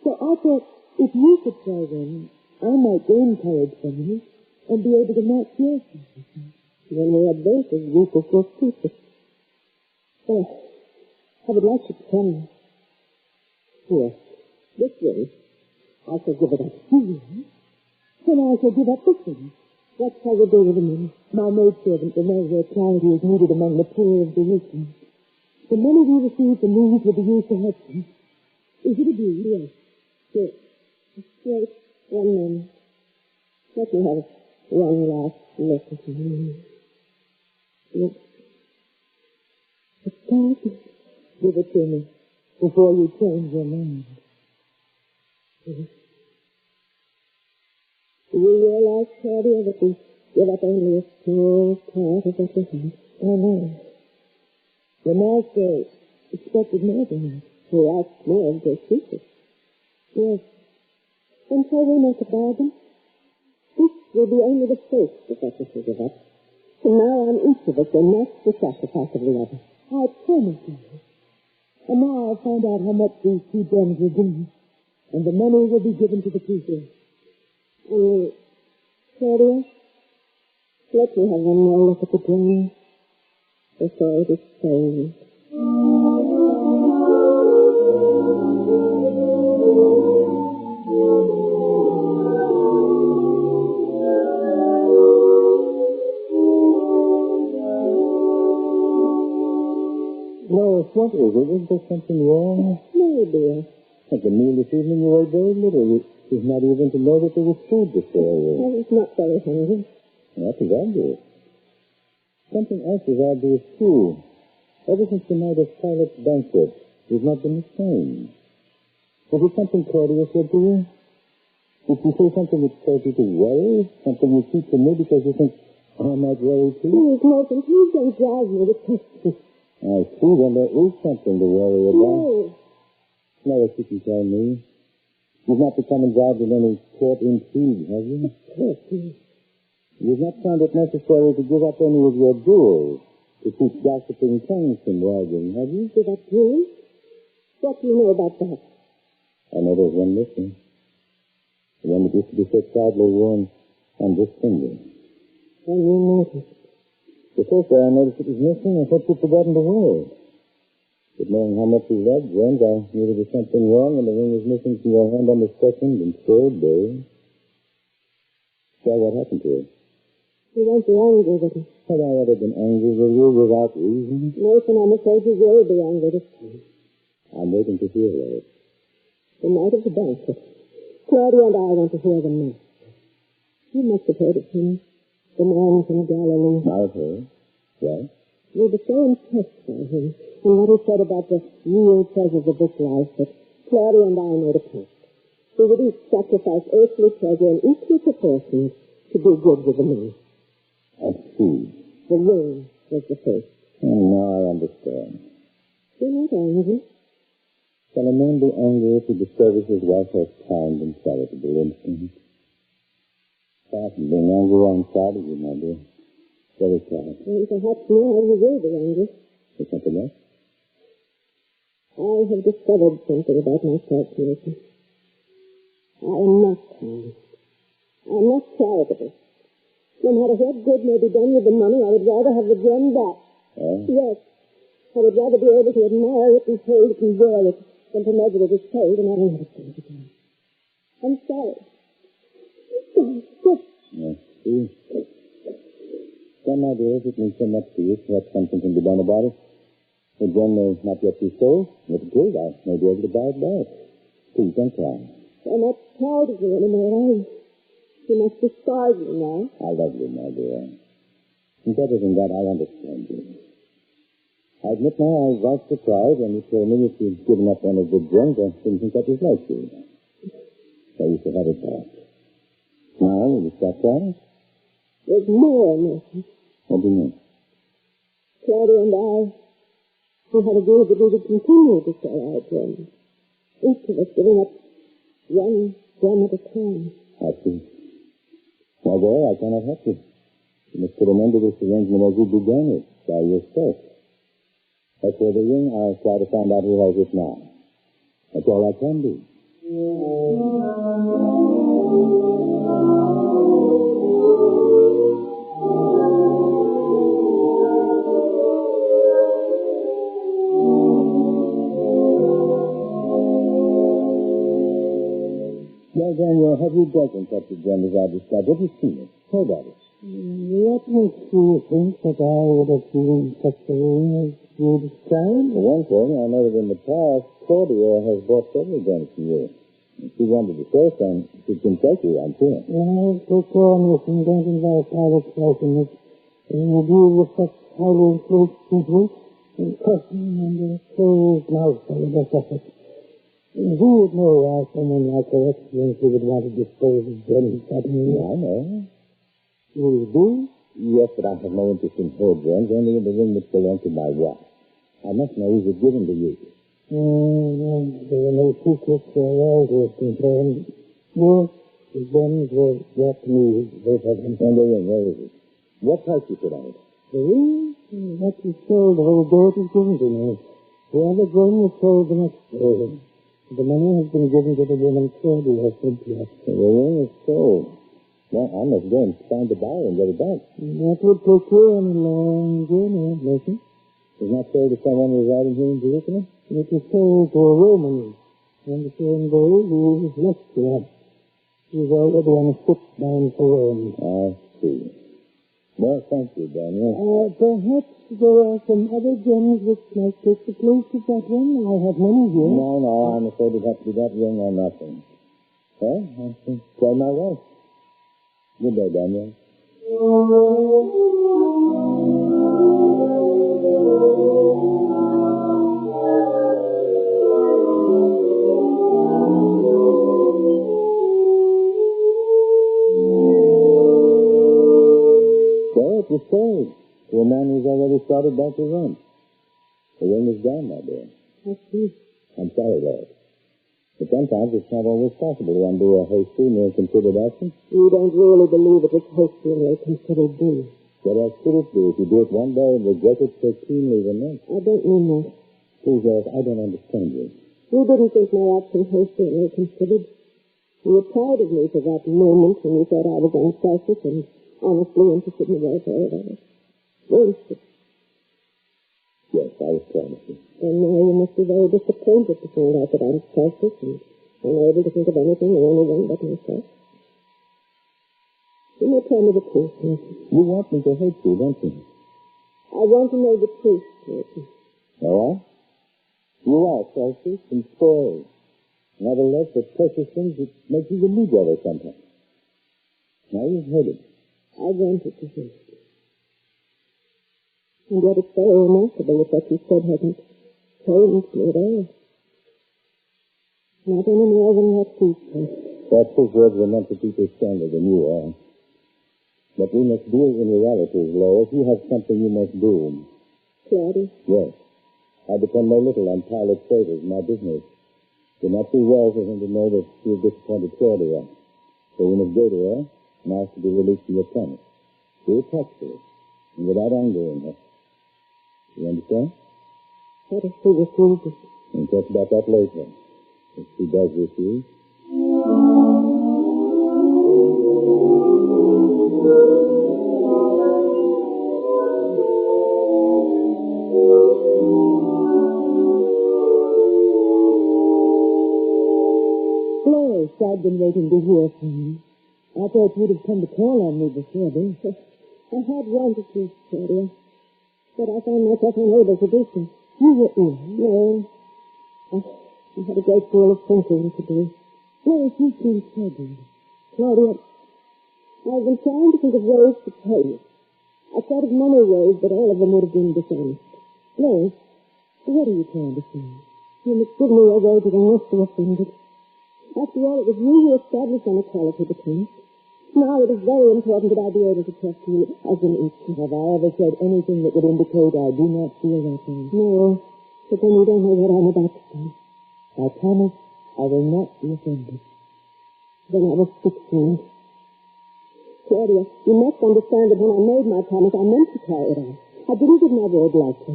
So I thought, if you could sell them, I might gain courage from you and be able to match your sacrifice. When we had both as weak as your stupid. Well, I would like to tell you. Here, this ring, I shall give it up to you. Then I shall give up this ring. What shall we do with the money? My maidservant will know where charity is needed among the poor of Jerusalem. The money we receive from these will be used to help them. Is it a deal? Yes. Good. Wait 1 minute. Let me have one last look at you. Look. Give it to me before you change your mind. Yes. Do you realize, Claudia, that we give up only a small part of what we have? I know. The Master expected more than that. He asked more of their secrets. Yes. And shall we make a bargain? This will be only the first of what we shall give up. From now on, each of us will match the sacrifice of the other. I promise you. And now I'll find out how much these 2 gems will bring. And the money will be given to the people. Claudia, let me have one more look at the gems before it is sold. Lois, what is it? Is there something wrong? No, dear. At the meal this evening, you ate very little. She's not even to know that there was food to serve you. I was not very hungry. That is obvious. Something else is obvious, too. Ever since the night of Pilate's banquet, you've not been the same. Was it something Claudia said to you? Did she say something that caused you to worry? Something you keep from me because you think I might worry, too? Please, Nathan, please don't drive me with questions. I see, then there is something to worry about. No. No, if you can tell me. You've not become involved in any court intrigue, have you? Yes, please. You've not found it necessary to give up any of your duels to keep gossiping tongues from wagging, have you? Give up duels? What do you know about that? I know there's one missing. The one that used to be so proudly worn on this finger. When you noticed? The first day I noticed it was missing, I thought you'd forgotten to wear it. But knowing how much you loved James, I knew there was something wrong, and the ring was missing from your hand on the second and third day. So what happened to it? You won't be angry with me. Have I ever been angry with you without reason? Nathan, I'm afraid you will be angry this time. I'm waiting to hear it. The night of the banquet. Claudia and I want to hear the master. You must have heard of him. The man from Galilee. I've heard. Yes? We were so impressed by him and what he said about the real treasures of this life that Claudia and I made a pact. We would each sacrifice earthly treasure in equal proportions to do good with the money. I see. The ring was the first. Oh, now I understand. You're not angry. Can a man be angry if he discovers his wife has kind and charitable instincts? Perhaps being angry on side of you, my dear. Very sad. And perhaps now you will be angry. Is something else? I have discovered something about myself, Nathan. I am not kind. I am not charitable. No matter what good may be done with the money, I would rather have the gem back. Yes. I would rather be able to admire it and hold it and wear it than to measure it as sold, and I don't understand it again. I'm sorry. Yes, see. Some ideas it means so much to you, perhaps something can be done about it. The gem may not yet be sold. If it is, I may be able to buy it back. Please don't cry. I'm not proud of you anymore. You must despise me now. I love you, my dear. And better than that, I understand you. I admit now I was surprised when you told me that you'd given up one of the gems. I didn't think that was like you. So you should have it back. Now, will you stop crying? There's more, Nathan. What do you mean? Claudia and I, we had agreed that we would continue to sell our gems. Each of us giving up one gem at a time. I see. Well, boy, I cannot help you. You must put an end to this arrangement as you began it, by yourself. As for the ring, I'll try to find out who has it now. That's all I can do. Well, Daniel, have you dealt in such a gem as I described? Have you seen it? Heard of it? What makes you think that I would have seen such a ring as you described? For one thing, I know that in the past, Claudia has bought several gems from you. She wanted to show some to Kentucky, I'm sure. Well, take care, Nathan. Don't invite private pleasantness. When you deal with such highly influenced people, and question and a closed mouth for the best effort. Who would know why someone like Her Excellency would want to dispose of gems suddenly? I know. You do? Yes, but I have no interest in her gems, only in the ring that belonged to my wife. I must know who's it given to you. There were no secrets for all was concerned. Yes, the guns were brought to me, both of them. And the ring, where is it? What price you put on it? The ring? What you sold the whole day was given to me. The other gun was sold the next day. The money has been given to the woman Claudia Cynthia. The ring is sold. Well, I must go and find the buyer and get it back. That would take you on a long journey, Mason. It's not sold to someone residing here in Jerusalem? It was sold to a Roman on the same day who left here. He was already on a ship bound for Rome. I see. Well, thank you, Daniel. Perhaps there are some other gems which might take the place of that one. I have money here. No, I'm afraid it has to be that ring or nothing. Well, I can tell my wife. Good day, Daniel. It was sold to a man who's already started back to Rome. The ring is gone, my dear. I see. I'm sorry, Lord. But sometimes it's not always possible to undo a hasty and ill-considered action. You don't really believe it was hasty and ill-considered, do you? What else could it be if you do it one day and regret it so keenly the next? I don't mean that. Please, Lord, I don't understand you. You didn't think my action hasty and ill-considered. You were proud of me for that moment when you thought I was unselfish and honestly interested in the welfare of others. Weren't you? Yes, I was proud of you. And now you must be very disappointed to find out that I'm selfish and unable to think of anything or anyone but myself. You may tell me the truth, Nathan. You want me to hate you, don't you? I want to know the truth, Nathan. All right? You are selfish and spoiled. Nevertheless, the precious things that make you the need of it sometimes. Now you've heard it. I wanted to hear it. And yet it's very remarkable that what you said hasn't changed me at all. Not any more than what he said. Perhaps his words were meant to keep us stronger than you are. But we must deal in realities, Lois. You have something you must do. Claudia? Yes. I depend no little on Pilate's favors in my business. It would not be well for him to know that you have disappointed Claudia. So we must go to her and ask to be released from your promise. Do it tactfully and without angering her. You understand? What if she refuses? We'll talk about that later. If she does refuse. Lois, I've been waiting to hear from you. I thought you'd have come to call on me before this. I had wanted to, Claudia, but I found myself unable to do so. You were ill. No. I had a great deal of thinking to do. Lois, you've been troubled. Claudia, I've been trying to think of ways to pay you. I thought of many ways, but all of them would have been dishonest. Lois, what are you trying to say? You must give me a way to the most offended. After all, it was you who established inequality between us. Now it is very important that I be able to trust you as an equal. Have I ever said anything that would indicate I do not feel that way? No, but then you don't know what I'm about to say. I promise I will not be offended. Then I was 16. Claudia, you must understand that when I made my promise, I meant to carry it out. I didn't give my word lightly.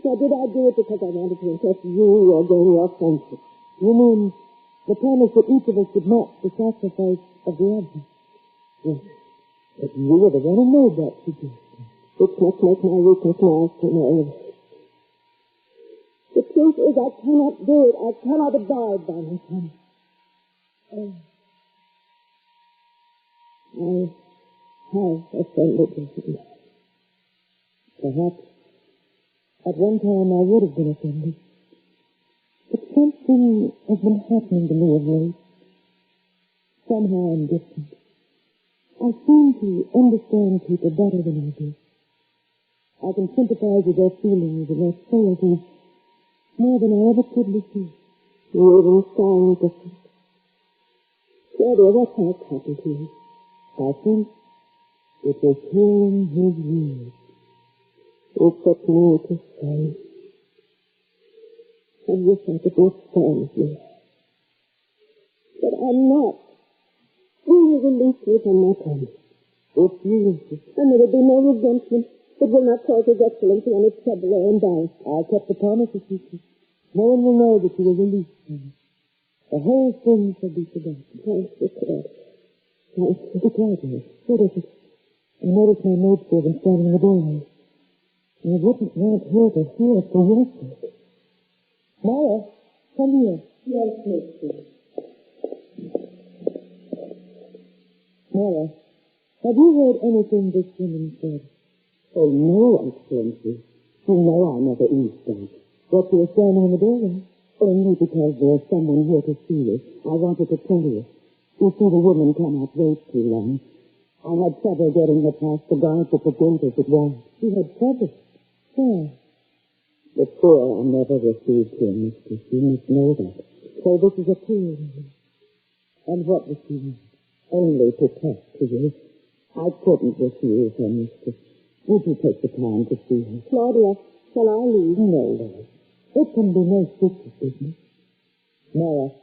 So did I do it because I wanted to impress you or gain your friendship? You mean the promise that each of us would match the sacrifice of the other? Yes. But you were the one who made that suggestion. Which must make my weakness now seem elevated. The truth is I cannot do it. I cannot abide by my promise. I have offended you. Perhaps at one time I would have been offended. But something has been happening to me of late. Somehow I'm different. I seem to understand people better than I do. I can sympathize with their feelings and their frailties more than I ever could before. You even sound different. Claudia, what has happened to you? I think it was hearing his words. It took me to say. I wish I could withstand you. But I'm not. Will you release me from my promise? If you insist. And there will be no resentment. It will not cause His Excellency any trouble or embarrassment. I kept the promise, Sister. No one will know that you were released from it. The whole thing shall be forgotten. Thanks for that. Thanks for the guidance. What is it? I noticed my maidservant standing in the doorway. And I wouldn't want her to hear it for your sake. Mara, come here. Yes, mister. Mara, have you heard anything this woman said? Oh, no, Excellency. You know I never eavesdrop. But you're standing in the doorway. Only because there's someone here to see you. I wanted to tell you. You see, the woman cannot wait too long. I had trouble getting her past the guards at the gate as it was. She had trouble. Yeah. Before I never received here, mistress. You must know that. So this is a poor woman. And what does she want? Only to talk to you. I couldn't refuse her, mistress. Would you take the time to see her? Claudia, shall I leave? No, Lord. It can be no secret business. Mara,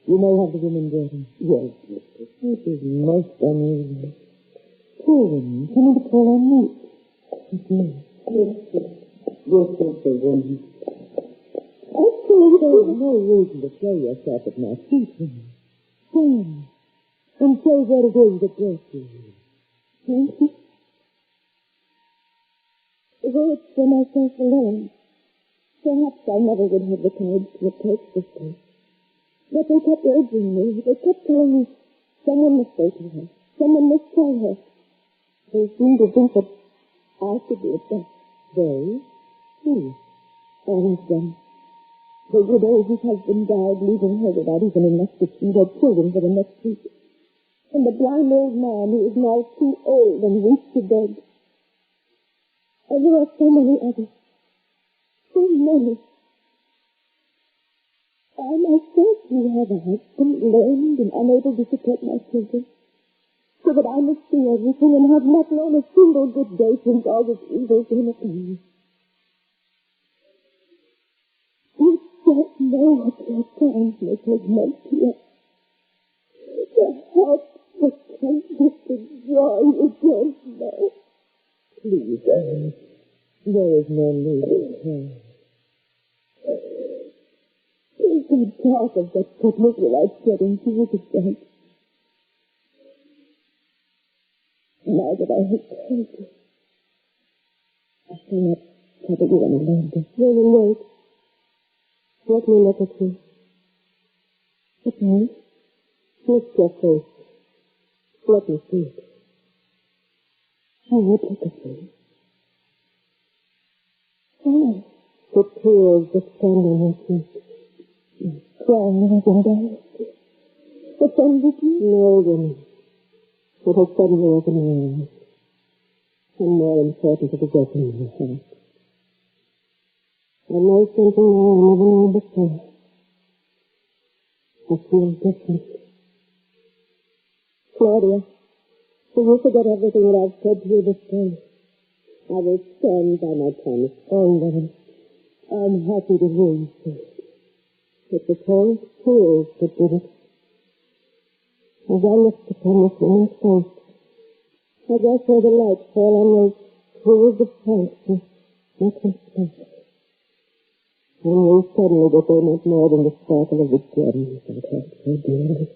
you may have the woman waiting. Yes, mistress. It is most unusual. Poor woman, coming to call on me. It's me. Yes, you're such a woman. There's no reason to throw yourself at my feet, woman. Stand and say what it is that brought you here. Thank you. Were it for myself alone, perhaps I never would have the courage to approach this place. But they kept urging me. They kept telling me someone must go to her. Someone must tell her. They seemed to think that I should be at best. They? Who? All of them. The widow whose husband died, leaving her without even enough to feed her children for the next week. And the blind old man who is now too old and weak to beg. And there are so many others. So many. I myself, who have a husband, lamed and unable to support my children, so that I must see everything and have not known a single good day since all this evil came upon me. You don't know what your kindness has meant to us. The help, the kindness, the joy you don't know. Please, Ellen, there is no need of prayer. Please don't talk of that goodness without getting to you again. Now that I have told you, I shall not trouble you any longer. Very late. Let me look at you. At me? Lift your face. Let me see it. Oh, look at me. Oh, the tears that stand on your cheeks. Crying as embarrassed. Offended you? No, woman. It has suddenly opened your eyes. And more important, it has opened your heart. I know something now I never knew before. I feel different. Claudia, will you forget everything that I've said to you this day? I will stand by my promise. Oh, Lord, I'm happy to hear you say it. It was all tears that did it. As I looked upon this woman's face, as I saw the light fall on those pools of fancy, nothing spoke. And then suddenly they were not more than the sparkle of the gems that had so dearly.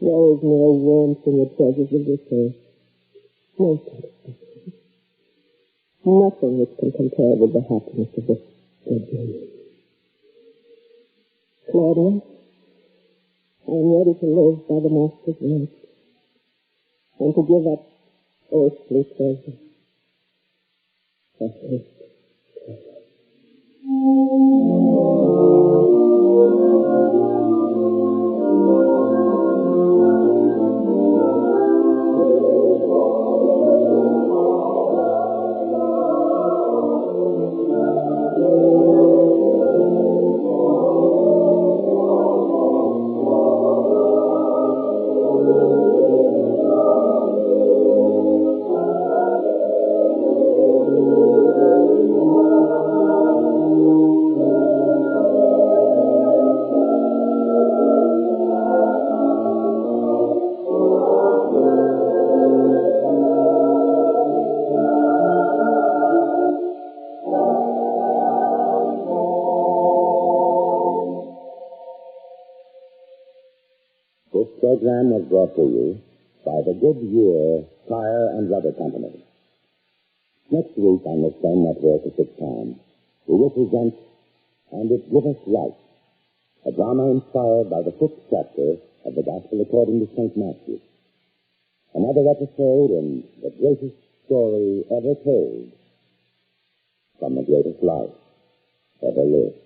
There is no warmth in the treasures of this earth. No satisfaction. Nothing which can compare with the happiness of this good dream. Claudia, I am ready to live by the Master's word and to give up earthly pleasure for his pleasure. program was brought to you by the Goodyear Tire and Rubber Company. Next week on the same network at this time, we will present And It Giveth Life, a drama inspired by the 5th chapter of the Gospel according to St. Matthew. Another episode in the greatest story ever told from the greatest life ever lived.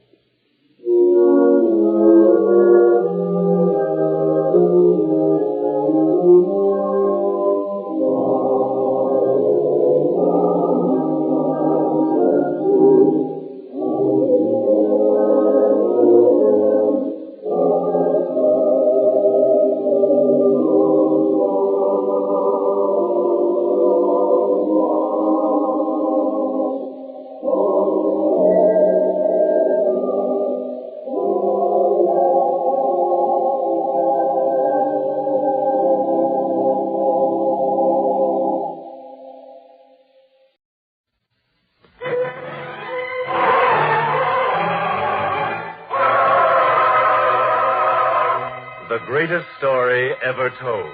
The greatest story ever told.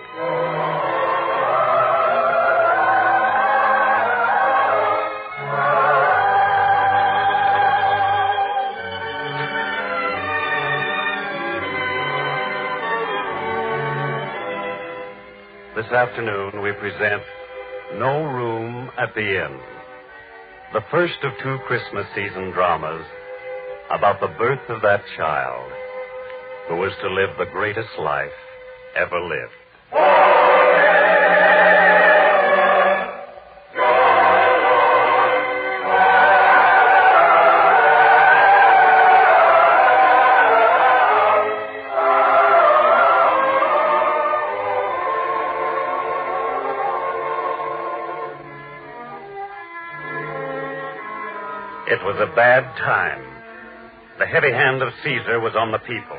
This afternoon we present No Room at the Inn, the first of 2 Christmas season dramas about the birth of that child who was to live the greatest life ever lived. It was a bad time. The heavy hand of Caesar was on the people.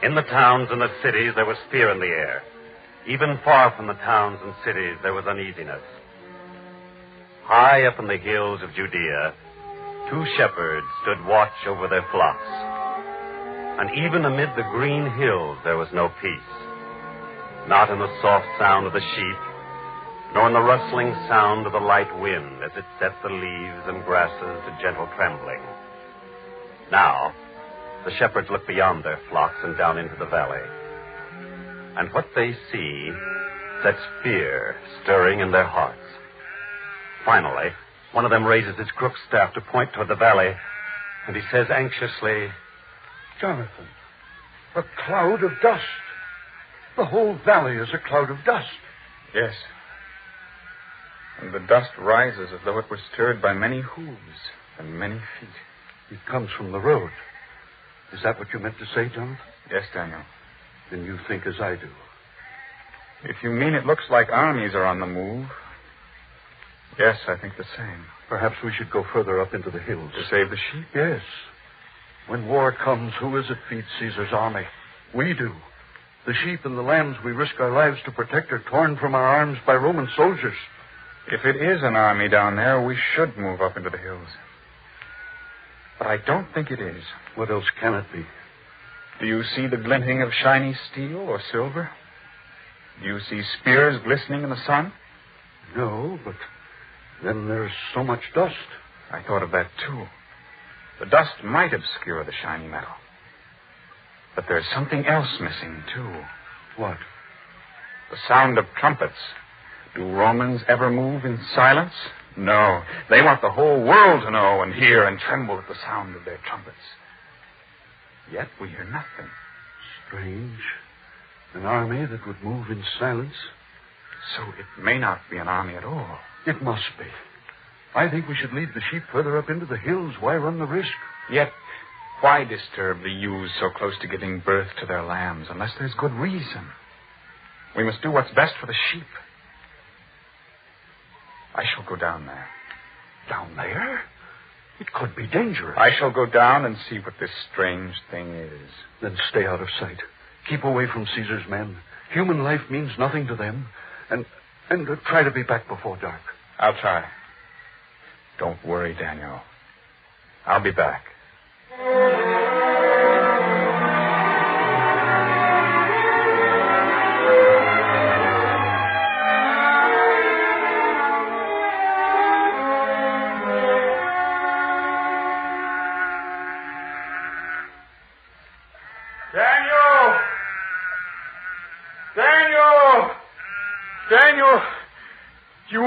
In the towns and the cities, there was fear in the air. Even far from the towns and cities, there was uneasiness. High up in the hills of Judea, 2 shepherds stood watch over their flocks. And even amid the green hills, there was no peace. Not in the soft sound of the sheep, nor in the rustling sound of the light wind as it set the leaves and grasses to gentle trembling. Now, the shepherds look beyond their flocks and down into the valley. And what they see sets fear stirring in their hearts. Finally, one of them raises his crooked staff to point toward the valley, and he says anxiously, "Jonathan, a cloud of dust. The whole valley is a cloud of dust." Yes. And the dust rises as though it were stirred by many hooves and many feet. It comes from the road. Is that what you meant to say, Jonathan? Yes, Daniel. Then you think as I do. If you mean it looks like armies are on the move, yes, I think the same. Perhaps we should go further up into the hills. To save the sheep? Yes. When war comes, who is it feeds Caesar's army? We do. The sheep and the lambs we risk our lives to protect are torn from our arms by Roman soldiers. If it is an army down there, we should move up into the hills. But I don't think it is. What else can it be? Do you see the glinting of shiny steel or silver? Do you see spears glistening in the sun? No, but then there's so much dust. I thought of that, too. The dust might obscure the shiny metal. But there's something else missing, too. What? The sound of trumpets. Do Romans ever move in silence? No. They want the whole world to know and hear and tremble at the sound of their trumpets. Yet we hear nothing. Strange. An army that would move in silence. So it may not be an army at all. It must be. I think we should lead the sheep further up into the hills. Why run the risk? Yet, why disturb the ewes so close to giving birth to their lambs unless there's good reason? We must do what's best for the sheep. I shall go down there. Down there? It could be dangerous. I shall go down and see what this strange thing is. Then stay out of sight. Keep away from Caesar's men. Human life means nothing to them. And try to be back before dark. I'll try. Don't worry, Daniel. I'll be back.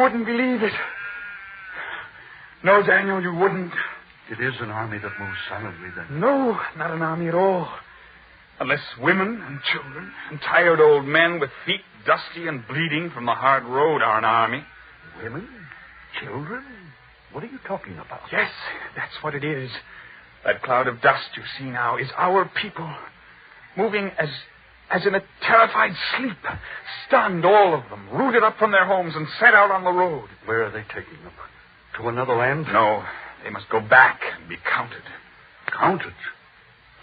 wouldn't believe it. No, Daniel, you wouldn't. It is an army that moves silently, then. No, not an army at all. Unless women and children and tired old men with feet dusty and bleeding from the hard road are an army. Women? Children? What are you talking about? Yes, that's what it is. That cloud of dust you see now is our people, moving as in a terrified sleep, stunned, all of them, rooted up from their homes and set out on the road. Where are they taking them? To another land? No, they must go back and be counted. Counted?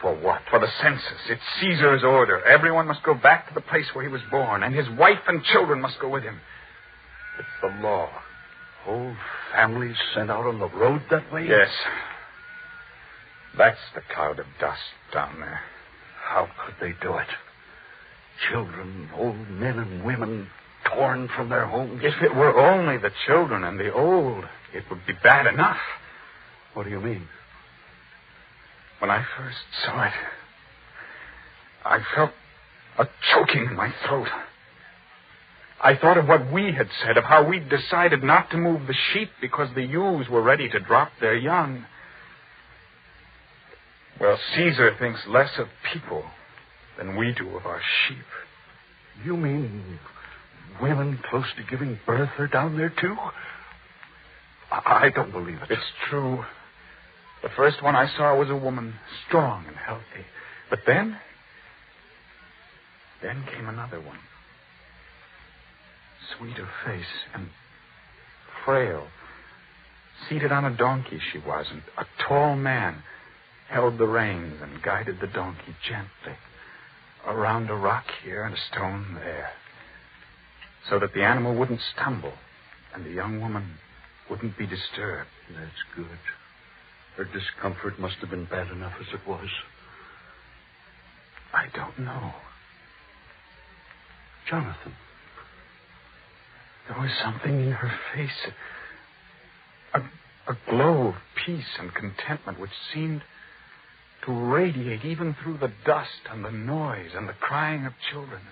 For what? For the census. It's Caesar's order. Everyone must go back to the place where he was born, and his wife and children must go with him. It's the law. Whole families sent out on the road that way? Yes. That's the cloud of dust down there. How could they do it? Children, old men and women, torn from their homes. If it were only the children and the old, it would be bad enough. What do you mean? When I first saw it, I felt a choking in my throat. I thought of what we had said, of how we'd decided not to move the sheep because the ewes were ready to drop their young. Well, Caesar thinks less of people than we do of our sheep. You mean women close to giving birth are down there, too? I don't believe it. It's true. The first one I saw was a woman, strong and healthy. But then came another one. Sweet of face and frail. Seated on a donkey she was, and a tall man held the reins and guided the donkey gently around a rock here and a stone there, so that the animal wouldn't stumble and the young woman wouldn't be disturbed. That's good. Her discomfort must have been bad enough as it was. I don't know. Jonathan. There was something in her face, a glow of peace and contentment which seemed to radiate even through the dust and the noise and the crying of children.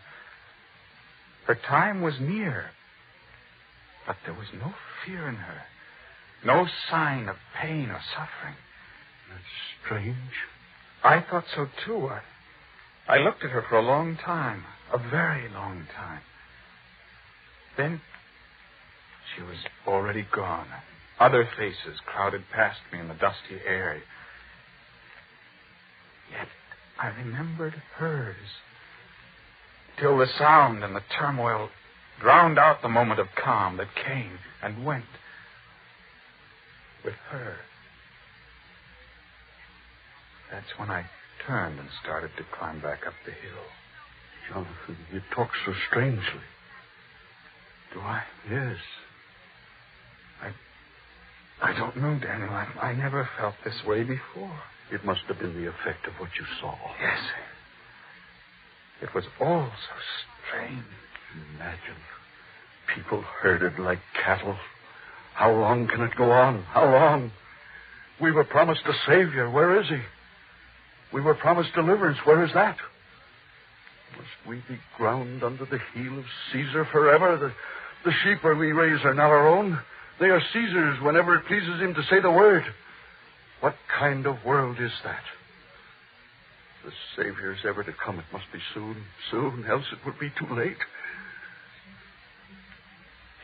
Her time was near, but there was no fear in her, no sign of pain or suffering. That's strange. I thought so, too. I looked at her for a long time, a very long time. Then she was already gone. Other faces crowded past me in the dusty air. Yet I remembered hers, till the sound and the turmoil drowned out the moment of calm that came and went with her. That's when I turned and started to climb back up the hill. Jonathan, you talk so strangely. Do I? Yes. I don't know, Daniel. I never felt this way before. It must have been the effect of what you saw. Yes. It was all so strange. Imagine. People herded like cattle. How long can it go on? How long? We were promised a Savior. Where is he? We were promised deliverance. Where is that? Must we be ground under the heel of Caesar forever? The sheep we raise are not our own. They are Caesar's whenever it pleases him to say the word. What kind of world is that? If the Savior is ever to come, it must be soon, else it would be too late.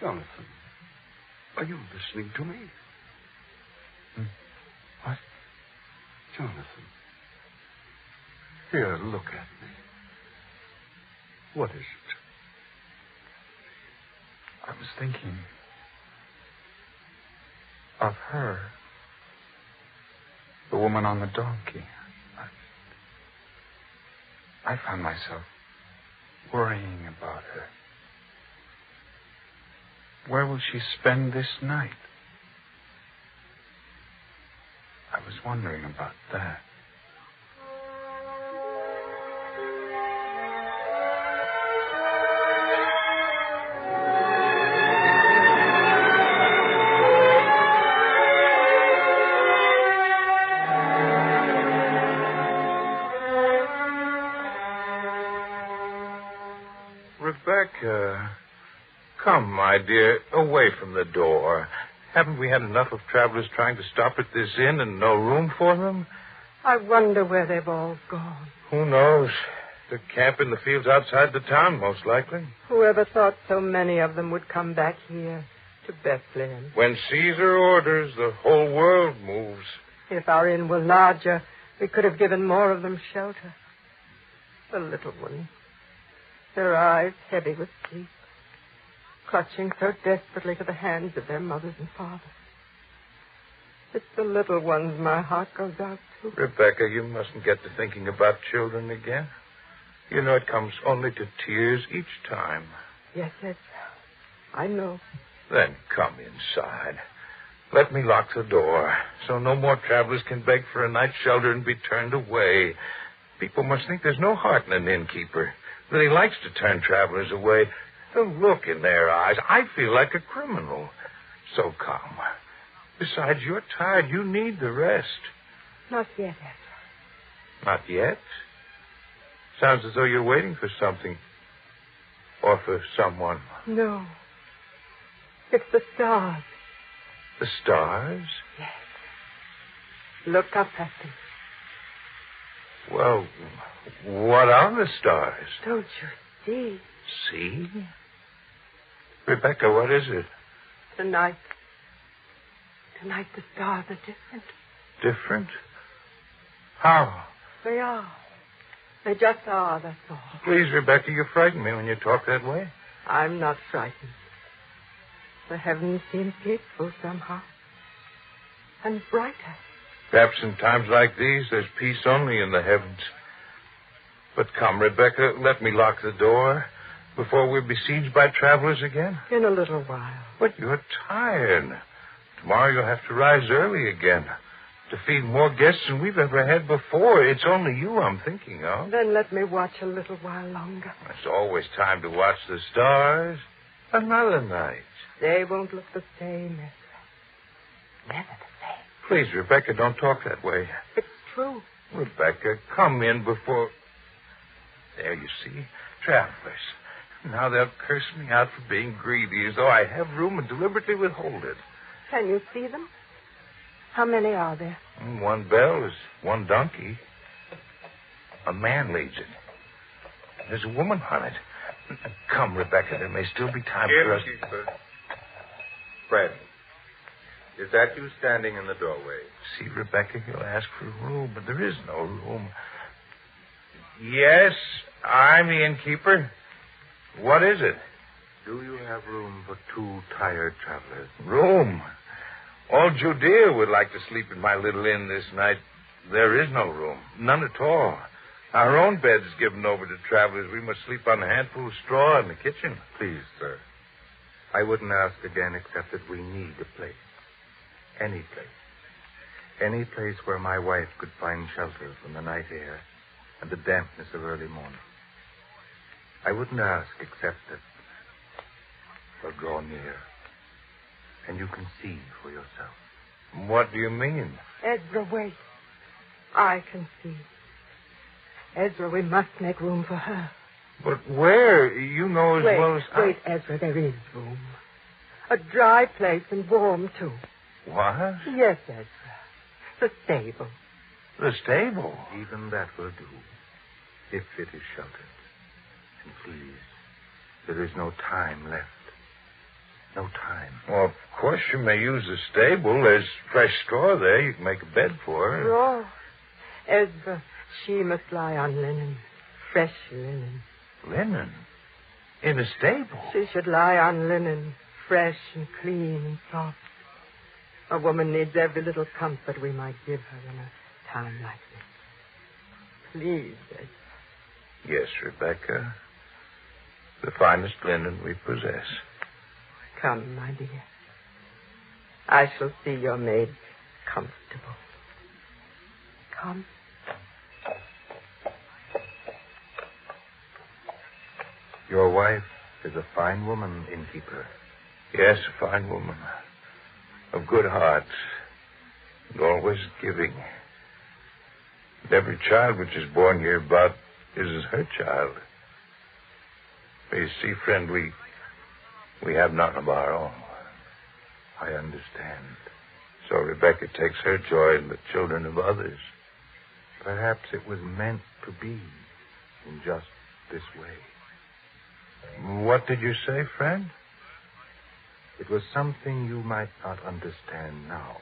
Jonathan, are you listening to me? What? Jonathan. Here, look at me. What is it? I was thinking of her. The woman on the donkey. I found myself worrying about her. Where will she spend this night? I was wondering about that. Come, my dear, away from the door. Haven't we had enough of travelers trying to stop at this inn and no room for them? I wonder where they've all gone. Who knows? To camp in the fields outside the town, most likely. Whoever thought so many of them would come back here to Bethlehem? When Caesar orders, the whole world moves. If our inn were larger, we could have given more of them shelter. The little ones, their eyes heavy with sleep, clutching so desperately to the hands of their mothers and fathers. It's the little ones my heart goes out to. Rebecca, you mustn't get to thinking about children again. You know it comes only to tears each time. Yes, I know. Then come inside. Let me lock the door, so no more travelers can beg for a night's shelter and be turned away. People must think there's no heart in an innkeeper, that he likes to turn travelers away. The look in their eyes, I feel like a criminal. So come. Besides, you're tired. You need the rest. Not yet, Ezra. Not yet? Sounds as though you're waiting for something. Or for someone. No. It's the stars. The stars? Yes. Look up at them. Well, what are the stars? Don't you see? See? Rebecca, what is it? Tonight the stars are different. Different? How? They are. They just are, that's all. Please, Rebecca, you frighten me when you talk that way. I'm not frightened. The heavens seem peaceful somehow. And brighter. Perhaps in times like these, there's peace only in the heavens. But come, Rebecca, let me lock the door before we're besieged by travelers again. In a little while. But you're tired. Tomorrow you'll have to rise early again to feed more guests than we've ever had before. It's only you I'm thinking of. Then let me watch a little while longer. There's always time to watch the stars. Another night. They won't look the same, Ezra. Never the same. Please, Rebecca, don't talk that way. It's true. Rebecca, come in before... There, you see. Travelers. Now they'll curse me out for being greedy, as though I have room and deliberately withhold it. Can you see them? How many are there? One bell is one donkey. A man leads it. There's a woman on it. Come, Rebecca, there may still be time for us... Innkeeper. Friend, is that you standing in the doorway? See, Rebecca, he'll ask for room, but there is no room. Yes, I'm the innkeeper. What is it? Do you have room for 2 tired travelers? Room? All Judea would like to sleep in my little inn this night. There is no room. None at all. Our own bed's given over to travelers. We must sleep on a handful of straw in the kitchen. Please, sir. I wouldn't ask again except that we need a place. Any place. Any place where my wife could find shelter from the night air and the dampness of early morning. I wouldn't ask except that we'll draw near and you can see for yourself. What do you mean? Ezra, wait. I can see. Ezra, we must make room for her. But where? You know as well as I... Wait, Ezra, there is room. A dry place and warm, too. What? Yes, Ezra. The stable. The stable? Even that will do, if it is sheltered. And please, there is no time left. No time. Well, of course you may use the stable. There's fresh straw there. You can make a bed for her. Straw? Ezra, she must lie on linen. Fresh linen. Linen? In a stable? She should lie on linen. Fresh and clean and soft. A woman needs every little comfort we might give her in a time like this. Please, Ezra. Yes, Rebecca. The finest linen we possess. Come, my dear. I shall see your maid comfortable. Come. Your wife is a fine woman, innkeeper. Yes, a fine woman. Of good heart. And always giving. And every child which is born hereabout is her child. You see, friend, we We have none of our own. I understand. So Rebecca takes her joy in the children of others. Perhaps it was meant to be in just this way. What did you say, friend? It was something you might not understand now.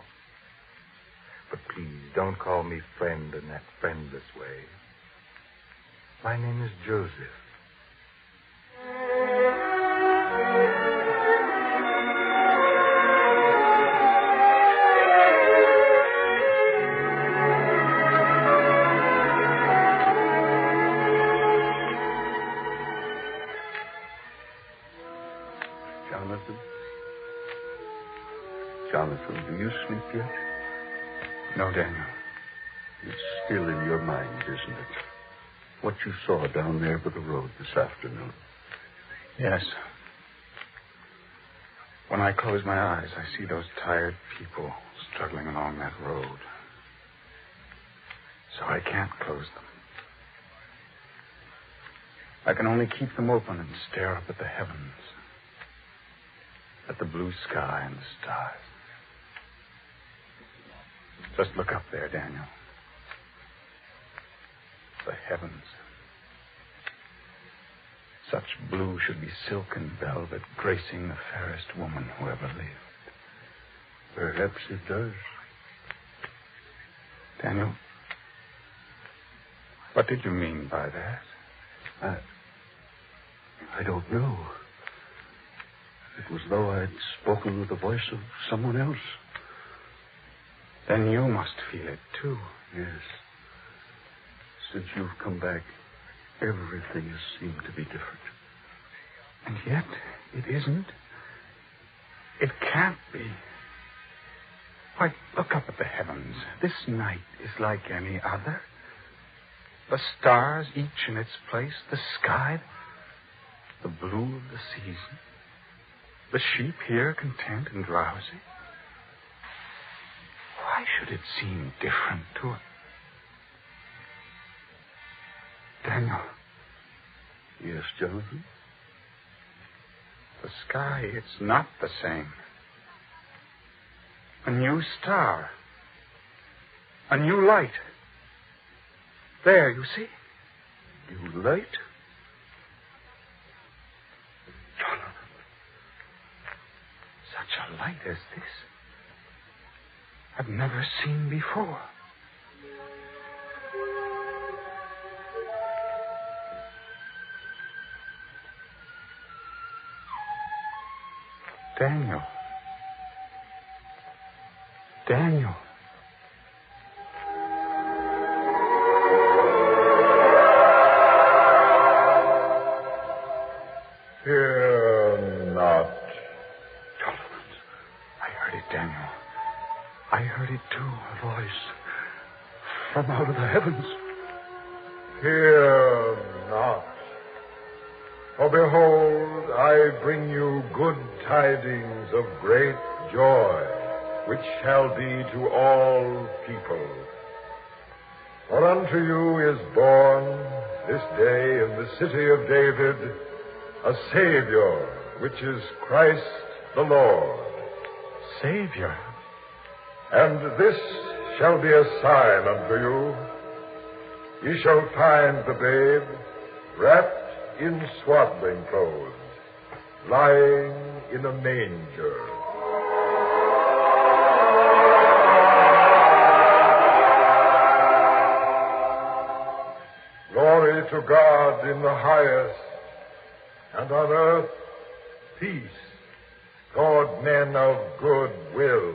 But please, don't call me friend in that friendless way. My name is Joseph. Jonathan, do you sleep yet? No, Daniel. It's still in your mind, isn't it? What you saw down there by the road this afternoon. Yes. When I close my eyes, I see those tired people struggling along that road. So I can't close them. I can only keep them open and stare up at the heavens, at the blue sky and the stars. Just look up there, Daniel. The heavens. Such blue should be silk and velvet, gracing the fairest woman who ever lived. Perhaps it does. Daniel, what did you mean by that? I don't know. It was though I'd spoken with the voice of someone else. Then you must feel it, too. Yes. Since you've come back, everything has seemed to be different. And yet, it isn't. It can't be. Why, look up at the heavens. This night is like any other. The stars, each in its place. The sky, the blue of the season. The sheep here content and drowsy. Why should it seem different to it? Daniel. Yes, Jonathan? The sky, it's not the same. A new star. A new light. There, you see? New light? Jonathan. Such a light as this I've never seen before. Daniel. Daniel. Fear not. Jonathan, I heard it, Daniel. I heard it too, a voice from out of the heavens. Fear not. For behold, I bring you good tidings of great joy, which shall be to all people. For unto you is born this day in the city of David a Savior, which is Christ the Lord. Savior? And this shall be a sign unto you. Ye shall find the babe wrapped in swaddling clothes, lying in a manger. Glory to God in the highest, and on earth peace toward men of good will.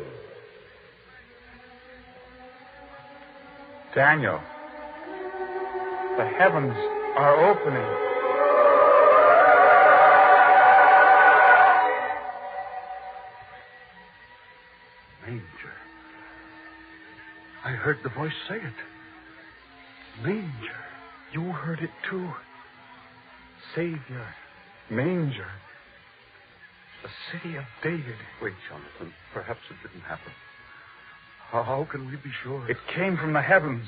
Daniel, the heavens are opening. Manger. I heard the voice say it. Manger. You heard it too. Savior. Manger. The city of David. Wait, Jonathan. Perhaps it didn't happen. How can we be sure? It came from the heavens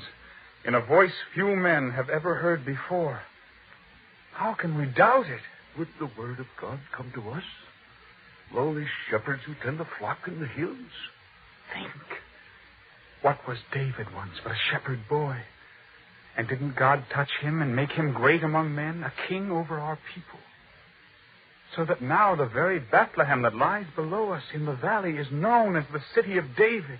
in a voice few men have ever heard before. How can we doubt it? Would the word of God come to us? lowly shepherds who tend the flock in the hills. Think. What was David once but a shepherd boy? And didn't God touch him and make him great among men, a king over our people? So that now the very Bethlehem that lies below us in the valley is known as the city of David.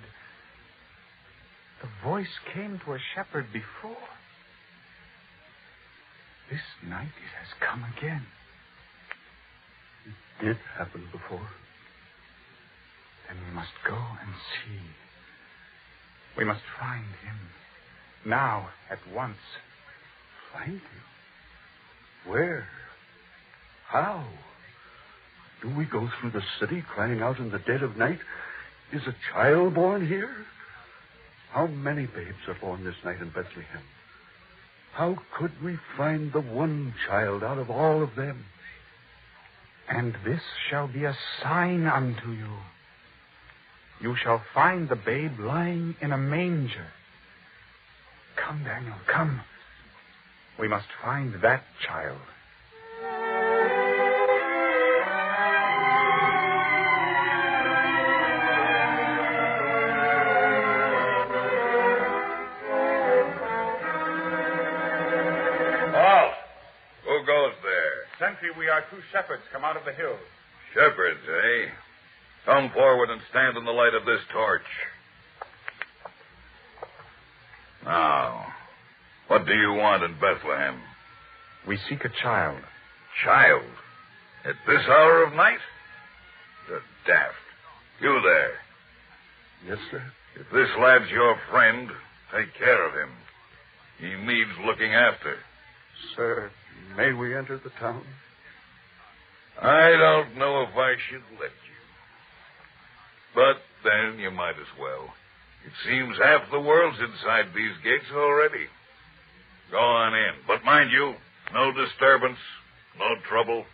The voice came to a shepherd before. This night it has come again. It did happen before. Then we must go and see. We must find him. Now, at once. Find him? Where? How? Do we go through the city crying out in the dead of night, "Is a child born here?" How many babes are born this night in Bethlehem? How could we find the one child out of all of them? And this shall be a sign unto you. You shall find the babe lying in a manger. Come, Daniel, come. We must find that child. Who goes there? Sentry, we are two shepherds come out of the hills. Shepherds, eh? Come forward and stand in the light of this torch. Now, what do you want in Bethlehem? We seek a child. Child? At this hour of night? The daft. You there. Yes, sir. If this lad's your friend, take care of him. He needs looking after. Sir, may we enter the town? I don't know if I should let you. But then you might as well. It seems half the world's inside these gates already. Go on in. But mind you, no disturbance, no trouble.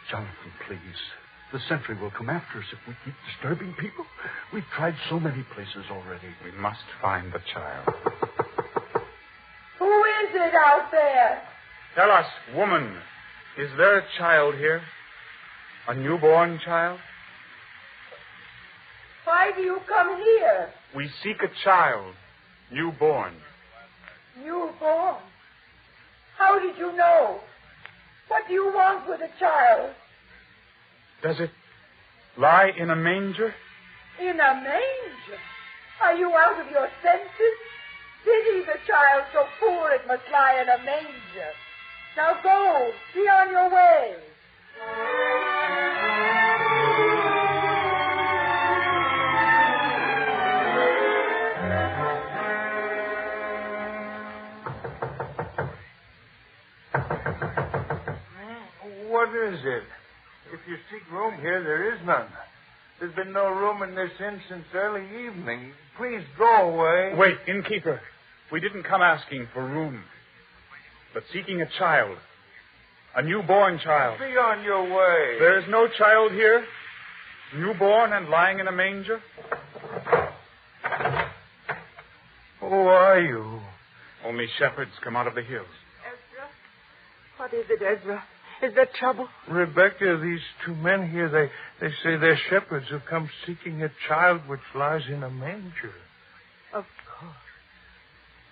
Jonathan, please. The sentry will come after us if we keep disturbing people. We've tried so many places already. We must find the child. Who is it out there? Tell us, woman, is there a child here? A newborn child? Why do you come here? We seek a child, newborn. Newborn? How did you know? What do you want with a child? Does it lie in a manger? In a manger? Are you out of your senses? Pity the child so poor it must lie in a manger. Now go, be on your way. What is it? If you seek room here, there is none. There's been no room in this inn since early evening. Please go away. Wait, innkeeper. We didn't come asking for room, but seeking a child. A newborn child. Be on your way. There is no child here? Newborn and lying in a manger? Who are you? Only shepherds come out of the hills. Ezra? What is it, Ezra? Is there trouble? Rebecca, these two men here, they say they're shepherds who come seeking a child which lies in a manger. Of course.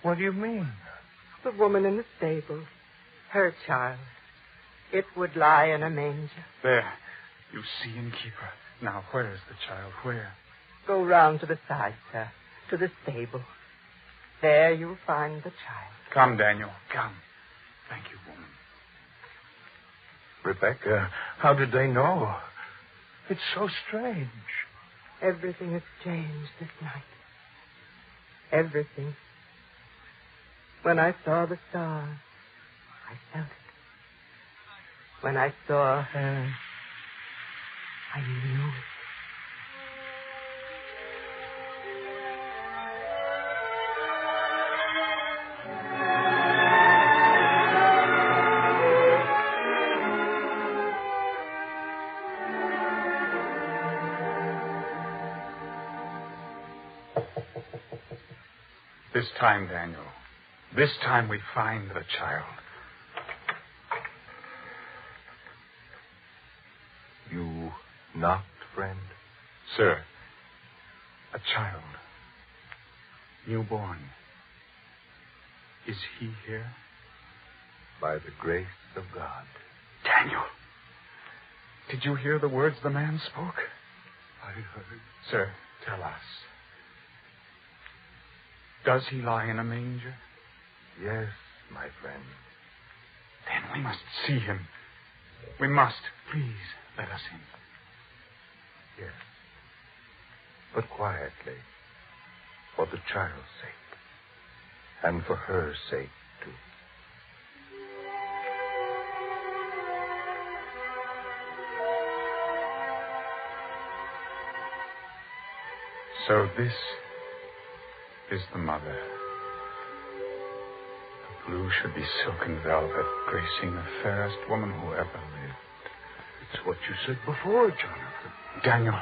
What do you mean? The woman in the stable. Her child. It would lie in a manger. There. You see, innkeeper. Now, where is the child? Where? Go round to the side, sir. To the stable. There you'll find the child. Come, Daniel. Come. Thank you, woman. Rebecca, how did they know? It's so strange. Everything has changed this night. Everything. When I saw the stars, I felt it. When I saw her, I knew it. This time, Daniel. This time we find the child. You knocked, friend? Sir, a child. Newborn. Is he here? By the grace of God. Daniel, did you hear the words the man spoke? I heard. Sir, tell us. Does he lie in a manger? Yes, my friend. Then we must see him. We must. Please, let us in. Yes. But quietly. For the child's sake. And for her sake, too. So this is the mother. The blue should be silken velvet, gracing the fairest woman who ever lived. It's what you said before, Jonathan. Daniel,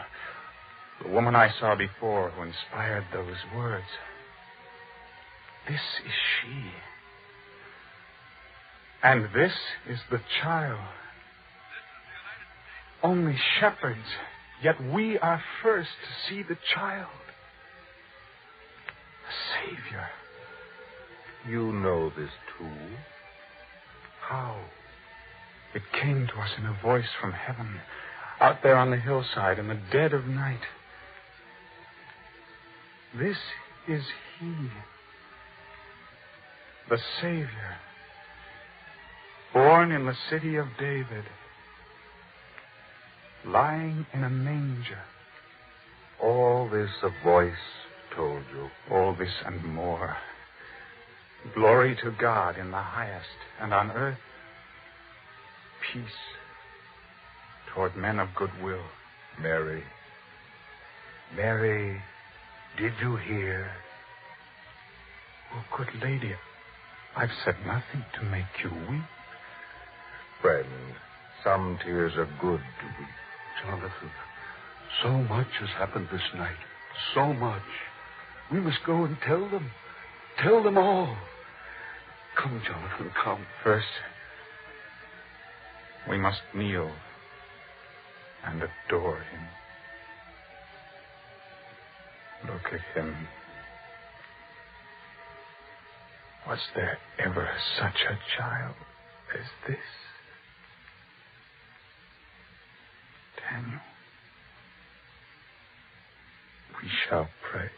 the woman I saw before who inspired those words. This is she. And this is the child. Only shepherds, yet we are first to see the child. The Savior. You know this too? How? It came to us in a voice from heaven, out there on the hillside in the dead of night. This is he, the Savior, born in the city of David, lying in a manger. All this a voice told you. All this and more. Glory to God in the highest, and on earth, peace toward men of good will. Mary. Mary, did you hear? Oh, good lady, I've said nothing to make you weep. Friend, some tears are good to weep. Jonathan, so much has happened this night. So much. We must go and tell them. Tell them all. Come, Jonathan, come. First, we must kneel and adore him. Look at him. Was there ever such a child as this? Daniel, we shall pray.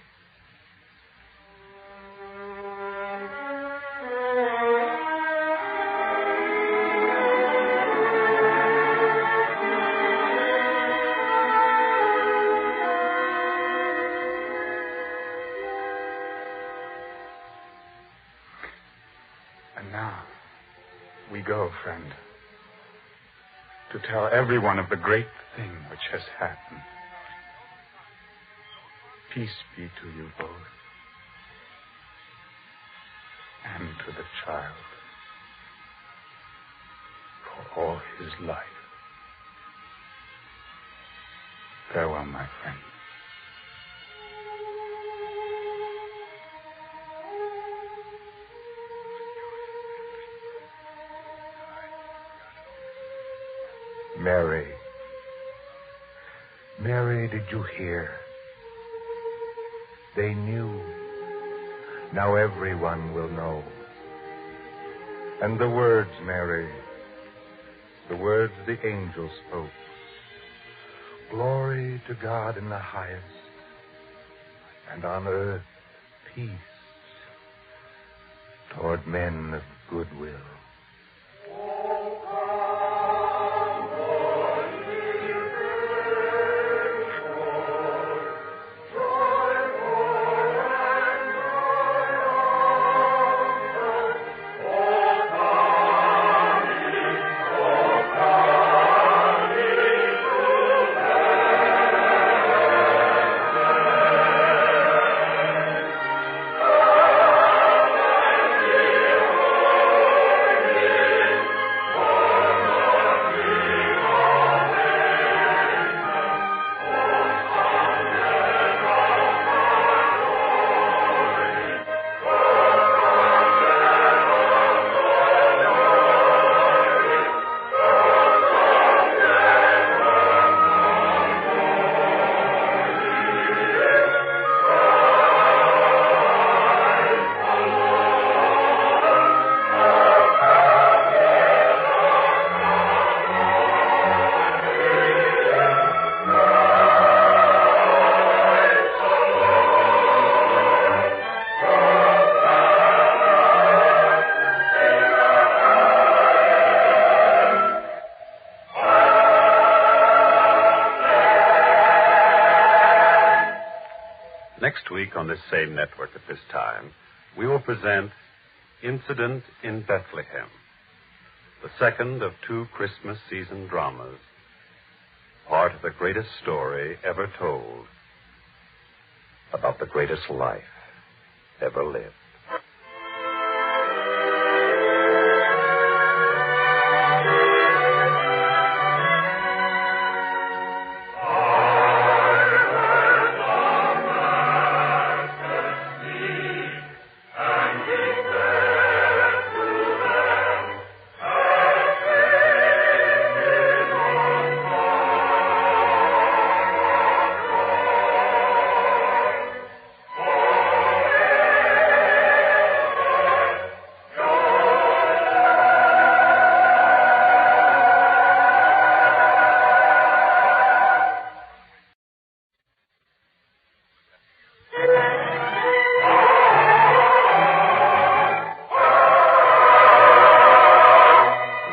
And now, we go, friend, to tell everyone of the great thing which has happened. Peace be to you both, and to the child, for all his life. Farewell, my friend. Mary. Mary, did you hear? They knew. Now everyone will know. And the words, Mary, the words the angel spoke. Glory to God in the highest, and on earth peace toward men of good will. on this same network at this time, we will present Incident in Bethlehem, the second of 2 Christmas season dramas, part of the greatest story ever told about the greatest life ever lived.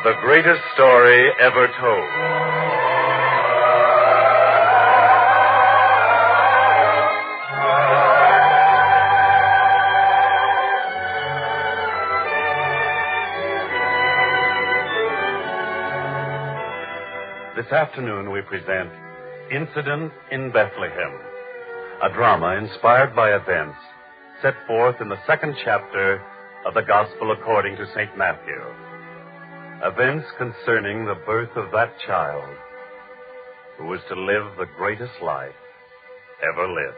The greatest story ever told. This afternoon we present Incident in Bethlehem, a drama inspired by events set forth in the 2nd chapter of the Gospel according to St. Matthew. Events concerning the birth of that child who was to live the greatest life ever lived.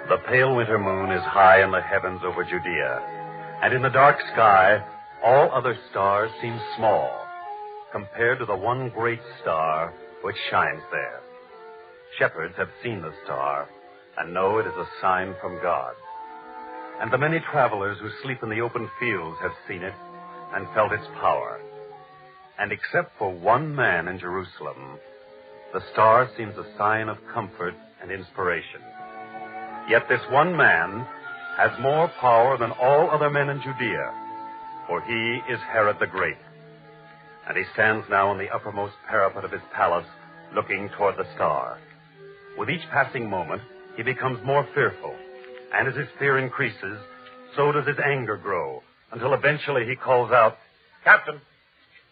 The pale winter moon is high in the heavens over Judea, and in the dark sky, all other stars seem small compared to the one great star which shines there. Shepherds have seen the star and know it is a sign from God. And the many travelers who sleep in the open fields have seen it and felt its power. And except for one man in Jerusalem, the star seems a sign of comfort and inspiration. Yet this one man has more power than all other men in Judea, for he is Herod the Great. And he stands now on the uppermost parapet of his palace, looking toward the star. With each passing moment, he becomes more fearful, and as his fear increases, so does his anger grow, until eventually he calls out, "Captain!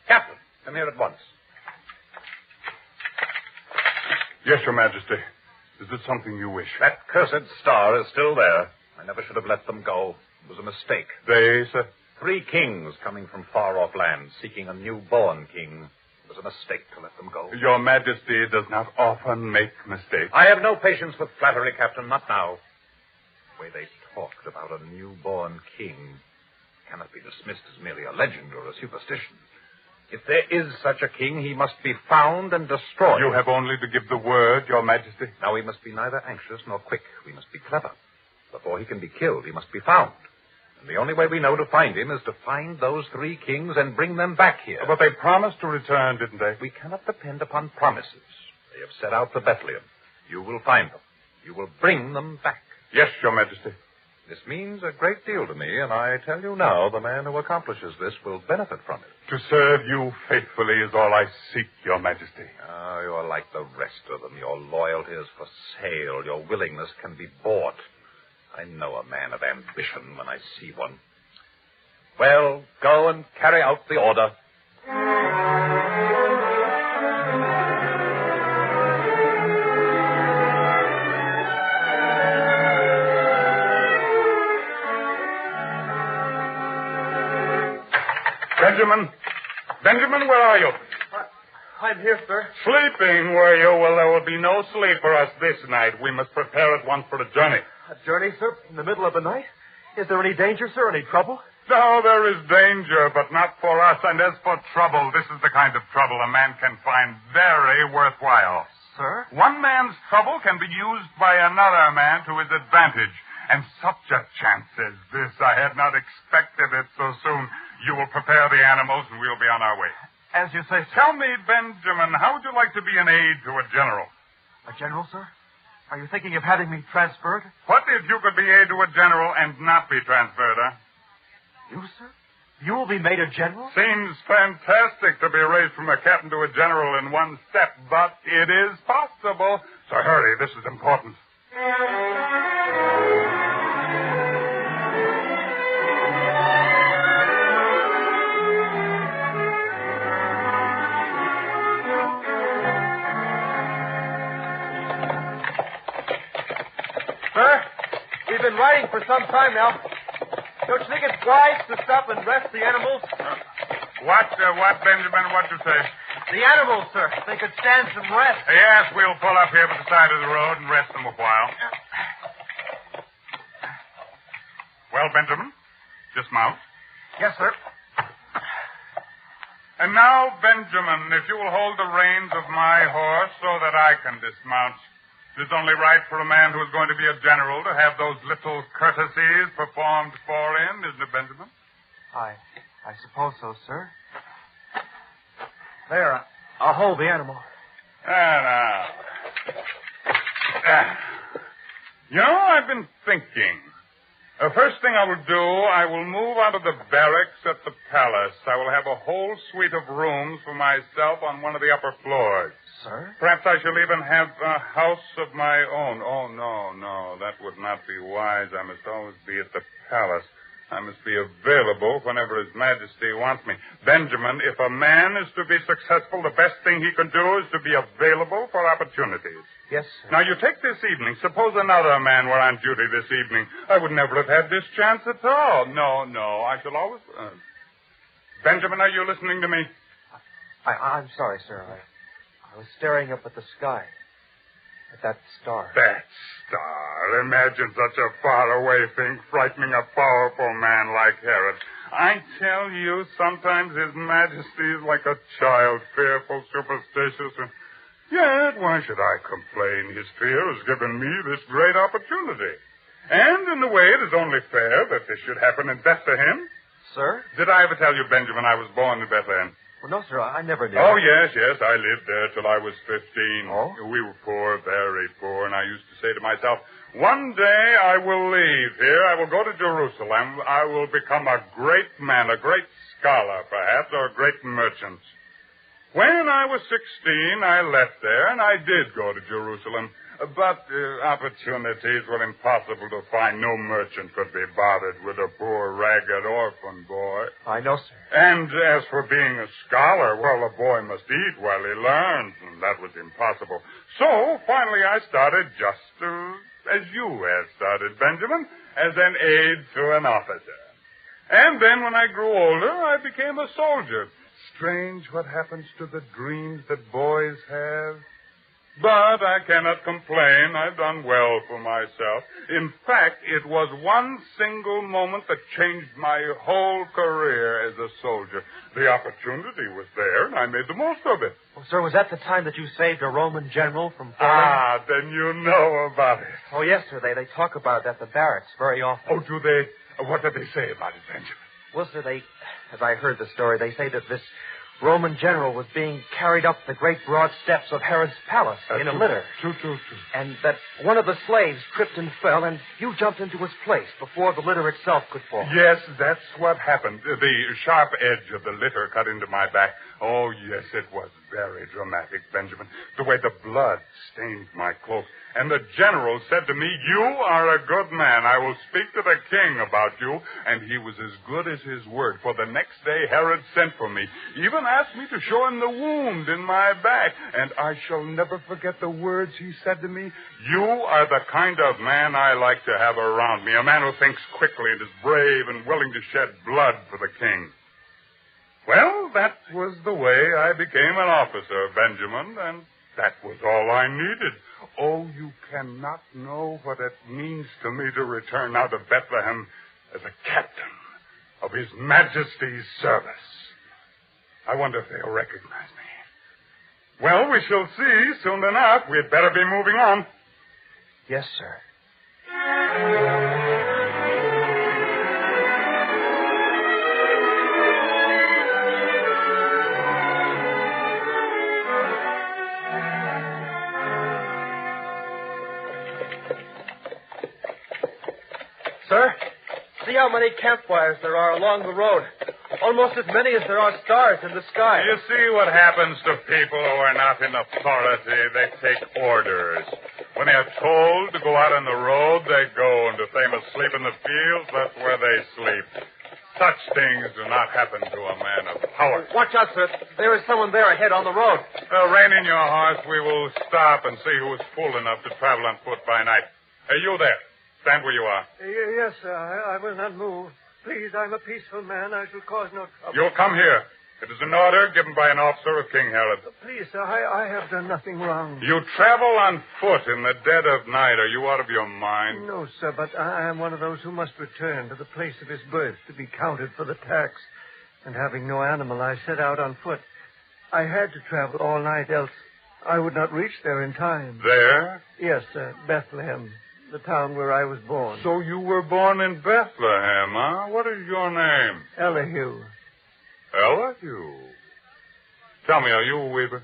Captain! Come here at once." Yes, Your Majesty. Is it something you wish? That cursed star is still there. I never should have let them go. It was a mistake. They, sir? 3 kings coming from far-off lands, seeking a newborn king. It was a mistake to let them go. Your Majesty does not often make mistakes. I have no patience with flattery, Captain, not now. The way they talked about a newborn king cannot be dismissed as merely a legend or a superstition. If there is such a king, he must be found and destroyed. You have only to give the word, Your Majesty. Now, we must be neither anxious nor quick. We must be clever. Before he can be killed, he must be found. And the only way we know to find him is to find those 3 kings and bring them back here. But they promised to return, didn't they? We cannot depend upon promises. They have set out for Bethlehem. You will find them. You will bring them back. Yes, Your Majesty. This means a great deal to me, and I tell you now, the man who accomplishes this will benefit from it. To serve you faithfully is all I seek, Your Majesty. Ah, you are like the rest of them. Your loyalty is for sale. Your willingness can be bought. I know a man of ambition when I see one. Well, go and carry out the order. Benjamin, where are you? I'm here, sir. Sleeping, were you? Well, there will be no sleep for us this night. We must prepare at once for a journey. A journey, sir? In the middle of the night? Is there any danger, sir? Any trouble? No, there is danger, but not for us. And as for trouble, this is the kind of trouble a man can find very worthwhile. Sir? One man's trouble can be used by another man to his advantage. And such a chance as this, I had not expected it so soon. You will prepare the animals, and we'll be on our way. As you say, sir. Tell me, Benjamin, how would you like to be an aide to a general? A general, sir? Are you thinking of having me transferred? What if you could be aide to a general and not be transferred, huh? You, sir? You will be made a general? Seems fantastic to be raised from a captain to a general in one step, but it is possible. So hurry, this is important. Sir, we've been riding for some time now. Don't you think it's wise to stop and rest the animals? What, Benjamin? What'd you say? The animals, sir. They could stand some rest. Yes, we'll pull up here by the side of the road and rest them a while. Well, Benjamin, dismount. Yes, sir. And now, Benjamin, if you will hold the reins of my horse so that I can dismount. It is only right for a man who is going to be a general to have those little courtesies performed for him, isn't it, Benjamin? I suppose so, sir. There, I'll hold the animal. You know, I've been thinking. The first thing I will do, I will move out of the barracks at the palace. I will have a whole suite of rooms for myself on one of the upper floors. Sir? Perhaps I shall even have a house of my own. Oh, no, that would not be wise. I must always be at the palace. I must be available whenever His Majesty wants me. Benjamin, if a man is to be successful, the best thing he can do is to be available for opportunities. Yes, sir. Now, you take this evening. Suppose another man were on duty this evening. I would never have had this chance at all. No. I shall always... Benjamin, are you listening to me? I'm sorry, sir. I was staring up at the sky. At that star. That star. Imagine such a faraway thing frightening a powerful man like Herod. I tell you, sometimes His Majesty is like a child, fearful, superstitious, and yet, why should I complain? His fear has given me this great opportunity. And in a way, it is only fair that this should happen in Bethlehem. Sir? Did I ever tell you, Benjamin, I was born in Bethlehem? Well, no, sir, I never did. Oh, yes, I lived there till I was 15. Oh? We were poor, very poor, and I used to say to myself, one day I will leave here. I will go to Jerusalem. I will become a great man, a great scholar, perhaps, or a great merchant. When I was 16, I left there, and I did go to Jerusalem. But opportunities were impossible to find. No merchant could be bothered with a poor, ragged orphan boy. I know, sir. And as for being a scholar, well, a boy must eat while he learns, and that was impossible. So, finally, I started just as you have started, Benjamin, as an aide to an officer. And then when I grew older, I became a soldier. Strange what happens to the dreams that boys have. But I cannot complain. I've done well for myself. In fact, it was one single moment that changed my whole career as a soldier. The opportunity was there, and I made the most of it. Well, sir, was that the time that you saved a Roman general from falling? Then you know about it. Oh, yes, sir. They talk about it at the barracks very often. Oh, do they? What did they say about it, Benjamin? Well, sir, as I heard the story, they say that this Roman general was being carried up the great broad steps of Herod's palace in a litter. True. And that one of the slaves tripped and fell, and you jumped into his place before the litter itself could fall. Yes, that's what happened. The sharp edge of the litter cut into my back. Oh, yes, it was very dramatic, Benjamin. The way the blood stained my cloak. And the general said to me, "You are a good man. I will speak to the king about you." And he was as good as his word. For the next day, Herod sent for me. Even asked me to show him the wound in my back. And I shall never forget the words he said to me. "You are the kind of man I like to have around me. A man who thinks quickly and is brave and willing to shed blood for the king." Well, that was the way I became an officer, Benjamin, and that was all I needed. Oh, you cannot know what it means to me to return now to Bethlehem as a captain of His Majesty's service. I wonder if they'll recognize me. Well, we shall see soon enough. We'd better be moving on. Yes, sir. Sir, see how many campfires there are along the road. Almost as many as there are stars in the sky. You see what happens to people who are not in authority. They take orders. When they are told to go out on the road, they go. And if they must sleep in the fields, that's where they sleep. Such things do not happen to a man of power. Watch out, sir. There is someone there ahead on the road. Well, rein in your horse. We will stop and see who is fool enough to travel on foot by night. Hey, you there. Stand where you are. Yes, sir. I will not move. Please, I'm a peaceful man. I shall cause no trouble. You'll come here. It is an order given by an officer of King Herod. Please, sir, I have done nothing wrong. You travel on foot in the dead of night. Are you out of your mind? No, sir, but I am one of those who must return to the place of his birth to be counted for the tax. And having no animal, I set out on foot. I had to travel all night, else I would not reach there in time. There? Yes, sir, Bethlehem, the town where I was born. So you were born in Bethlehem, huh? What is your name? Elihu. Elihu? Tell me, are you a weaver?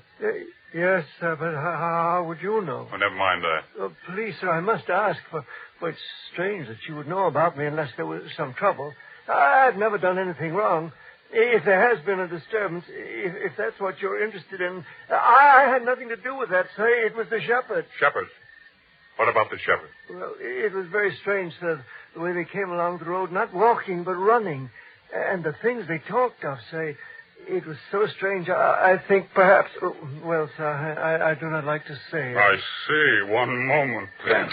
Yes, sir, but how would you know? Oh, never mind that. Please, sir, I must ask, for it's strange that you would know about me unless there was some trouble. I've never done anything wrong. If there has been a disturbance, if that's what you're interested in, I had nothing to do with that, sir. It was the shepherds. Shepherds? What about the shepherds? Well, it was very strange, sir, the way they came along the road, not walking, but running. And the things they talked of, say, it was so strange, I think perhaps... Well, sir, I do not like to say. I see. One moment, then.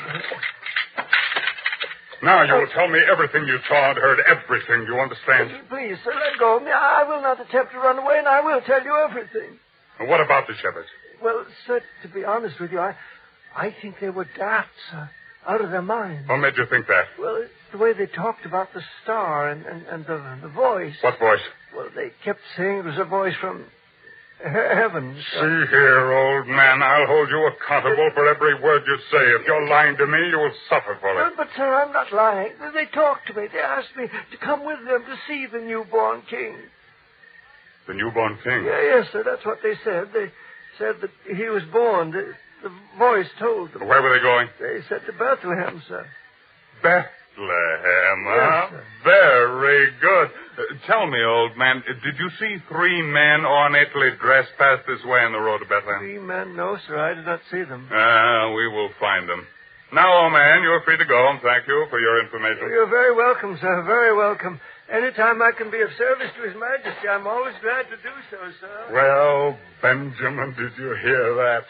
Now you will tell me everything you saw and heard, everything. You understand? Please, sir, let go of me. I will not attempt to run away, and I will tell you everything. And what about the shepherds? Well, sir, to be honest with you, I think they were daft, sir. Out of their minds. What made you think that? Well, it's the way they talked about the star and the voice. What voice? Well, they kept saying it was a voice from heaven. See here, old man, I'll hold you accountable for every word you say. If you're lying to me, you will suffer for it. But, sir, I'm not lying. They talked to me. They asked me to come with them to see the newborn king. The newborn king? Yes, sir, that's what they said. They said that he was born. The voice told them. Where were they going? They said to Bethlehem, sir. Bethlehem, yes, huh? Sir. Very good. Tell me, old man, did you see 3 men ornately dressed pass this way on the road to Bethlehem? 3 men? No, sir, I did not see them. We will find them. Now, old man, you're free to go, and thank you for your information. You're very welcome, sir, very welcome. Anytime I can be of service to His Majesty, I'm always glad to do so, sir. Well, Benjamin, did you hear that?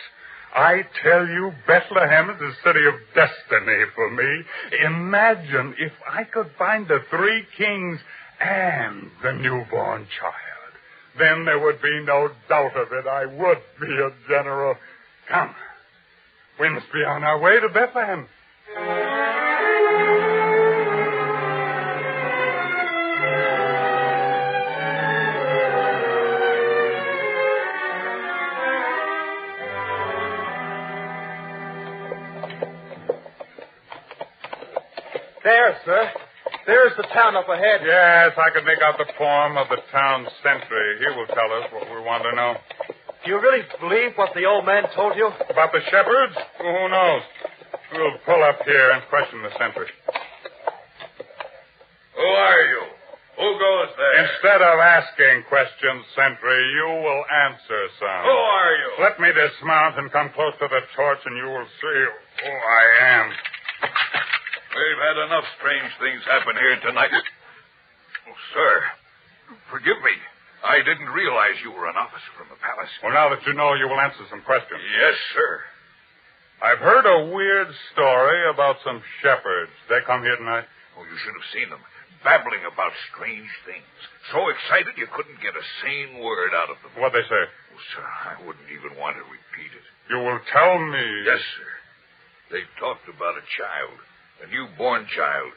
I tell you, Bethlehem is a city of destiny for me. Imagine if I could find the 3 kings and the newborn child. Then there would be no doubt of it. I would be a general. Come, we must be on our way to Bethlehem. There, sir. There's the town up ahead. Yes, I can make out the form of the town sentry. He will tell us what we want to know. Do you really believe what the old man told you? About the shepherds? Well, who knows? We'll pull up here and question the sentry. Who are you? Who goes there? Instead of asking questions, sentry, you will answer some. Who are you? Let me dismount and come close to the torch, and you will see who I am. We've had enough strange things happen here tonight. Oh, sir, forgive me. I didn't realize you were an officer from the palace. Well, now that you know, you will answer some questions. Yes, sir. I've heard a weird story about some shepherds. They come here tonight? Oh, you should have seen them. Babbling about strange things. So excited you couldn't get a sane word out of them. What'd they say? Oh, sir, I wouldn't even want to repeat it. You will tell me? Yes, sir. They talked about a child. A newborn child.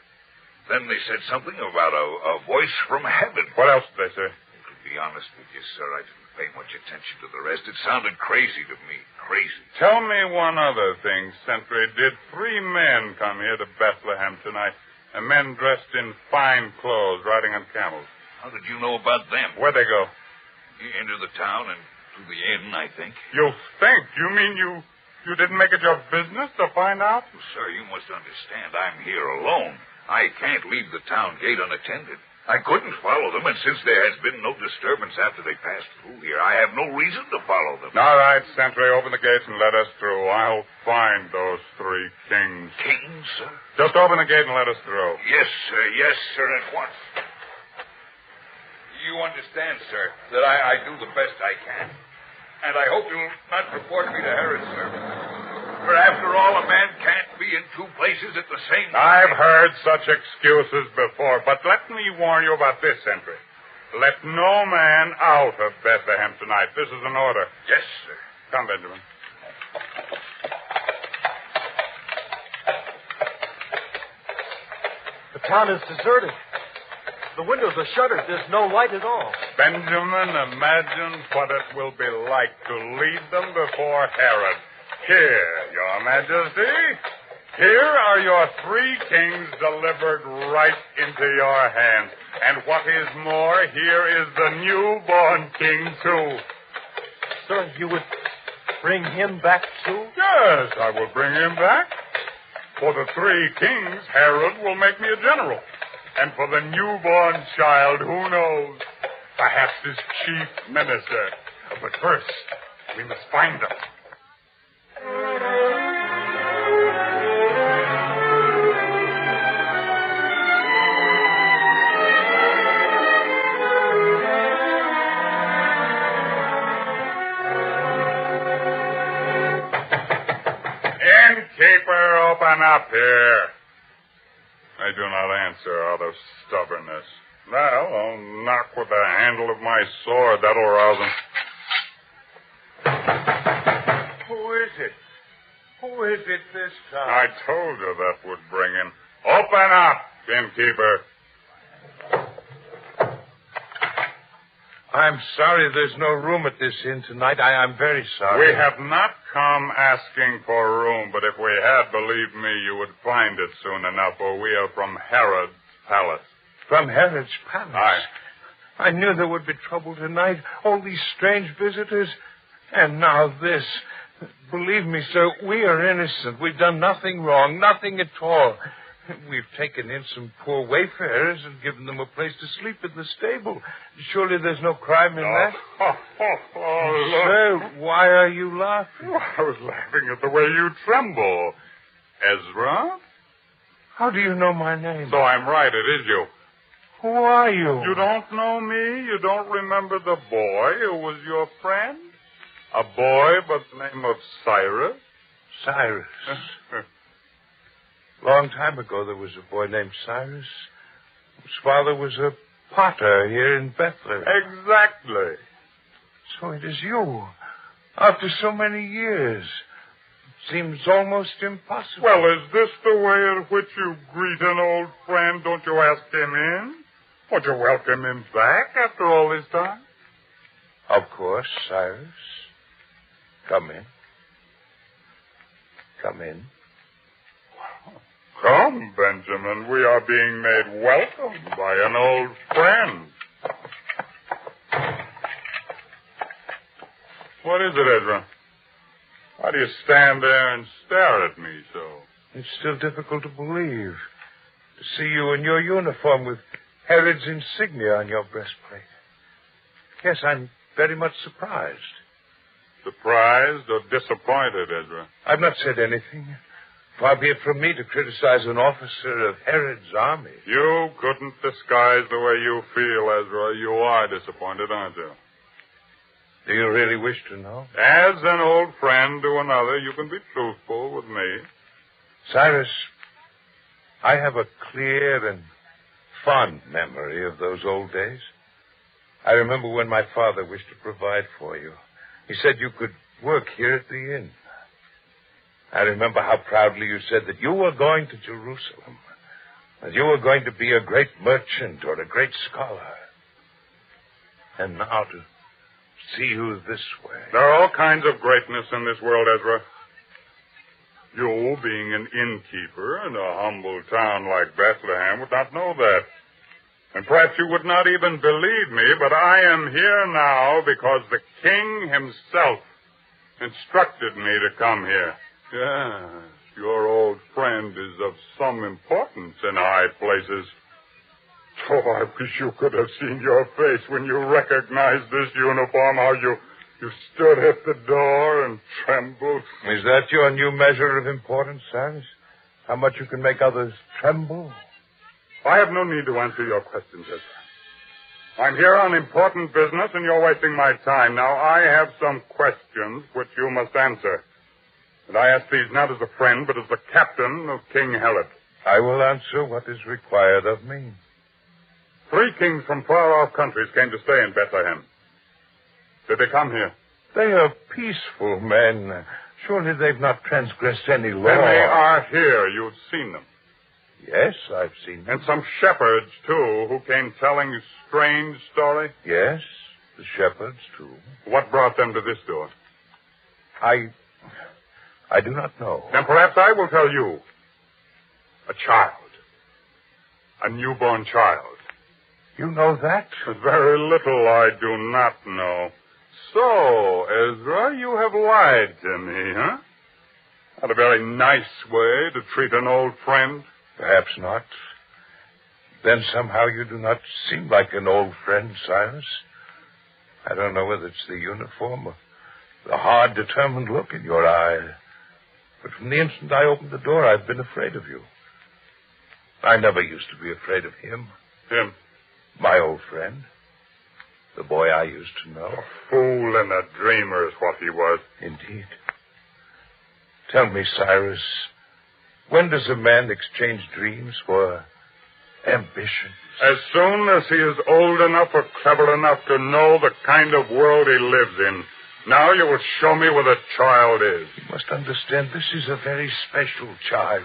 Then they said something about a voice from heaven. What else did they say? To be honest with you, sir, I didn't pay much attention to the rest. It sounded crazy to me. Crazy. Tell me one other thing, sentry. Did 3 men come here to Bethlehem tonight? And men dressed in fine clothes, riding on camels. How did you know about them? Where'd they go? Into the town and to the inn, I think. You think? You mean you You didn't make it your business to find out? Sir, you must understand I'm here alone. I can't leave the town gate unattended. I couldn't follow them, and since there has been no disturbance after they passed through here, I have no reason to follow them. All right, sentry, open the gates and let us through. I'll find those 3 kings. Kings, sir? Just open the gate and let us through. Yes, sir, at once. You understand, sir, that I do the best I can. And I hope you'll not report me to Herod's service. For after all, a man can't be in 2 places at the same time. I've heard such excuses before, but let me warn you about this, sentry. Let no man out of Bethlehem tonight. This is an order. Yes, sir. Come, Benjamin. The town is deserted. The windows are shuttered. There's no light at all. Benjamin, imagine what it will be like to lead them before Herod. Here, Your Majesty. Here are your 3 kings delivered right into your hands. And what is more, here is the newborn king, too. Sir, you would bring him back, too? Yes, I will bring him back. For the 3 kings, Herod will make me a general. And for the newborn child, who knows? Perhaps his chief minister. But first, we must find them. Innkeeper, open up here. They do not answer out of stubbornness. Well, I'll knock with the handle of my sword. That'll rouse them. Who is it? Who is it this time? I told you that would bring him. Open up, innkeeper. I'm sorry there's no room at this inn tonight. I'm very sorry. We have not come asking for room, but if we had, believe me, you would find it soon enough, for we are from Herod's palace. From Herod's palace? Aye. I knew there would be trouble tonight. All these strange visitors. And now this. Believe me, sir, we are innocent. We've done nothing wrong, nothing at all. We've taken in some poor wayfarers and given them a place to sleep in the stable. Surely there's no crime in that? Sir, why are you laughing? Oh, I was laughing at the way you tremble. Ezra? How do you know my name? So I'm right, it is you. Who are you? You don't know me? You don't remember the boy who was your friend? A boy by the name of Cyrus? Cyrus. Long time ago, there was a boy named Cyrus, whose father was a potter here in Bethlehem. Exactly. So it is you, after so many years. It seems almost impossible. Well, is this the way in which you greet an old friend? Don't you ask him in? Won't you welcome him back after all this time? Of course, Cyrus. Come in. Come in. Come, Benjamin. We are being made welcome by an old friend. What is it, Ezra? Why do you stand there and stare at me so? It's still difficult to believe. To see you in your uniform with Herod's insignia on your breastplate. Yes, I'm very much surprised. Surprised or disappointed, Ezra? I've not said anything. Far be it from me to criticize an officer of Herod's army. You couldn't disguise the way you feel, Ezra. You are disappointed, aren't you? Do you really wish to know? As an old friend to another, you can be truthful with me. Cyrus, I have a clear and fond memory of those old days. I remember when my father wished to provide for you. He said you could work here at the inn. I remember how proudly you said that you were going to Jerusalem, that you were going to be a great merchant or a great scholar. And now to see you this way. There are all kinds of greatness in this world, Ezra. You, being an innkeeper in a humble town like Bethlehem, would not know that. And perhaps you would not even believe me, but I am here now because the king himself instructed me to come here. Yes, your old friend is of some importance in high places. Oh, I wish you could have seen your face when you recognized this uniform, how you stood at the door and trembled. Is that your new measure of importance, Cyrus? How much you can make others tremble? I have no need to answer your questions, Ezra. I'm here on important business, and you're wasting my time. Now, I have some questions which you must answer. And I ask these not as a friend, but as the captain of King Herod. I will answer what is required of me. 3 kings from far-off countries came to stay in Bethlehem. Did they come here? They are peaceful men. Surely they've not transgressed any law. Then they are here. You've seen them. Yes, I've seen them. And some shepherds, too, who came telling a strange story? Yes, the shepherds, too. What brought them to this door? I do not know. Then perhaps I will tell you. A child. A newborn child. You know that? Very little I do not know. So, Ezra, you have lied to me, huh? Not a very nice way to treat an old friend. Perhaps not. Then somehow you do not seem like an old friend, Cyrus. I don't know whether it's the uniform or the hard, determined look in your eye. But from the instant I opened the door, I've been afraid of you. I never used to be afraid of him. Him? My old friend. The boy I used to know. A fool and a dreamer is what he was. Indeed. Tell me, Cyrus, when does a man exchange dreams for ambition? As soon as he is old enough or clever enough to know the kind of world he lives in. Now you will show me where the child is. You must understand this is a very special child.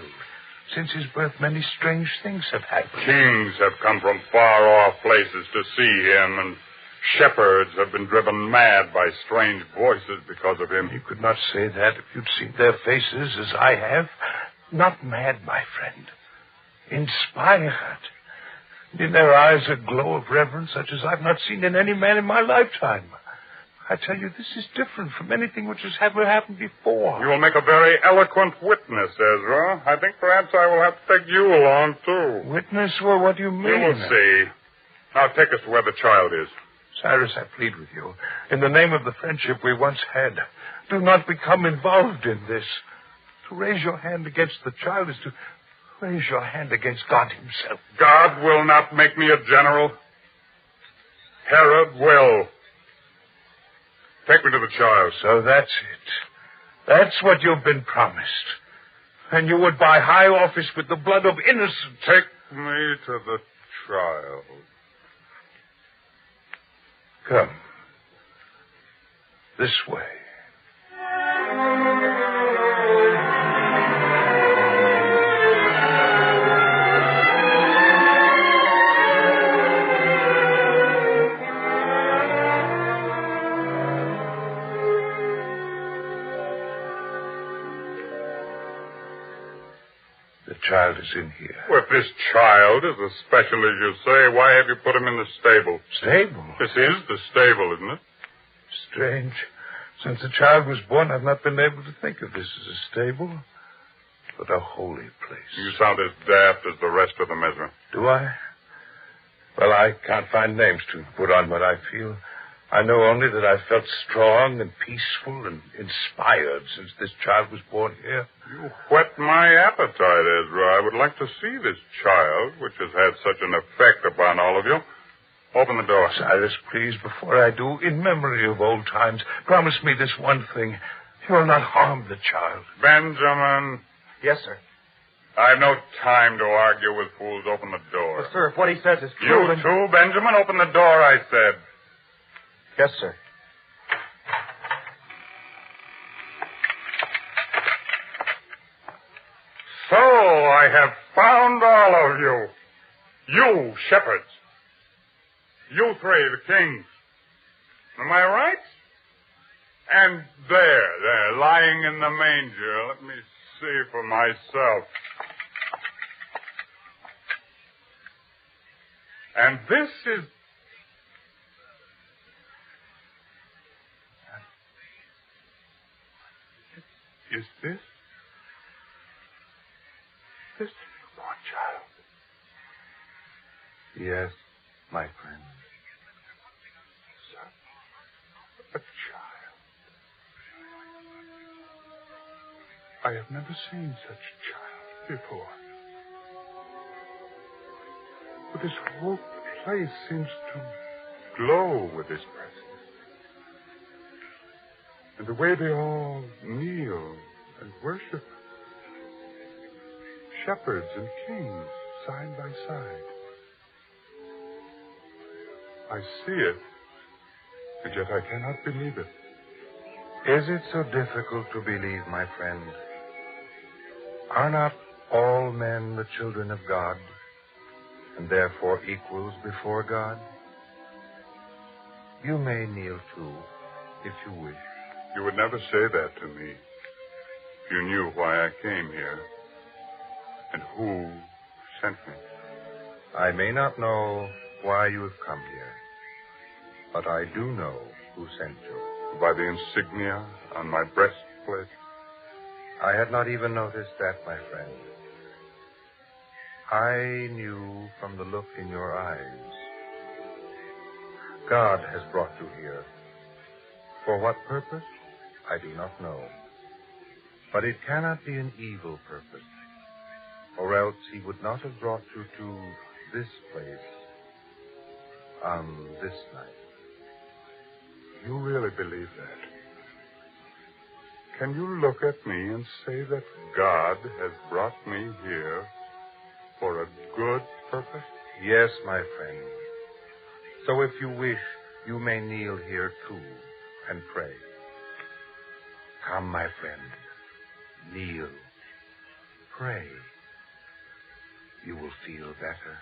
Since his birth, many strange things have happened. Kings have come from far-off places to see him, and shepherds have been driven mad by strange voices because of him. You could not say that if you'd seen their faces as I have. Not mad, my friend. Inspired. In their eyes a glow of reverence such as I've not seen in any man in my lifetime. I tell you, this is different from anything which has ever happened before. You will make a very eloquent witness, Ezra. I think perhaps I will have to take you along, too. Witness? Well, what do you mean? You will see. Now take us to where the child is. Cyrus, I plead with you. In the name of the friendship we once had, do not become involved in this. To raise your hand against the child is to raise your hand against God himself. God will not make me a general. Herod will. Take me to the child. So that's it. That's what you've been promised. And you would buy high office with the blood of innocents. Take me to the child. Come. This way. The child is in here. Well, if this child is as special as you say, why have you put him in the stable? Stable? This is the stable, isn't it? Strange. Since the child was born, I've not been able to think of this as a stable, but a holy place. You sound as daft as the rest of them, Ezra. Do I? Well, I can't find names to put on what I feel. I know only that I felt strong and peaceful and inspired since this child was born here. You whet my appetite, Ezra. I would like to see this child, which has had such an effect upon all of you. Open the door. Cyrus, please, before I do, in memory of old times, promise me this one thing. You'll not harm the child. Benjamin. Yes, sir. I've no time to argue with fools. Open the door. But, sir, if what he says is true... You too, Benjamin? Open the door, I said. Yes, sir. So I have found all of you. You, shepherds. You three, the kings. Am I right? And there, lying in the manger. Let me see for myself. And this is... newborn child. Yes, my friend. A child. I have never seen such a child before. But this whole place seems to glow with his presence. And the way they all kneel and worship. Shepherds and kings side by side. I see it, and yet I cannot believe it. Is it so difficult to believe, my friend? Are not all men the children of God, and therefore equals before God? You may kneel too, if you wish. You would never say that to me if you knew why I came here and who sent me. I may not know why you have come here, but I do know who sent you. By the insignia on my breastplate? I had not even noticed that, my friend. I knew from the look in your eyes. God has brought you here. For what purpose? I do not know. But it cannot be an evil purpose, or else he would not have brought you to this place on this night. You really believe that? Can you look at me and say that God has brought me here for a good purpose? Yes, my friend. So if you wish, you may kneel here too and pray. Come, my friend. Kneel. Pray. You will feel better.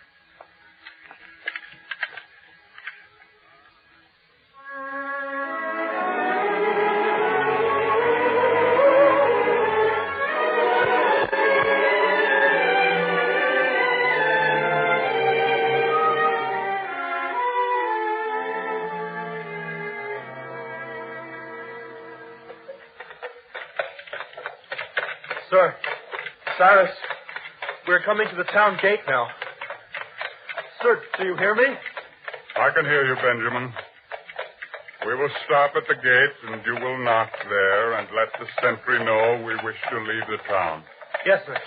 Sir, Cyrus, we're coming to the town gate now. Sir, do you hear me? I can hear you, Benjamin. We will stop at the gate, and you will knock there and let the sentry know we wish to leave the town. Yes, sir.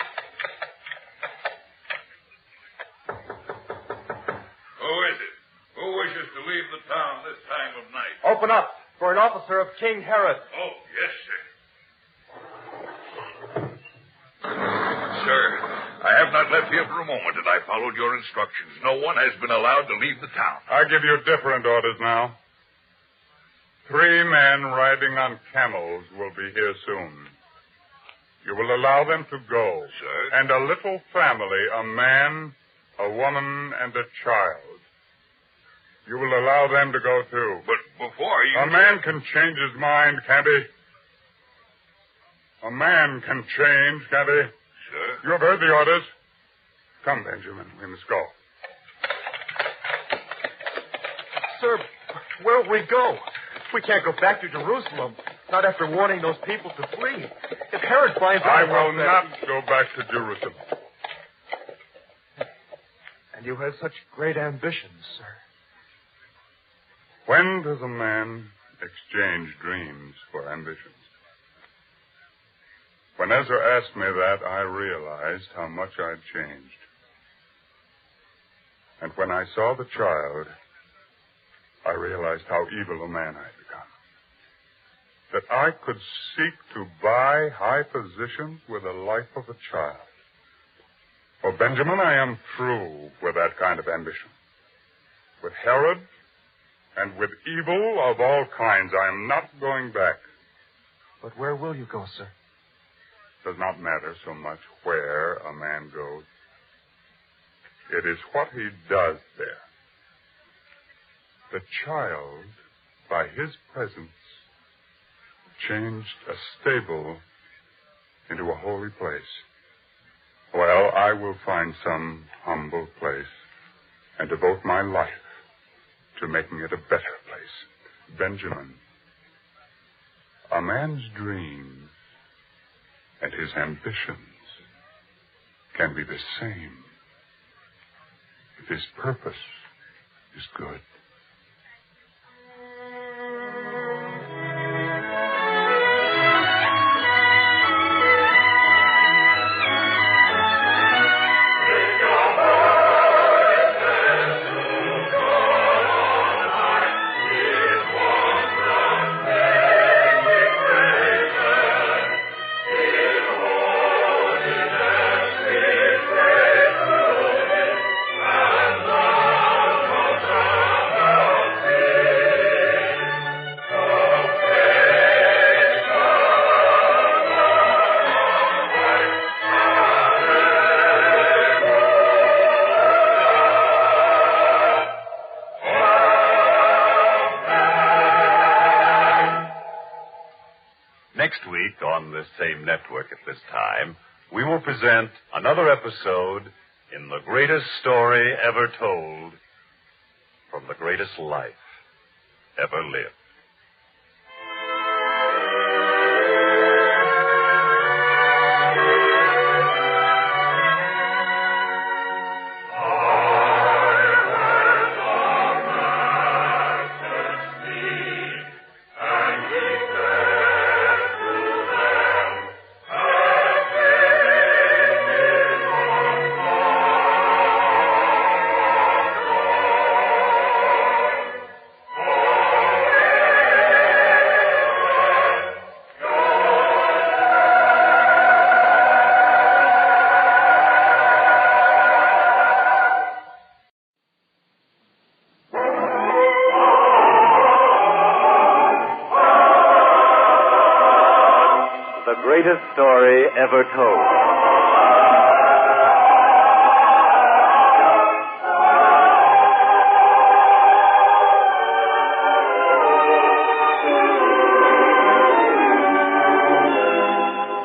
Who is it? Who wishes to leave the town this time of night? Open up for an officer of King Herod. Oh, yes, sir. Sir, I have not left here for a moment, and I followed your instructions. No one has been allowed to leave the town. I give you different orders now. 3 men riding on camels will be here soon. You will allow them to go. Sir? And a little family, a man, a woman, and a child. You will allow them to go too. But before you... A man can change his mind, can't he? A man can change, can't he? Sir? You have heard the orders. Come, Benjamin, we must go. Sir, where will we go? We can't go back to Jerusalem, not after warning those people to flee. If Herod finds out... I will not go back to Jerusalem. And you have such great ambitions, sir. When does a man exchange dreams for ambitions? When Ezra asked me that, I realized how much I'd changed. And when I saw the child, I realized how evil a man I'd become. That I could seek to buy high positions with the life of a child. Oh, Benjamin, I am through with that kind of ambition. With Herod and with evil of all kinds, I am not going back. But where will you go, sir? Does not matter so much where a man goes. It is what he does there. The child, by his presence, changed a stable into a holy place. Well, I will find some humble place and devote my life to making it a better place. Benjamin, a man's dreams and his ambitions can be the same if his purpose is good. Next week on this same network at this time, we will present another episode in the greatest story ever told from the greatest life ever lived. The greatest story ever told.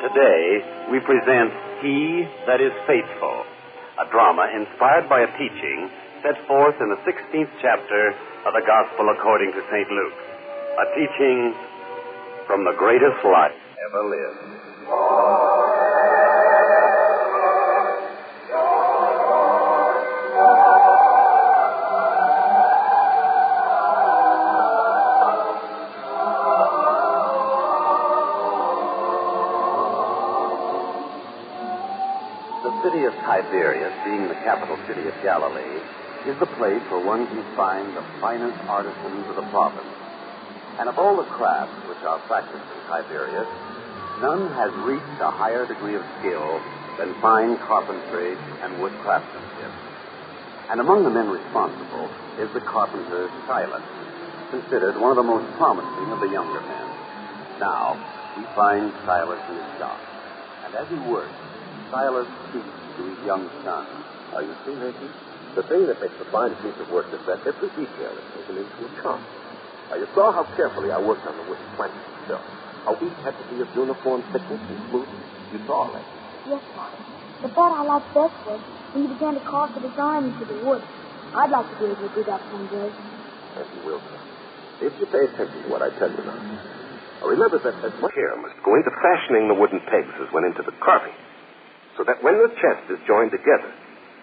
Today, we present He That Is Faithful, a drama inspired by a teaching set forth in the 16th chapter of the Gospel according to St. Luke. A teaching from the greatest life ever lived. The city of Tiberias, being the capital city of Galilee, is the place where one can find the finest artisans of the province. And of all the crafts which are practiced in Tiberias, none has reached a higher degree of skill than fine carpentry and wood craftsmanship. And among the men responsible is the carpenter Silas, considered one of the most promising of the younger men. Now, we find Silas in his shop. And as he works, Silas speaks to his young son. You see, Ricky, the thing that makes a fine piece of work is that every detail is taken into account. You saw how carefully I worked on the wooden planks itself. How each had to be of uniform thickness and smoothness. You saw all that. Yes, Father. The part I liked best was when you began to carve the design into the wood. I'd like to be able to do that someday. Yes, you will, sir. If you pay attention to what I tell you now. Remember that as much care must go into fashioning the wooden pegs as went into the carving, so that when the chest is joined together,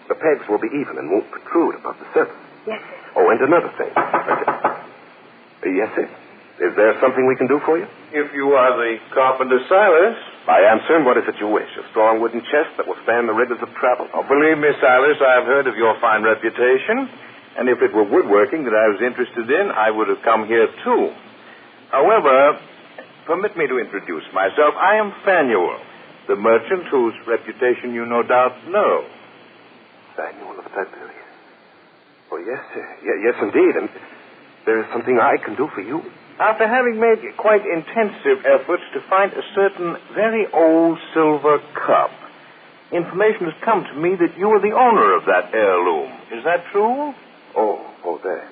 the pegs will be even and won't protrude above the surface. Yes, sir. Oh, and another thing. Yes, sir. Is there something we can do for you? If you are the carpenter Silas. I am, sir, and what is it you wish? A strong wooden chest that will stand the rigors of travel? Oh, believe me, Silas, I have heard of your fine reputation. And if it were woodworking that I was interested in, I would have come here, too. However, permit me to introduce myself. I am Fanuel, the merchant whose reputation you no doubt know. Fanuel of Tiberias. Oh, yes, sir. Yes, indeed. And there is something I can do for you. After having made quite intensive efforts to find a certain very old silver cup, information has come to me that you are the owner of that heirloom. Is that true? Oh, there.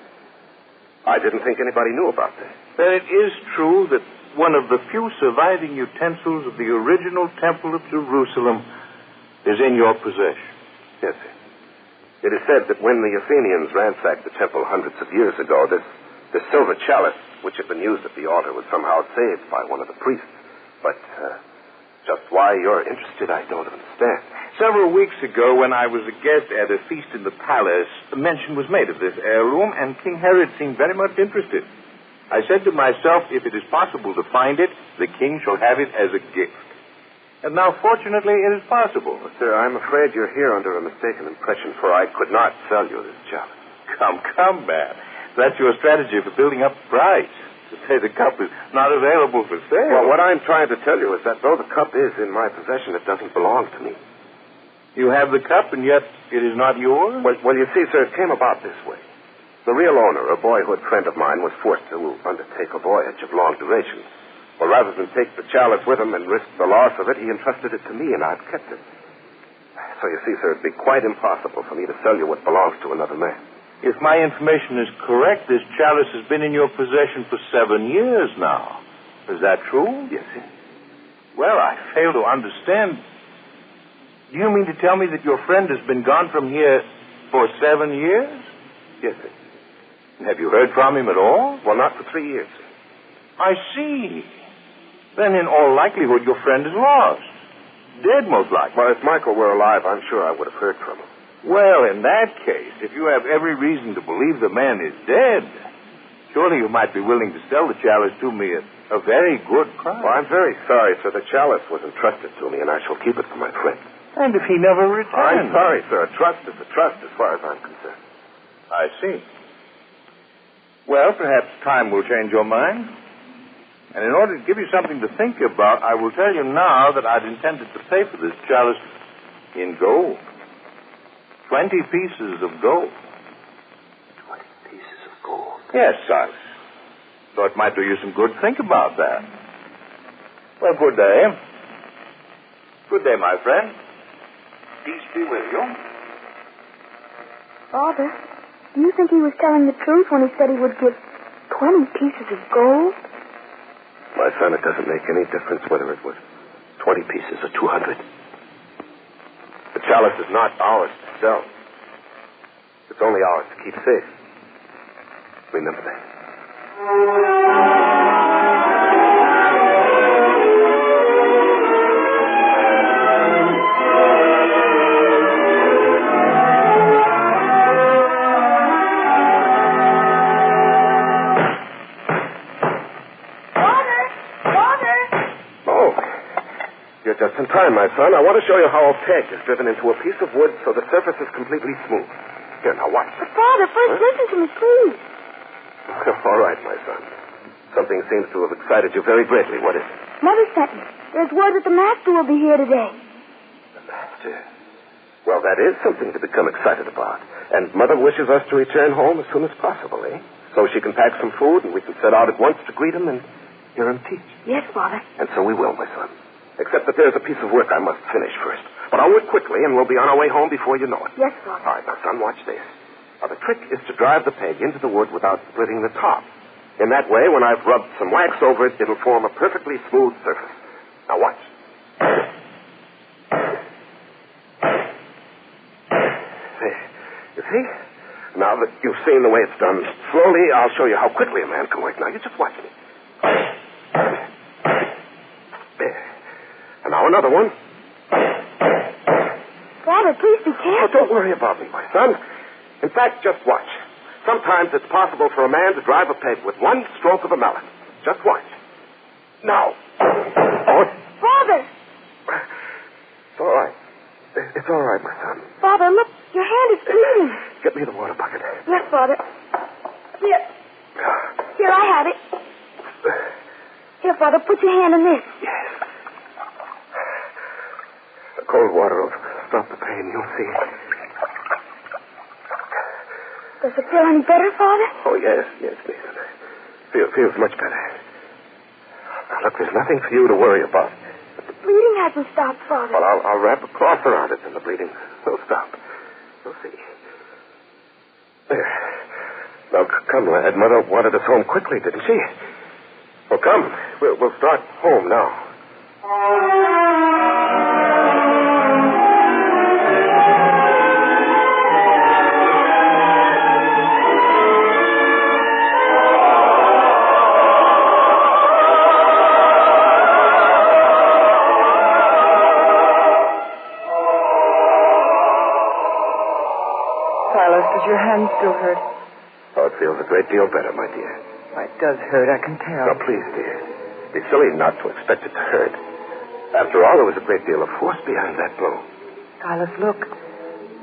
I didn't think anybody knew about that. Then it is true that one of the few surviving utensils of the original Temple of Jerusalem is in your possession. Yes, sir. It is said that when the Athenians ransacked the temple hundreds of years ago, this silver chalice, which had been used at the altar, was somehow saved by one of the priests. But just why you're interested, I don't understand. Several weeks ago, when I was a guest at a feast in the palace, mention was made of this heirloom, and King Herod seemed very much interested. I said to myself, if it is possible to find it, the king shall have it as a gift. And now, fortunately, it is possible. Sir, I'm afraid you're here under a mistaken impression, for I could not sell you this chalice. Come, man. That's your strategy for building up the price. To say the cup is not available for sale. Well, what I'm trying to tell you is that though the cup is in my possession, it doesn't belong to me. You have the cup, and yet it is not yours? Well, you see, sir, it came about this way. The real owner, a boyhood friend of mine, was forced to undertake a voyage of long duration. Well, rather than take the chalice with him and risk the loss of it, he entrusted it to me, and I've kept it. So you see, sir, it'd be quite impossible for me to sell you what belongs to another man. If my information is correct, this chalice has been in your possession for 7 years now. Is that true? Yes, sir. Well, I fail to understand. Do you mean to tell me that your friend has been gone from here for 7 years? Yes, sir. Have you heard from him at all? Well, not for 3 years, sir. I see. Then in all likelihood your friend is lost. Dead, most likely. Well, if Michael were alive, I'm sure I would have heard from him. Well, in that case, if you have every reason to believe the man is dead, surely you might be willing to sell the chalice to me at a very good price. Well, I'm very sorry, sir. The chalice was entrusted to me, and I shall keep it for my friend. And if he never returns? I'm sorry, sir. A trust is a trust as far as I'm concerned. I see. Well, perhaps time will change your mind. And in order to give you something to think about, I will tell you now that I'd intended to pay for this chalice in gold. 20 pieces of gold. 20 pieces of gold? Yes, Silas. Thought it might do you some good. Think about that. Well, good day. Good day, my friend. Peace be with you. Father, do you think he was telling the truth when he said he would give 20 pieces of gold? My son, it doesn't make any difference whether it was 20 pieces or 200. The chalice is not ours to sell. It's only ours to keep safe. Remember that. Just in time, my son. I want to show you how a peg is driven into a piece of wood so the surface is completely smooth. Here, now watch. But Father, first listen to me, please. All right, my son. Something seems to have excited you very greatly. What is it? Mother sent me. There's word that the master will be here today. The master? Well, that is something to become excited about. And Mother wishes us to return home as soon as possible, eh? So she can pack some food and we can set out at once to greet him and hear him teach. Yes, Father. And so we will, my son. Except that there's a piece of work I must finish first. But I'll work quickly, and we'll be on our way home before you know it. Yes, Father. All right, now, son, watch this. Now, the trick is to drive the peg into the wood without splitting the top. In that way, when I've rubbed some wax over it, it'll form a perfectly smooth surface. Now, watch. There. You see? Now that you've seen the way it's done, slowly I'll show you how quickly a man can work. Now, you just watch me. There. And now another one. Father, please be careful. Oh, don't worry about me, my son. In fact, just watch. Sometimes it's possible for a man to drive a peg with one stroke of a mallet. Just watch. Now. Oh. Father! It's all right. It's all right, my son. Father, look. Your hand is bleeding. Get me the water bucket. Yes, Father. Here. Here, I have it. Here, Father, put your hand in this. Yes. The cold water will stop the pain, you'll see. Does it feel any better, Father? Oh, yes, Nathan. Feels much better. Now, look, there's nothing for you to worry about. But the bleeding hasn't stopped, Father. Well, I'll wrap a cloth around it, and the bleeding will stop. You'll see. There. Now, come, lad. Mother wanted us home quickly, didn't she? Well, come. We'll start home now. Silas? Does your hand still hurt? Oh, it feels a great deal better, my dear. It does hurt, I can tell. No, please, dear. It's silly not to expect it to hurt. After all, there was a great deal of force behind that blow. Silas, look.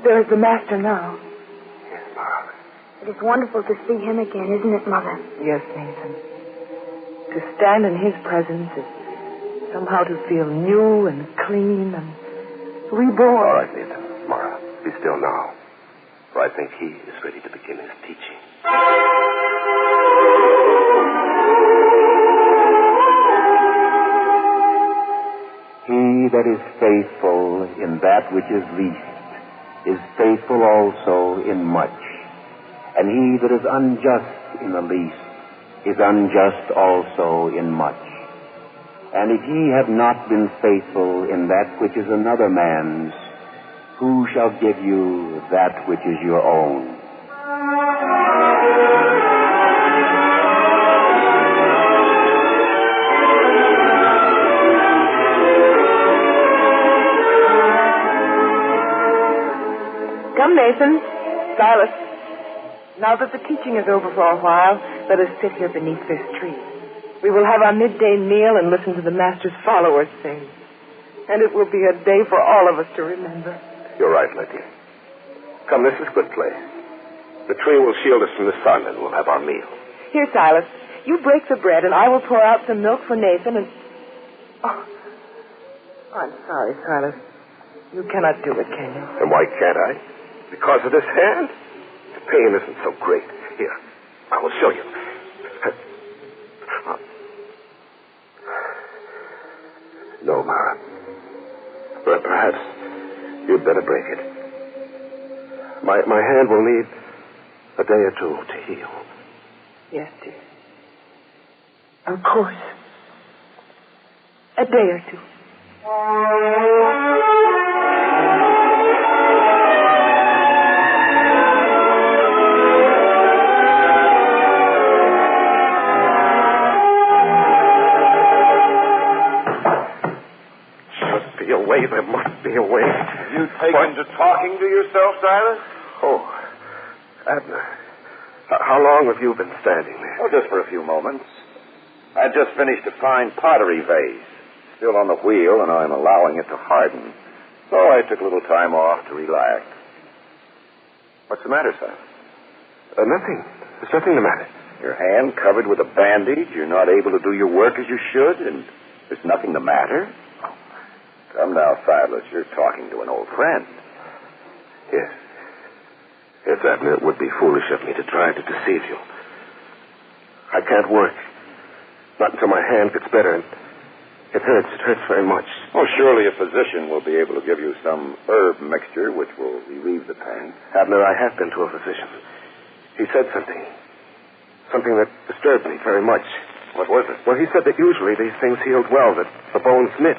There's the master now. Yes, Mom. It is wonderful to see him again, isn't it, Mother? Yes, Nathan. To stand in his presence is somehow to feel new and clean and reborn. All right, Nathan. Mara, be still now. For I think he is ready to begin his teaching. He that is faithful in that which is least is faithful also in much. And he that is unjust in the least is unjust also in much. And if ye have not been faithful in that which is another man's, who shall give you that which is your own? Come, Nathan. Silas. Now that the teaching is over for a while, let us sit here beneath this tree. We will have our midday meal and listen to the Master's followers sing. And it will be a day for all of us to remember. You're right, my dear. Come, this is a good place. The tree will shield us from the sun, and we'll have our meal. Here, Silas, you break the bread, and I will pour out some milk for Nathan, and... Oh, I'm sorry, Silas. You cannot do it, can you? And why can't I? Because of this hand? The pain isn't so great. Here, I will show you. No, Mara. But perhaps you'd better break it. My hand will need a day or two to heal. Yes, dear. Of course. A day or two. There must be a way. Have you taken to talking to yourself, Silas? Oh, Abner. How long have you been standing there? Oh, just for a few moments. I just finished a fine pottery vase. Still on the wheel, and I'm allowing it to harden. So I took a little time off to relax. What's the matter, Silas? Nothing. There's nothing the matter. Your hand covered with a bandage. You're not able to do your work as you should, and there's nothing the matter? Come now, Silas, you're talking to an old friend. Yes. Yes, Abner, it would be foolish of me to try to deceive you. I can't work. Not until my hand gets better. It hurts. It hurts very much. Oh, surely a physician will be able to give you some herb mixture which will relieve the pain. Abner, I have been to a physician. He said something. Something that disturbed me very much. What was it? Well, he said that usually these things healed well, that the bones knit.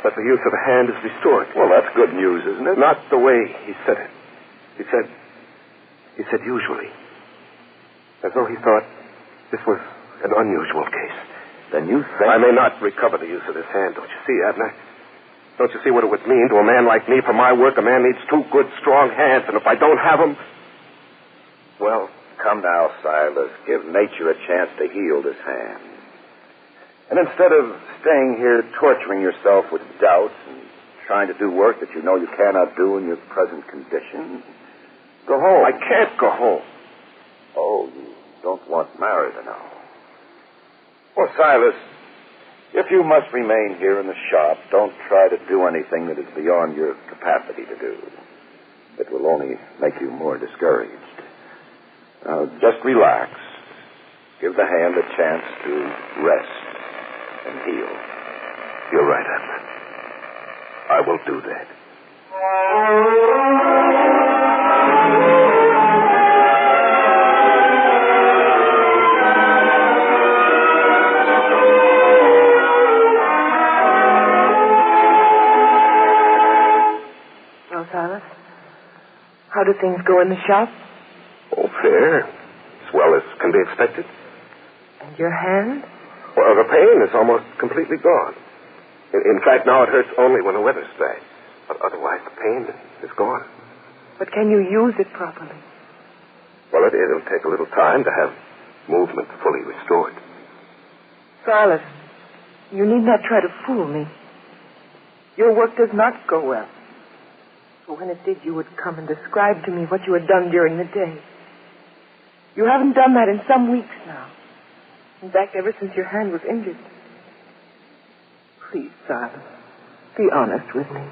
That the use of the hand is restored. Well, that's good news, isn't it? Not the way he said it. He said usually. As though he thought this was an unusual case. Then you think... I may not recover the use of this hand, don't you see, Abner? Don't you see what it would mean to a man like me? For my work, a man needs two good, strong hands, and if I don't have them... Well, come now, Silas. Give nature a chance to heal this hand. And instead of staying here torturing yourself with doubts and trying to do work that you know you cannot do in your present condition, go home. I can't go home. Oh, you don't want Mary to know. Well, Silas, if you must remain here in the shop, don't try to do anything that is beyond your capacity to do. It will only make you more discouraged. Now, just relax. Give the hand a chance to rest and heal. You're right, Abner. I will do that. Well, Silas, how do things go in the shop? Oh, fair. As well as can be expected. And your hand? Well, the pain is almost completely gone. In fact, now it hurts only when the weather's bad. But otherwise, the pain is gone. But can you use it properly? Well, it'll take a little time to have movement fully restored. Silas, you need not try to fool me. Your work does not go well. For when it did, you would come and describe to me what you had done during the day. You haven't done that in some weeks now. In fact, ever since your hand was injured. Please, Silas, be honest with me.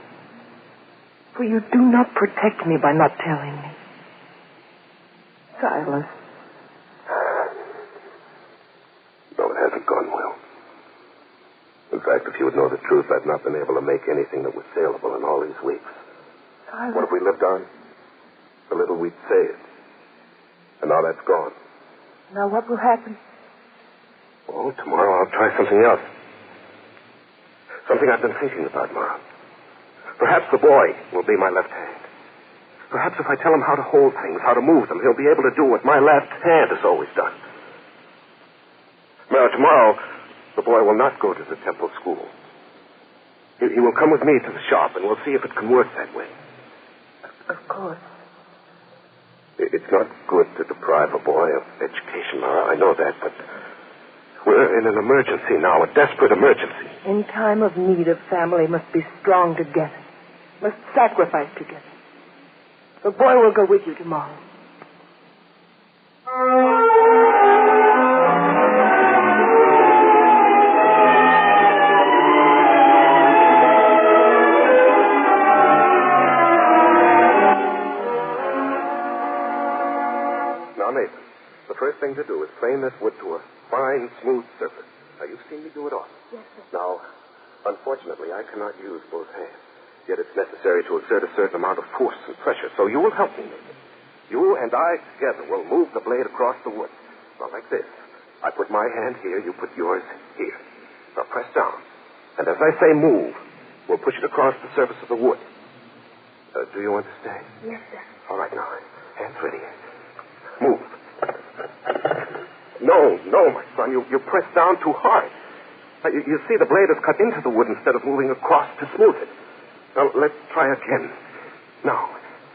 For you do not protect me by not telling me. Silas. No, it hasn't gone well. In fact, if you would know the truth, I've not been able to make anything that was saleable in all these weeks. Silas. What have we lived on? The little we'd saved. And now that's gone. Now what will happen? Oh, tomorrow I'll try something else. Something I've been thinking about, Mara. Perhaps the boy will be my left hand. Perhaps if I tell him how to hold things, how to move them, he'll be able to do what my left hand has always done. Mara, tomorrow the boy will not go to the temple school. He will come with me to the shop, and we'll see if it can work that way. Of course. It's not good to deprive a boy of education, Mara. I know that, but we're in an emergency now, a desperate emergency. In time of need, a family must be strong together, must sacrifice together. The boy will go with you tomorrow. Now, Nathan, the first thing to do is plane this wood to a fine, smooth surface. Now, you've seen me do it often. Yes, sir. Now, unfortunately, I cannot use both hands. Yet it's necessary to exert a certain amount of force and pressure, so you will help me, Nathan. You and I together will move the blade across the wood. Now, like this. I put my hand here, you put yours here. Now, press down. And as I say move, we'll push it across the surface of the wood. Do you understand? Yes, sir. All right, now. Hands ready. Move. No, my son. You press down too hard. You see, the blade is cut into the wood instead of moving across to smooth it. Now, let's try again. Now,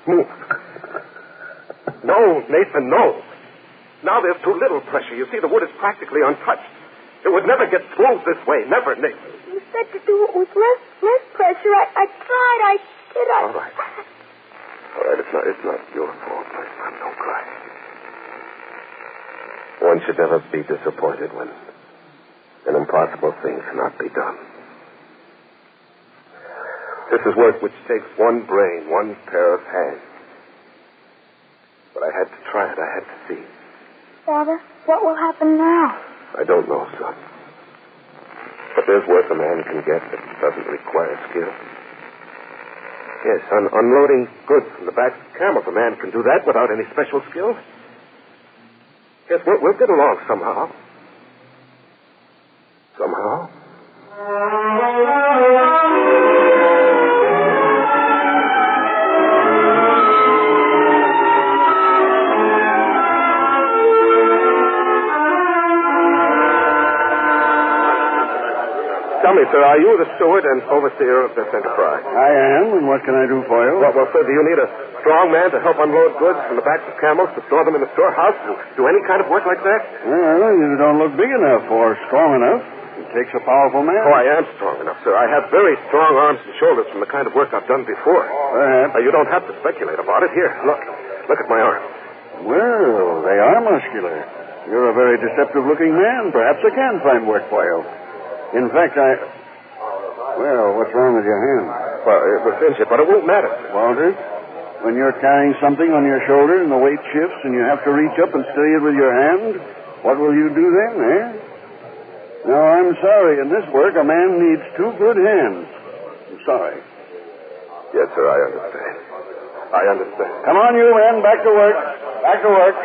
move. No, Nathan, no. Now there's too little pressure. You see, the wood is practically untouched. It would never get smooth this way. Never, Nathan. You said to do it with less pressure. I tried. I did. All right. It's not your fault, my son. Don't cry. One should never be disappointed when an impossible thing cannot be done. This is work which takes one brain, one pair of hands. But I had to try it. I had to see. Father, what will happen now? I don't know, son. But there's work a man can get that doesn't require skill. Yes, unloading goods from the backs of camels, a man can do that without any special skill. Yes, we'll get along somehow. Somehow. Tell me, sir, are you the steward and overseer of this enterprise? I am, and what can I do for you? Well, sir, do you need a strong man to help unload goods from the backs of camels to store them in the storehouse? Do any kind of work like that? Well, you don't look big enough or strong enough. It takes a powerful man. Oh, I am strong enough, sir. I have very strong arms and shoulders from the kind of work I've done before. Perhaps. You don't have to speculate about it. Here, look at my arms. Well, they are muscular. You're a very deceptive-looking man. Perhaps I can find work for you. In fact, Well, what's wrong with your hand? Well, it was injured, but it won't matter. Won't it? When you're carrying something on your shoulder and the weight shifts and you have to reach up and steady it with your hand, what will you do then, eh? Now, I'm sorry. In this work, a man needs two good hands. I'm sorry. Yes, sir, I understand. I understand. Come on, you men. Back to work. Back to work.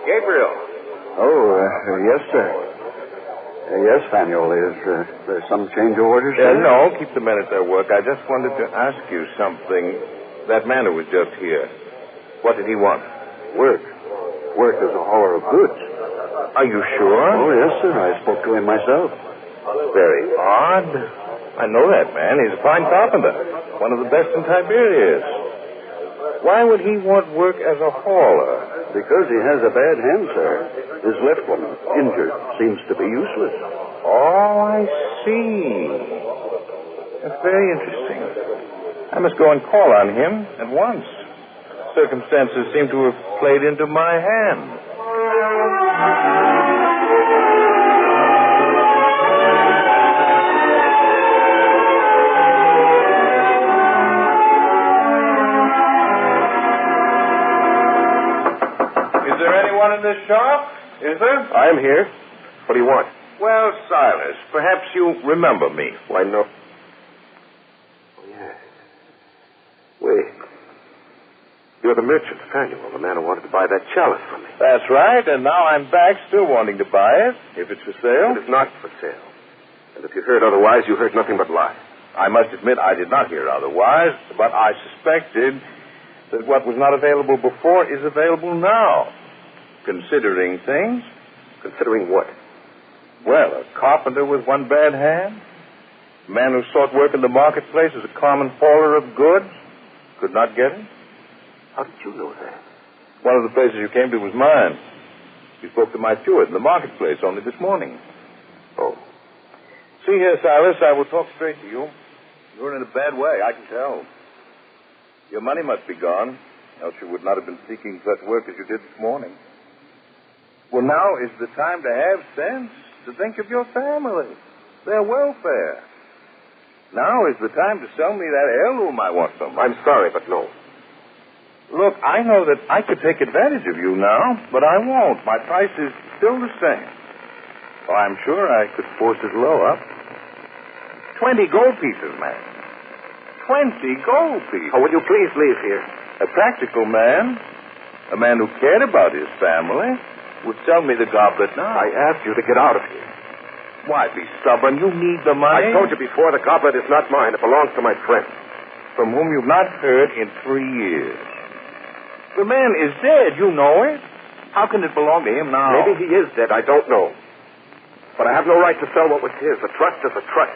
Gabriel. Oh, yes, sir. Yes, Samuel. Is there some change of orders? No, keep the men at their work. I just wanted to ask you something. That man who was just here, what did he want? Work. Work is a hauler of goods. Are you sure? Oh, yes, sir. I spoke to him myself. Very odd. I know that man. He's a fine carpenter. One of the best in Tiberias. Why would he want work as a hauler? Because he has a bad hand, sir. His left one, injured, seems to be useless. Oh, I see. That's very interesting. I must go and call on him at once. Circumstances seem to have played into my hand. Is there anyone in this shop? Is there? I am here. What do you want? Well, Silas, perhaps you remember me. Why, no. Oh, yes. Wait. You're the merchant, Fanuel, the man who wanted to buy that chalice from me. That's right, and now I'm back still wanting to buy it, if it's for sale. It is not for sale. And if you heard otherwise, you heard nothing but lies. I must admit I did not hear otherwise, but I suspected that what was not available before is available now. Considering things. Considering what? Well, a carpenter with one bad hand, a man who sought work in the marketplace as a common hauler of goods, could not get it. How did you know that? One of the places you came to was mine. You spoke to my steward in the marketplace only this morning. Oh. See here, Silas, I will talk straight to you. You're in a bad way, I can tell. Your money must be gone, else you would not have been seeking such work as you did this morning. Well, now is the time to have sense, to think of your family, their welfare. Now is the time to sell me that heirloom I want so much. I'm sorry, but no. Look, I know that I could take advantage of you now, but I won't. My price is still the same. Oh, I'm sure I could force it low up. 20 gold pieces, man. 20 gold pieces. Oh, will you please leave here? A practical man, a man who cared about his family, would sell me the goblet now. I asked you to get out of here. Why be stubborn? You need the money. I told you before, the goblet is not mine. It belongs to my friend. From whom you've not heard in 3 years. The man is dead. You know it. How can it belong to him now? Maybe he is dead. I don't know. But I have no right to sell what was his. A trust is a trust.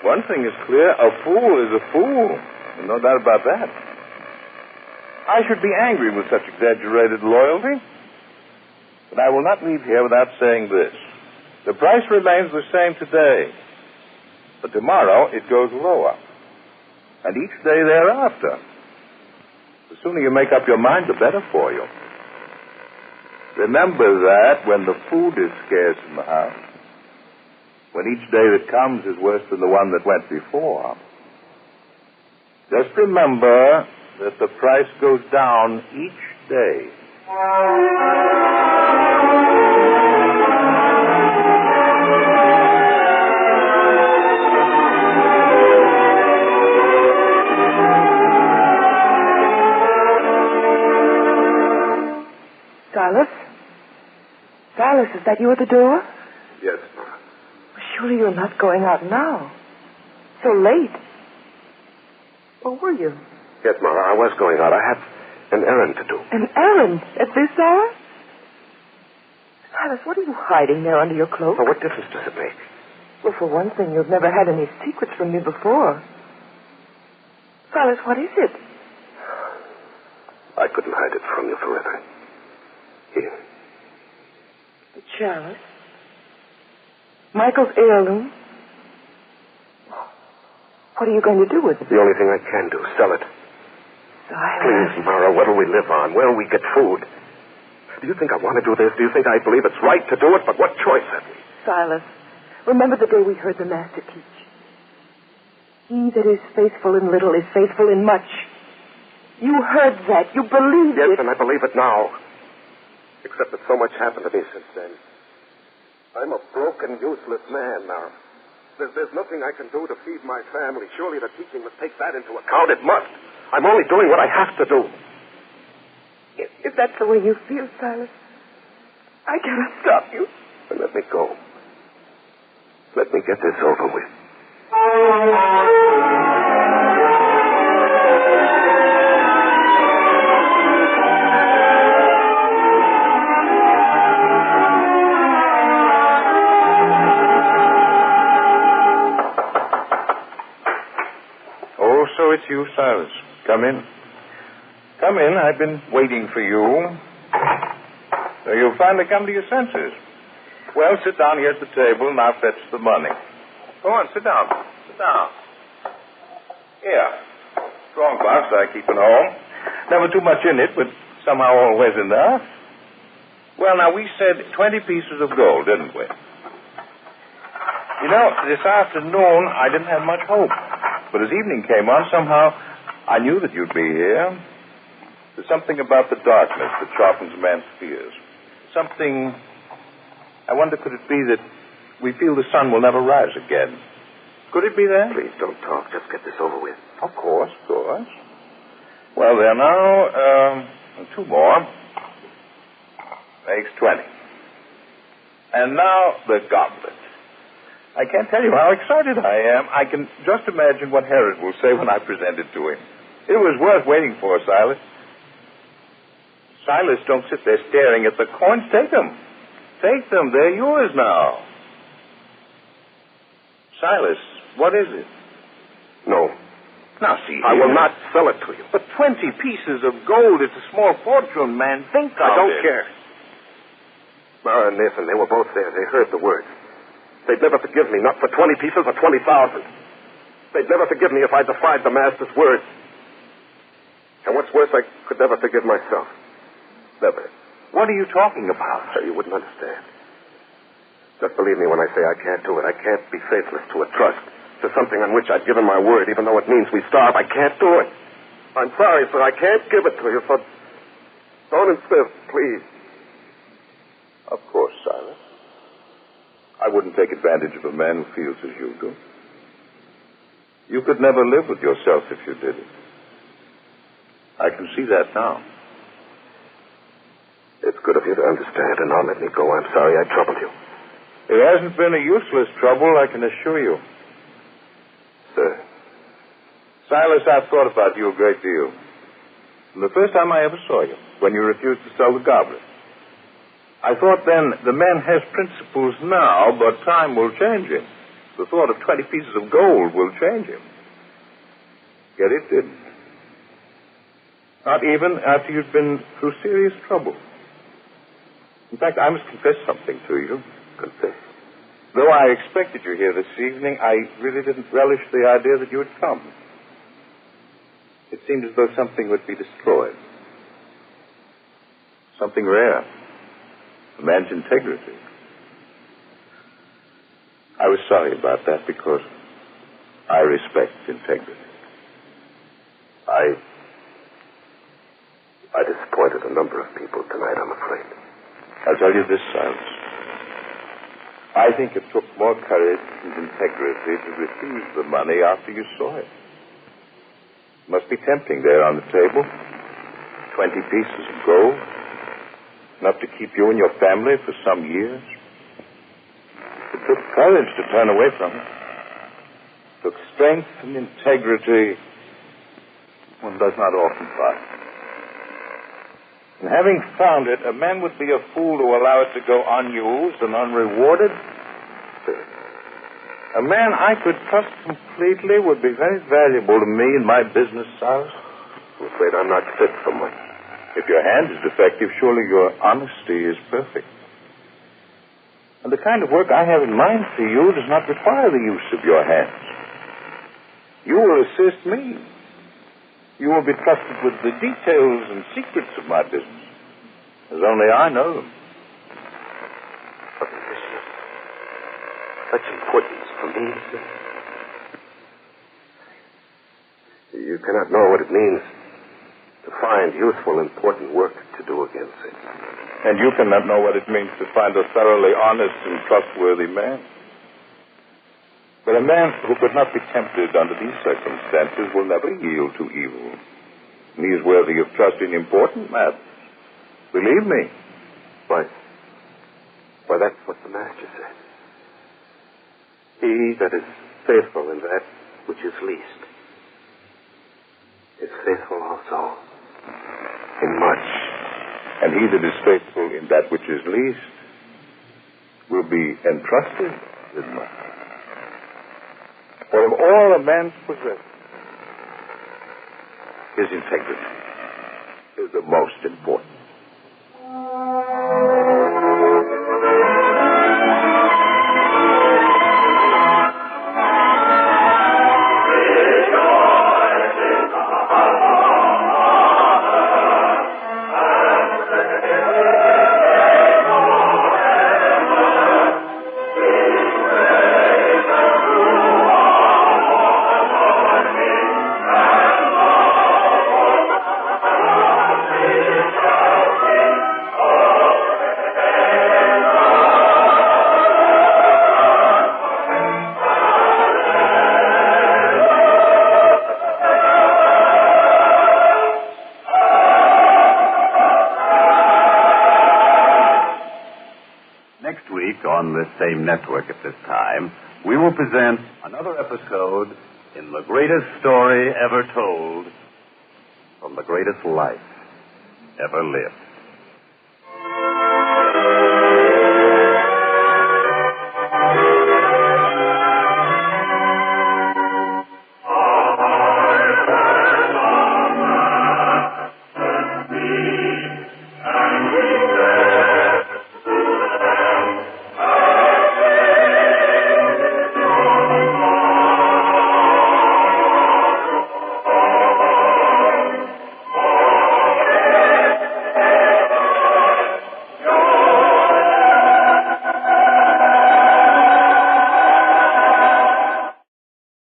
One thing is clear. A fool is a fool. There's no doubt about that. I should be angry with such exaggerated loyalty. But I will not leave here without saying this. The price remains the same today. But tomorrow it goes lower. And each day thereafter. The sooner you make up your mind, the better for you. Remember that when the food is scarce in the house, when each day that comes is worse than the one that went before, just remember that the price goes down each day. Silas? Silas, is that you at the door? Yes, Ma. Surely you're not going out now. So late. Or were you? Yes, Ma, I was going out. I have an errand to do. An errand? At this hour? Silas, what are you hiding there under your cloak? Well, what difference does it make? Well, for one thing, you've never had any secrets from me before. Silas, what is it? I couldn't hide it from you forever. Here. The chalice? Michael's heirloom? What are you going to do with it? The only thing I can do, sell it. Silas. Please, Mara, what'll we live on? Where'll we get food? Do you think I want to do this? Do you think I believe it's right to do it? But what choice have we? Silas, remember the day we heard the Master teach. He that is faithful in little is faithful in much. You heard that. You believed it. Yes, and I believe it now. Except that so much happened to me since then. I'm a broken, useless man now. There's nothing I can do to feed my family. Surely the teaching must take that into account. It must. I'm only doing what I have to do. If that's the way you feel, Silas, I cannot stop you. Then let me go. Let me get this over with. Oh, so it's you, Silas. Come in. Come in. I've been waiting for you. So you'll finally come to your senses. Well, sit down here at the table, and I'll fetch the money. Go on, sit down. Sit down. Here. Strong box I keep at home. Never too much in it, but somehow always enough. Well, now, we said 20 pieces of gold, didn't we? You know, this afternoon, I didn't have much hope. But as evening came on, somehow, I knew that you'd be here. There's something about the darkness that sharpens a man's fears. Something... I wonder, could it be that we feel the sun will never rise again? Could it be that? Please, don't talk. Just get this over with. Of course, of course. Well, there now, 2 more. Makes 20. And now, the goblet. I can't tell you how excited I am. I can just imagine what Herod will say when I present it to him. It was worth waiting for, Silas. Silas, don't sit there staring at the coins. Take them. Take them. They're yours now. Silas, what is it? No. Now, see, I will not sell it to you. But 20 pieces of gold, it's a small fortune, man. Think of it. I don't care. Mara and Nathan, they were both there. They heard the words. They'd never forgive me, not for 20 pieces or 20,000. They'd never forgive me if I defied the master's words. And what's worse, I could never forgive myself. Never. What are you talking about? So you wouldn't understand. Just believe me when I say I can't do it. I can't be faithless to a trust, to something on which I've given my word, even though it means we starve. I can't do it. I'm sorry, sir. I can't give it to you, so don't insist, please. Of course, Silas. I wouldn't take advantage of a man who feels as you do. You could never live with yourself if you did it. I can see that now. It's good of you to understand, and now let me go. I'm sorry I troubled you. It hasn't been a useless trouble, I can assure you. Sir. Silas, I've thought about you a great deal. From the first time I ever saw you, when you refused to sell the goblet. I thought then, the man has principles now, but time will change him. The thought of 20 pieces of gold will change him. Yet it didn't. Not even after you'd been through serious trouble. In fact, I must confess something to you. Confess? Though I expected you here this evening, I really didn't relish the idea that you would come. It seemed as though something would be destroyed. Something rare. A man's integrity. I was sorry about that because I respect integrity. I disappointed a number of people tonight, I'm afraid. I'll tell you this, Silas. I think it took more courage and integrity to refuse the money after you saw it. It must be tempting there on the table. 20 pieces of gold. Enough to keep you and your family for some years. It took courage to turn away from it. It took strength and integrity one does not often find. And having found it, a man would be a fool to allow it to go unused and unrewarded. A man I could trust completely would be very valuable to me in my business, Silas. I'm afraid I'm not fit for much. If your hand is defective, surely your honesty is perfect. And the kind of work I have in mind for you does not require the use of your hands. You will assist me. You will be trusted with the details and secrets of my business, as only I know them. But this is such importance for me, sir. You cannot know what it means to find useful, important work to do against it. And you cannot know what it means to find a thoroughly honest and trustworthy man. But a man who could not be tempted under these circumstances will never yield to evil. And he is worthy of trust in important matters. Believe me. Why, that's what the Master said. He that is faithful in that which is least is faithful also in much. And he that is faithful in that which is least will be entrusted with much. For of all a man possesses, his integrity. is the most important. On this same network at this time, we will present another episode in the greatest story ever told from the greatest life ever lived.